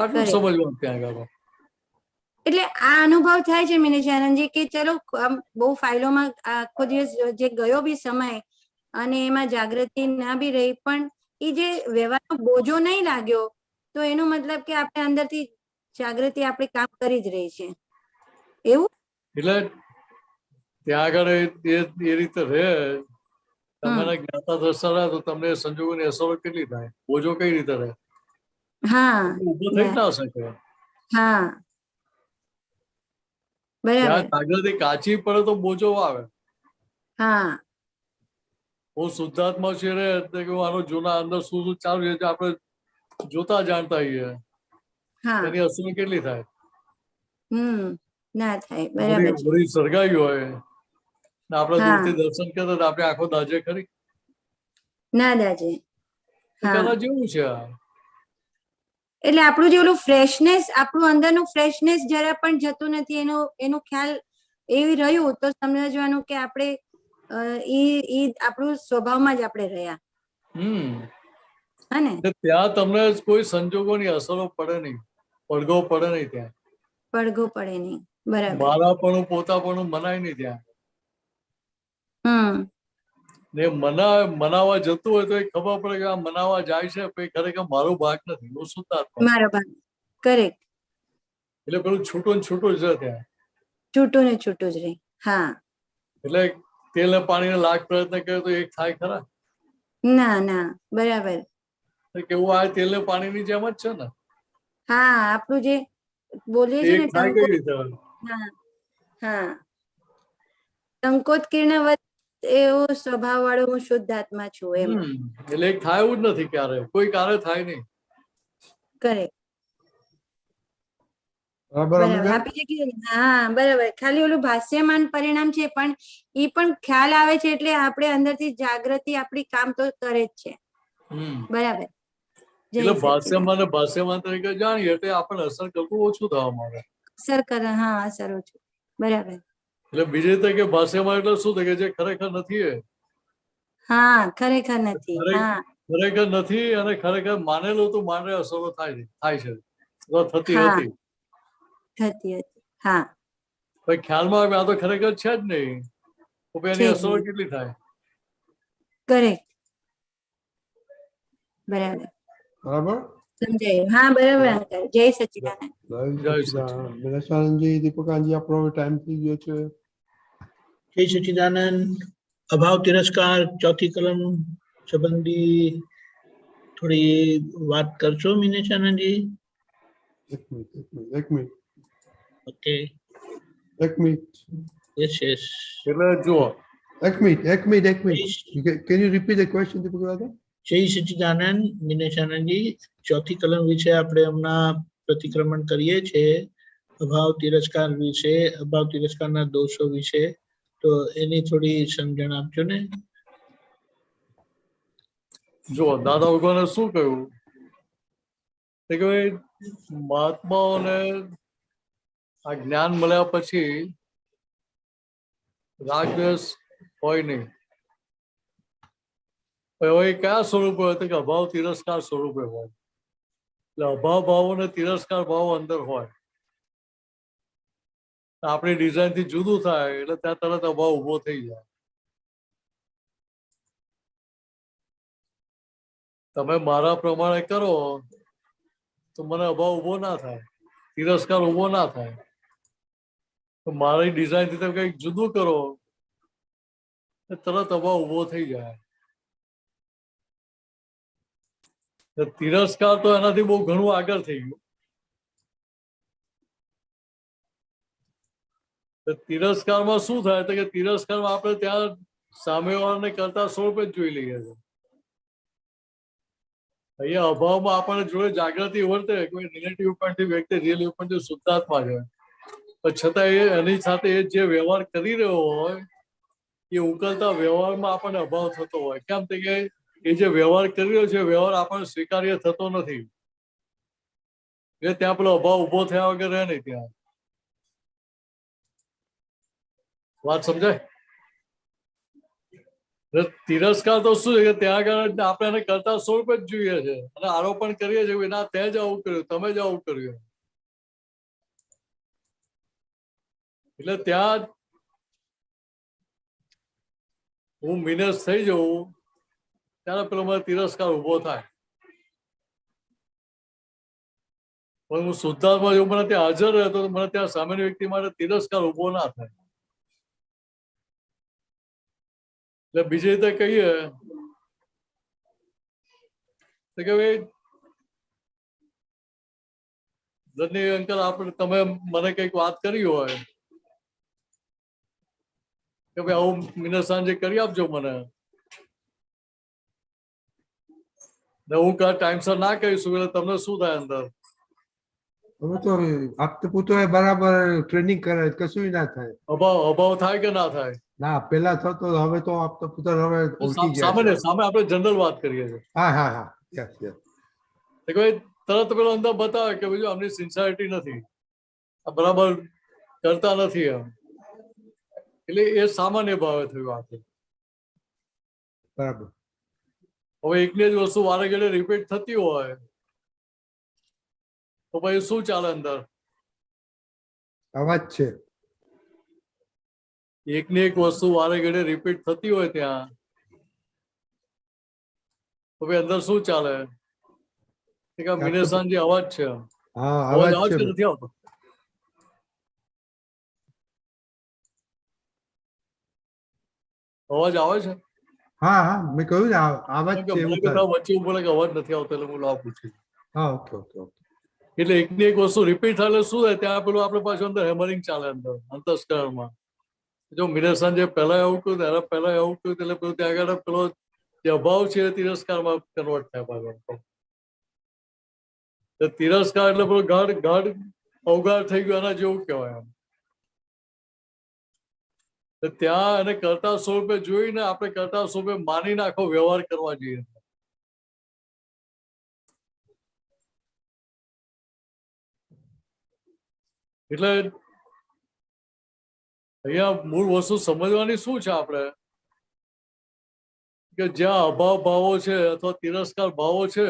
Speaker 4: આટલું સમજવાનું ત્યાં આગળ.
Speaker 13: એટલે આ અનુભવ થાય છે મિનિશાનંદજી કે ચલો બહુ ફાઇલોમાં આખો દિવસ જે ગયો બી સમય અને એમાં જાગૃતિ ના બી રહી પણ એ જે વ્યવહારનો બોજો નહીં લાગ્યો તો એનો મતલબ કે આપણે અંદરથી જાગૃતિ આપણે કામ કરી જ રહી છે એવું.
Speaker 4: એટલે ત્યાં આગળ એ રીતે રહે તમારા જ્ઞાતા દ્રષ્ટા રહે તો તમને સંજોગોની અસરો કેટલી થાય, બોજો કઈ રીતે રહે?
Speaker 13: હા
Speaker 4: ઉભો થઈ જ ના શકે.
Speaker 13: હા
Speaker 4: ત્યાં જાગૃતિ કાચી પડે તો બોજો આવે.
Speaker 13: હા
Speaker 4: હું શુદ્ધાત્મા છે રે એટલે કે આનો જૂના અંદર શું ચાલુ છે આપણે જોતા જાણતા હોઈએ એની અસર કેટલી થાય?
Speaker 13: ના થાય. બરાબર છે.
Speaker 4: સળગાવી હોય ને આપણે દૂરથી દર્શન કરતા તો આપણે આંખો દાજે ખરી?
Speaker 13: ના દાજે.
Speaker 4: પેલા જેવું છે.
Speaker 13: એટલે આપણું જે ઓલું ફ્રેશનેસ, આપણું અંદરનું ફ્રેશનેસ જરા પણ જતું નથી એનો ખ્યાલ એવી રહ્યું તો સમજવાનું કે આપણે ઈ આપણું સ્વભાવમાં જ આપણે રહ્યા.
Speaker 4: ત્યાં તમને કોઈ સંજોગોની અસરો પડે નહીં, પડઘો પડે નહીં ત્યાં.
Speaker 13: પડઘો પડે નહીં. બરાબર.
Speaker 4: મારાપણું પોતાપણું મનાય નહીં ત્યાં. ને મનાવા જતું હોય તો એ ખબર પડે કે આ મનાવા જાય છે ખરેખર મારો ભાગ નથી, હું શુદ્ધાત્મા.
Speaker 13: મારો ભાગ. કરેક્ટ.
Speaker 4: એટલે પેલું છૂટું ને છૂટું જ રહે ત્યાં.
Speaker 13: છૂટું ને છૂટું જ રહે. હા
Speaker 4: એટલે તેલ ને પાણીને લાખ પ્રયત્ન કરે તો એક થાય ખરા?
Speaker 13: ના બરાબર.
Speaker 4: કેવું આ તેલ ને પાણીની જેમ જ છે ને.
Speaker 13: હા આપણું જે બોલીએ છીએ ને ટંકોત કિરણ એવો સ્વભાવ વાળો હું શુદ્ધ આત્મા છું એમ.
Speaker 4: એટલે એક થાય એવું જ નથી ક્યારે, કોઈ ક્યારે થાય નહીં.
Speaker 13: કરેક્ટ.
Speaker 1: બરાબર
Speaker 13: બરાબર
Speaker 1: અમીબેન?
Speaker 13: આપે જે કીધું ને, હા બરાબર, ખાલી ઓલું ભાષ્યમાન પરિણામ છે પણ ઈ પણ ખ્યાલ આવે છે એટલે આપણે અંદરથી જાગૃતિ આપણી કામ તો કરે જ છે. બરાબર. જય
Speaker 4: એટલે
Speaker 13: સચ્ચિદાનંદ.
Speaker 4: ભાષ્યમાન તરીકે જાણીએ એટલે આપણને અસર કરતું ઓછું થવા માંડે.
Speaker 13: અસર કરે, હા અસર ઓછું. બરાબર.
Speaker 4: એટલે બીજી રીતે કે ભાષ્યમાં એટલે શું થાય કે જે ખરેખર નથી એ
Speaker 13: હા ખરેખર નથી. હા
Speaker 4: ખરેખર નથી અને ખરેખર માનેલું તો માને અસરો થાય છે અથવા થતી
Speaker 13: હા
Speaker 4: હતી.
Speaker 13: થતી હતી. હા
Speaker 4: પછી ખ્યાલમાં આવે આ તો ખરેખર છે જ નહીં તો પછી
Speaker 13: છે
Speaker 4: એની
Speaker 13: જ
Speaker 4: અસરો
Speaker 13: નહીં.
Speaker 4: કેટલી થાય?
Speaker 13: કરેક્ટ. બરાબર
Speaker 1: બરાબર.
Speaker 13: સમજાયું. હા બરાબર અંકલ. જય સચ્ચિદાનંદ.
Speaker 1: જય સચ્ચિદાનંદ. વિલાસાનંદજી, દીપકાનજી, આપણો ટાઈમ થઈ ગયો છે.
Speaker 3: जय सच्चिदानंद। अभाव तिरस्कार चौथी कलम संबंधी थोड़ी बात करशो मीनाक्षानंद जी?
Speaker 1: એક મિનિટ.
Speaker 3: ओके,
Speaker 1: એક મિનિટ.
Speaker 3: Yes yes.
Speaker 4: એટલે જુઓ
Speaker 1: એક minute. Can you repeat the question, Deepak Dada?
Speaker 3: જય સચ્ચિદાનંદ મીનાક્ષાનંદજી, ચોથી કલમ વિશે આપણે હમણાં પ્રતિક્રમણ કરીએ છીએ, અભાવ તિરસ્કાર વિશે, અભાવ તિરસ્કારના દોષો વિશે, તો એની થોડી સમજણ આપજો ને.
Speaker 4: જુઓ દાદા ભગવાને શું કહ્યું કે ભાઈ મહાત્માઓને આ જ્ઞાન મળ્યા પછી રાગદ્વેષ હોય નહીં. હવે કયા સ્વરૂપે હોય કે અભાવ તિરસ્કાર સ્વરૂપે હોય. એટલે અભાવ ભાવ અને તિરસ્કાર ભાવ અંદર હોય. આપણી ડિઝાઇન થી જુદું થાય એટલે ત્યાં તરત અભાવ ઉભો થઈ જાય. તમે મારા પ્રમાણે કરો તો મને અભાવ ઉભો ના થાય, તિરસ્કાર ઉભો ના થાય. તો મારી ડિઝાઇન થી તમે કંઈક જુદું કરો તરત અભાવ ઉભો થઈ જાય. તિરસ્કાર તો એનાથી બહુ ઘણું આગળ થઈ ગયું. તિરસ્કારમાં શું થાય તો કે તિરસ્કારમાં આપણે ત્યાં સામેવાળાને કરતા સ્વરૂપે જ જોઈ લઈએ છીએ. અહીંયા અભાવમાં આપણને જોડે જાગૃતિ વર્તે કોઈ રિલેટિવ પોઈન્ટથી વ્યક્તિ રિયલ પોઈન્ટથી શુદ્ધાત્મા છે, પણ છતાં એની સાથે એ જે વ્યવહાર કરી રહ્યો હોય એ ઉકલતા વ્યવહારમાં આપણને અભાવ થતો હોય. કેમ કે એ જે વ્યવહાર કરી રહ્યો છે વ્યવહાર આપણને સ્વીકાર્ય થતો નથી. એટલે ત્યાં પેલો અભાવ ઉભો થયા વગર રહે નહીં. ત્યાં વાત સમજાય? તિરસ્કાર તો શું છે કે ત્યાં આગળ આપણે એને કરતા સ્વરૂપે જ જોઈએ છે અને આરોપણ કરીએ છીએ ના તે જ આવું કર્યું, તમે જ આવું કર્યું. એટલે ત્યાં હું મિનસ થઈ જઉં ત્યારે પેલો મને તિરસ્કાર ઉભો થાય. પણ હું શુદ્ધાત્મા જો મને ત્યાં હાજર રહેતો તો મને ત્યાં સામેની વ્યક્તિ માટે તિરસ્કાર ઉભો ના થાય. એટલે બીજી રીતે કહીએ તો કે ભાઈ ધન્ય અંકલ આપણે તમે મને કઈક વાત કરી હોય કે ભાઈ આવું મિનસ સાંજે કરી આપજો મને, ને હું ટાઈમસર ના કહીશું એટલે તમને શું થાય અંદર?
Speaker 1: હવે તો આપતો પૂતો બરાબર ટ્રેનિંગ કરે કશું ના થાય.
Speaker 4: અભાવ થાય કે ના થાય?
Speaker 1: ના પેલા થતો, હવે તો આપતો પુત્ર હવે ઓળખી ગયા
Speaker 4: સામે
Speaker 1: છે.
Speaker 4: સામે આપણે જનરલ વાત કરીએ છીએ.
Speaker 1: હા યસ
Speaker 4: તરત પેલો અંદર બતાવે કે બીજું આમની સિન્સિયરિટી નથી, આ બરાબર કરતા નથી એમ. એટલે એ સામાન્ય ભાવે થયું આ.
Speaker 1: બરાબર.
Speaker 4: હવે એકને જ વસ્તુ વારે ઘડે રિપીટ થતી હોય તો પછી શું ચાલે અંદર?
Speaker 1: અવાજ છે.
Speaker 4: એકની એક વસ્તુ વારે ઘડે રિપીટ થતી હોય ત્યાં તો ભાઈ અંદર શું ચાલે? મિનેશાન જે અવાજ છે, અવાજ આવે છે નથી આવતો? અવાજ આવે છે?
Speaker 1: હા મેં કહ્યું ને અવાજ છે.
Speaker 4: વચ્ચે બોલે કે અવાજ નથી આવતો એટલે હું પૂછ્યું.
Speaker 1: હા ઓકે.
Speaker 4: એટલે એકની એક વસ્તુ રિપીટ થાય એટલે શું થાય ત્યાં પેલું આપણે પાછું અંદર હેમરિંગ ચાલે અંદર અંતસ્કરણમાં. જો મિનેશાન જે પહેલા એવું કહ્યું ત્યારે પહેલા એવું કહ્યું એટલે પેલું ત્યાં આગળ પેલો જે અભાવ છે એ તિરસ્કારમાં કન્વર્ટ થાય પાછો. તિરસ્કાર એટલે પેલો ગાઢ અવગાડ થઈ ગયો એના જેવું કહેવાય એમ. ત્યાં એને કર્તા સ્વરૂપે જોઈને આપણે કર્તા સ્વરૂપે માનીને આખો વ્યવહાર કરવા જોઈએ. એટલે અહીંયા મૂળ વસ્તુ સમજવાની શું છે આપણે, કે જ્યાં અભાવ ભાવો છે અથવા તિરસ્કાર ભાવો છે,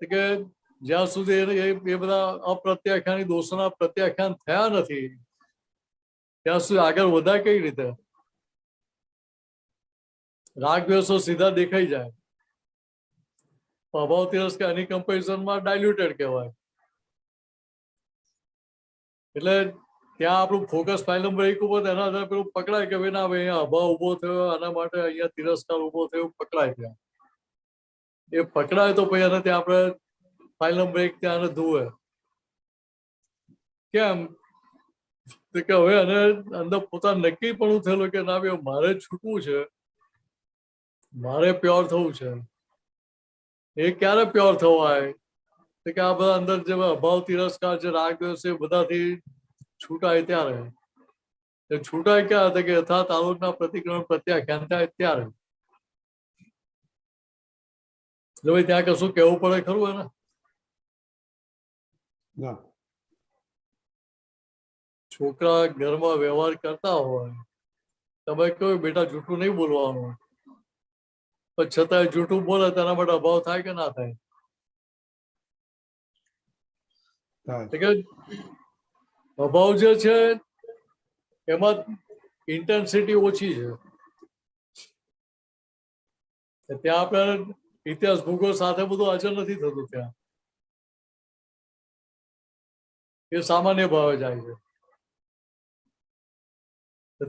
Speaker 4: કે જ્યાં સુધી એ બધા અપ્રત્યાખ્યાની દોષોના પ્રત્યાખ્યાન થયા નથી ત્યાં સુધી આગળ વધાય કઈ રીતે? રાગ દ્વેષો સીધા દેખાઈ જાય. અભાવ તિરસ્કાર એની કમ્પેરિઝનમાં ડાયલ્યુટેડ કહેવાય. એટલે ત્યાં આપણું ફોકસ ફાઇલ નંબર 1 ઉપર એના આધારે પેલું પકડાય કે ભાઈ ના ભાઈ અહીંયા અભાવ ઉભો થયો, આના માટે અહીંયા તિરસ્કાર ઉભો થયો, પકડાય. ત્યાં એ પકડાય તો પછી એને ત્યાં આપણે ફાઇલ નંબર 1 ત્યાં ધુવે. કેમ કે હવે એને અંદર પોતાનું નક્કી પણ થયેલું કે ના ભાઈ મારે છૂટવું છે, મારે પ્યોર થવું છે. એ ક્યારે પ્યોર થવાય? કે આ બધા અંદર જે અભાવ તિરસ્કાર છે, રાગ દ્વેષ છે, બધાથી છૂટાય ત્યારે. એ છૂટાય ક્યાં હતા? કે યથાર્થ આલોકના પ્રતિક્રમણ પ્રત્યાખ્યાન થાય ત્યારે. એટલે ભાઈ ત્યાં કશું કહેવું પડે ખરું એને? છોકરા ઘરમાં વ્યવહાર કરતા હોય, તમે કહો બેટા જૂઠું નહીં બોલવાનું, પણ છતાંય જૂઠું બોલે તેના માટે અભાવ થાય કે ના થાય? અભાવ જે છે એમાં ઇન્ટેન્સિટી ઓછી છે. ત્યાં આપણે ઇતિહાસ ભૂગોળ સાથે બધું હાજર નથી થતું. ત્યાં એ સામાન્ય ભાવે જાય છે.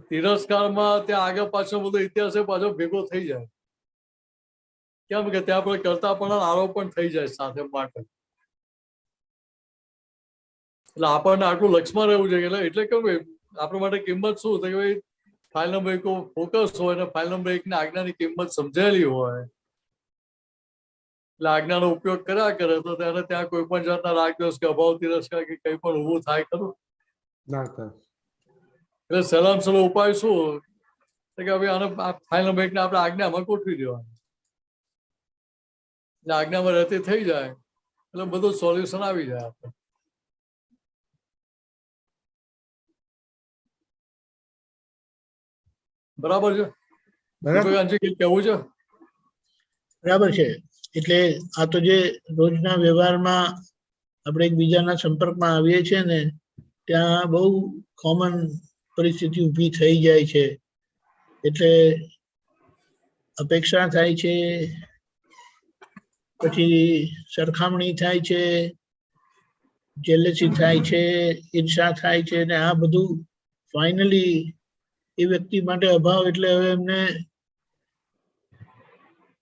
Speaker 4: તિરસ્કારમાં ત્યાં આગળ પાછળ બધો ઇતિહાસ પાછો ભેગો થઈ જાય. કેમ કે ત્યાં આપણે કરતા પણ આરોપ પણ થઈ જાય સાથે માટે. એટલે આપણને આટલું લક્ષમાં રહેવું જોઈએ. એટલે કેમ આપણા માટે કિંમત શું કે ભાઈ ફાઇલ નંબર 1 ફોકસ હોય અને ફાઇલ નંબર 1 ની આજ્ઞાની કિંમત સમજાયેલી હોય, એટલે આજ્ઞાનો ઉપયોગ કર્યા કરે તો તેને ત્યાં કોઈ પણ જાતના રાગ દ્વેષ કે અભાવ તિરસ્કાર કે કઈ પણ ઊભું થાય ખરું
Speaker 1: ના થાય.
Speaker 4: એટલે સહેલામાં સહેલો ઉપાય શું કે ભાઈ આને ફાઇલ નંબર 1 ને આપણે આજ્ઞામાં ગોઠવી દેવાનું. એટલે આજ્ઞામાં રહેતી થઈ જાય એટલે બધું સોલ્યુશન આવી જાય આપણે. બરાબર છે? કેવું છે?
Speaker 3: બરાબર છે. એટલે આ તો જે રોજના વ્યવહારમાં આપણે એકબીજાના સંપર્કમાં આવીએ છીએ ને, ત્યાં બહુ કોમન પરિસ્થિતિ ઊભી થઈ જાય છે. એટલે અપેક્ષા થાય છે, પછી સરખામણી થાય છે, જેલસી થાય છે, ઈર્ષા થાય છે, ને આ બધું ફાઇનલી એ વ્યક્તિ માટે અભાવ. એટલે હવે એમને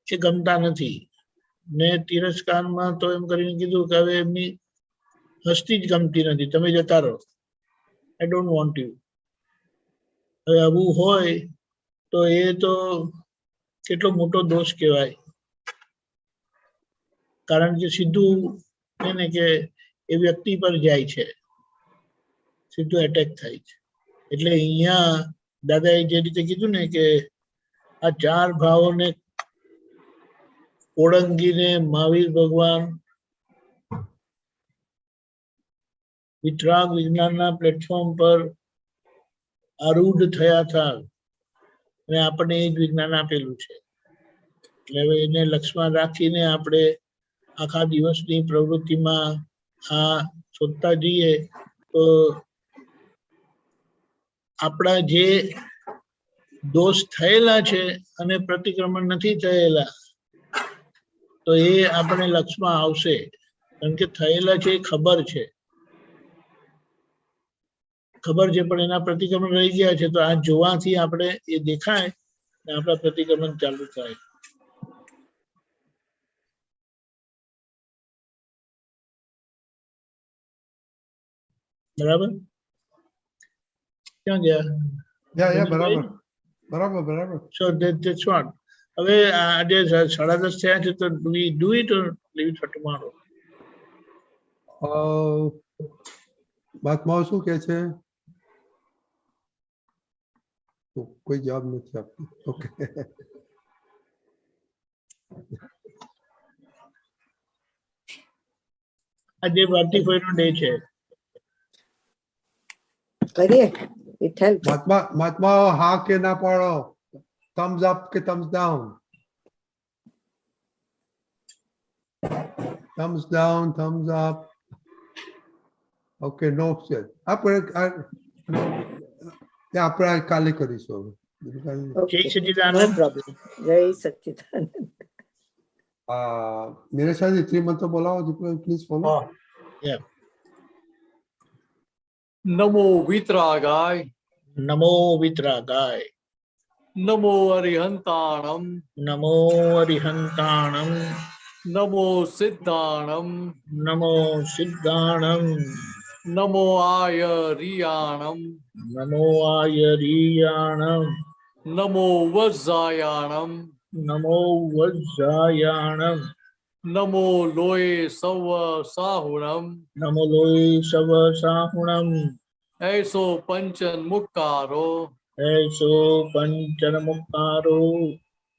Speaker 3: એ ગમતા નથી. ને તિરસ્કારમાં તો એમ કરીને કીધું કે હવે એમની હસ્તી જ ગમતી નથી, તમે જતા રહો, આઈ ડોન્ટ વોન્ટ યુ. હવે આવું હોય તો એ તો કેટલો મોટો દોષ કહેવાય. કારણ કે સીધું એને કે એ વ્યક્તિ પર જાય છે, સીધું એટેક થાય છે. એટલે અહીંયા દાદાએ જે રીતે કીધું ને કે આ 4 ભાવોને ઓળંગીને મહાવીર ભગવાન વિતરાગ વિજ્ઞાનના પ્લેટફોર્મ પર આરૂઢ થયા હતા અને આપણને એ જ વિજ્ઞાન આપેલું છે. એટલે હવે એને લક્ષ્યમાં રાખીને આપણે આખા દિવસની પ્રવૃત્તિમાં આ શોધતા જઈએ તો આપણા જે દોષ થયેલા છે અને પ્રતિક્રમણ નથી થયેલા તો એ આપણે લક્ષ્યમાં આવશે. કારણ કે થયેલા છે એ ખબર છે, પણ એના પ્રતિક્રમણ રહી ગયા છે. તો આ જોવાથી આપણે એ દેખાય ને આપણા પ્રતિક્રમણ ચાલુ થાય. બરાબર? ક્યાં ગયા?
Speaker 1: બરાબર.
Speaker 3: So that's what. હવે આજે 10:30 થયા છે, તો do we do it or leave it for tomorrow?
Speaker 1: મહાત્માઓ શું કહે છે? કોઈ જવાબ નથી આપતો. ઓકે,
Speaker 3: આજે ભારતીફોઈનો ડે છે.
Speaker 11: કરીએ. It helps.
Speaker 1: મહાત્માઓ હા કે ના પાડો, thumbs up કે thumbs down? Thumbs down, thumbs up. Okay, no option. આપણે કાલે કરીશું.
Speaker 11: Okay.
Speaker 3: જય સચ્ચિદાનંદ.
Speaker 11: No problem. જય સચ્ચિદાનંદ.
Speaker 1: નિલેશાજી 3 મંત્ર બોલાવો, પ્લીઝ ફોલો.
Speaker 3: Yeah.
Speaker 4: નમો વિતરાગાય,
Speaker 3: નમો વિતરાગાય,
Speaker 4: નમો અરિહંતાણમ,
Speaker 3: નમો અરિહંતાણમ,
Speaker 4: નમો સિદ્ધાણમ,
Speaker 3: નમો સિદ્ધાણમ,
Speaker 4: નમો આયરિયાણમ,
Speaker 3: નમો આયરિયાણમ,
Speaker 4: નમો વજ્જાયાણમ,
Speaker 3: નમો વજ્જાયાણમ,
Speaker 4: નમો લોય સવ સાહુણમ,
Speaker 3: નમો લોય સવ સાહુણમ,
Speaker 4: એસો પંચન મુક્કારો,
Speaker 3: એસો પંચનમુક્કારો,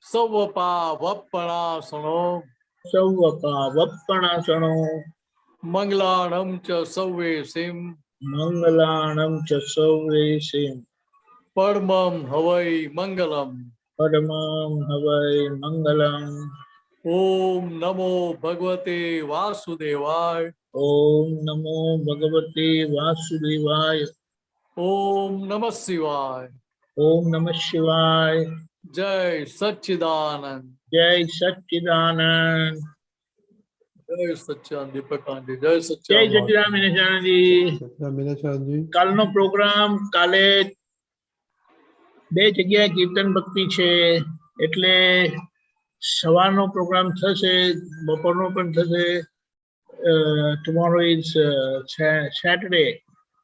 Speaker 4: સવપા વપણાસણો,
Speaker 3: સૌવપા વપણાસણો,
Speaker 4: મંગલાણમ ચ સૌવેસિમ,
Speaker 3: મંગલાણમ ચ સૌવેસિમ,
Speaker 4: પરમમ હવૈ મંગલમ.
Speaker 3: પરમં હવૈ મંગલમ.
Speaker 4: ઓમ નમો ભગવતે વાસુદેવાય,
Speaker 3: ઓમ નમો ભગવતે વાસુદેવાય,
Speaker 4: ઓમ નમઃ શિવાય,
Speaker 3: ઓમ નમઃ શિવાય,
Speaker 4: જય સચ્ચિદાનંદ,
Speaker 3: જય સચ્ચિદાનંદ,
Speaker 4: જય સચ્ચિદાનંદ દીપકાંડી, જય
Speaker 3: જય
Speaker 4: સચ્ચિદાનંદ.
Speaker 3: સચ્ચિદાનંદ મિનેશાનંદજી.
Speaker 1: મિલેશાજી
Speaker 3: કાલનો પ્રોગ્રામ કાલે 2 જગ્યાએ કીર્તન ભક્તિ છે, એટલે સવારનો પ્રોગ્રામ થશે, બપોરનો પણ થશે. ટુમોરો ઇઝ સેટરડે,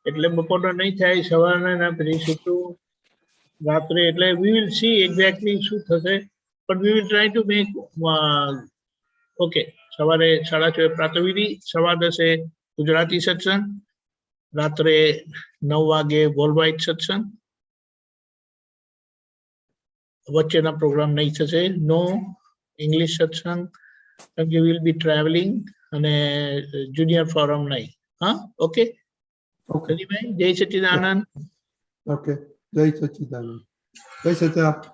Speaker 3: એટલે બપોરનો નહીં થાય, સવારના ના પછી સીધું રાત્રે. એટલે વી વિલ સી એક્ઝેક્ટલી શું થશે, but we will try to make. Okay, સવારે 6:30 પ્રાતઃવિધિ, 10:15 ગુજરાતી સત્સંગ, રાત્રે 9 વાગે વર્લ્ડ સત્સંગ. વચ્ચેના પ્રોગ્રામ નહીં થશે, નો ઇંગ્લિશ સત્સંગ, કેમ કે વિલ બી ટ્રાવેલિંગ, અને જુનિયર ફોરમ નહીં. હા, ઓકે ભાઈ. જય સચ્ચિદાનંદ.
Speaker 1: ઓકે, જય સચ્ચિદાનંદ. જય સચ્ચિદાનંદ.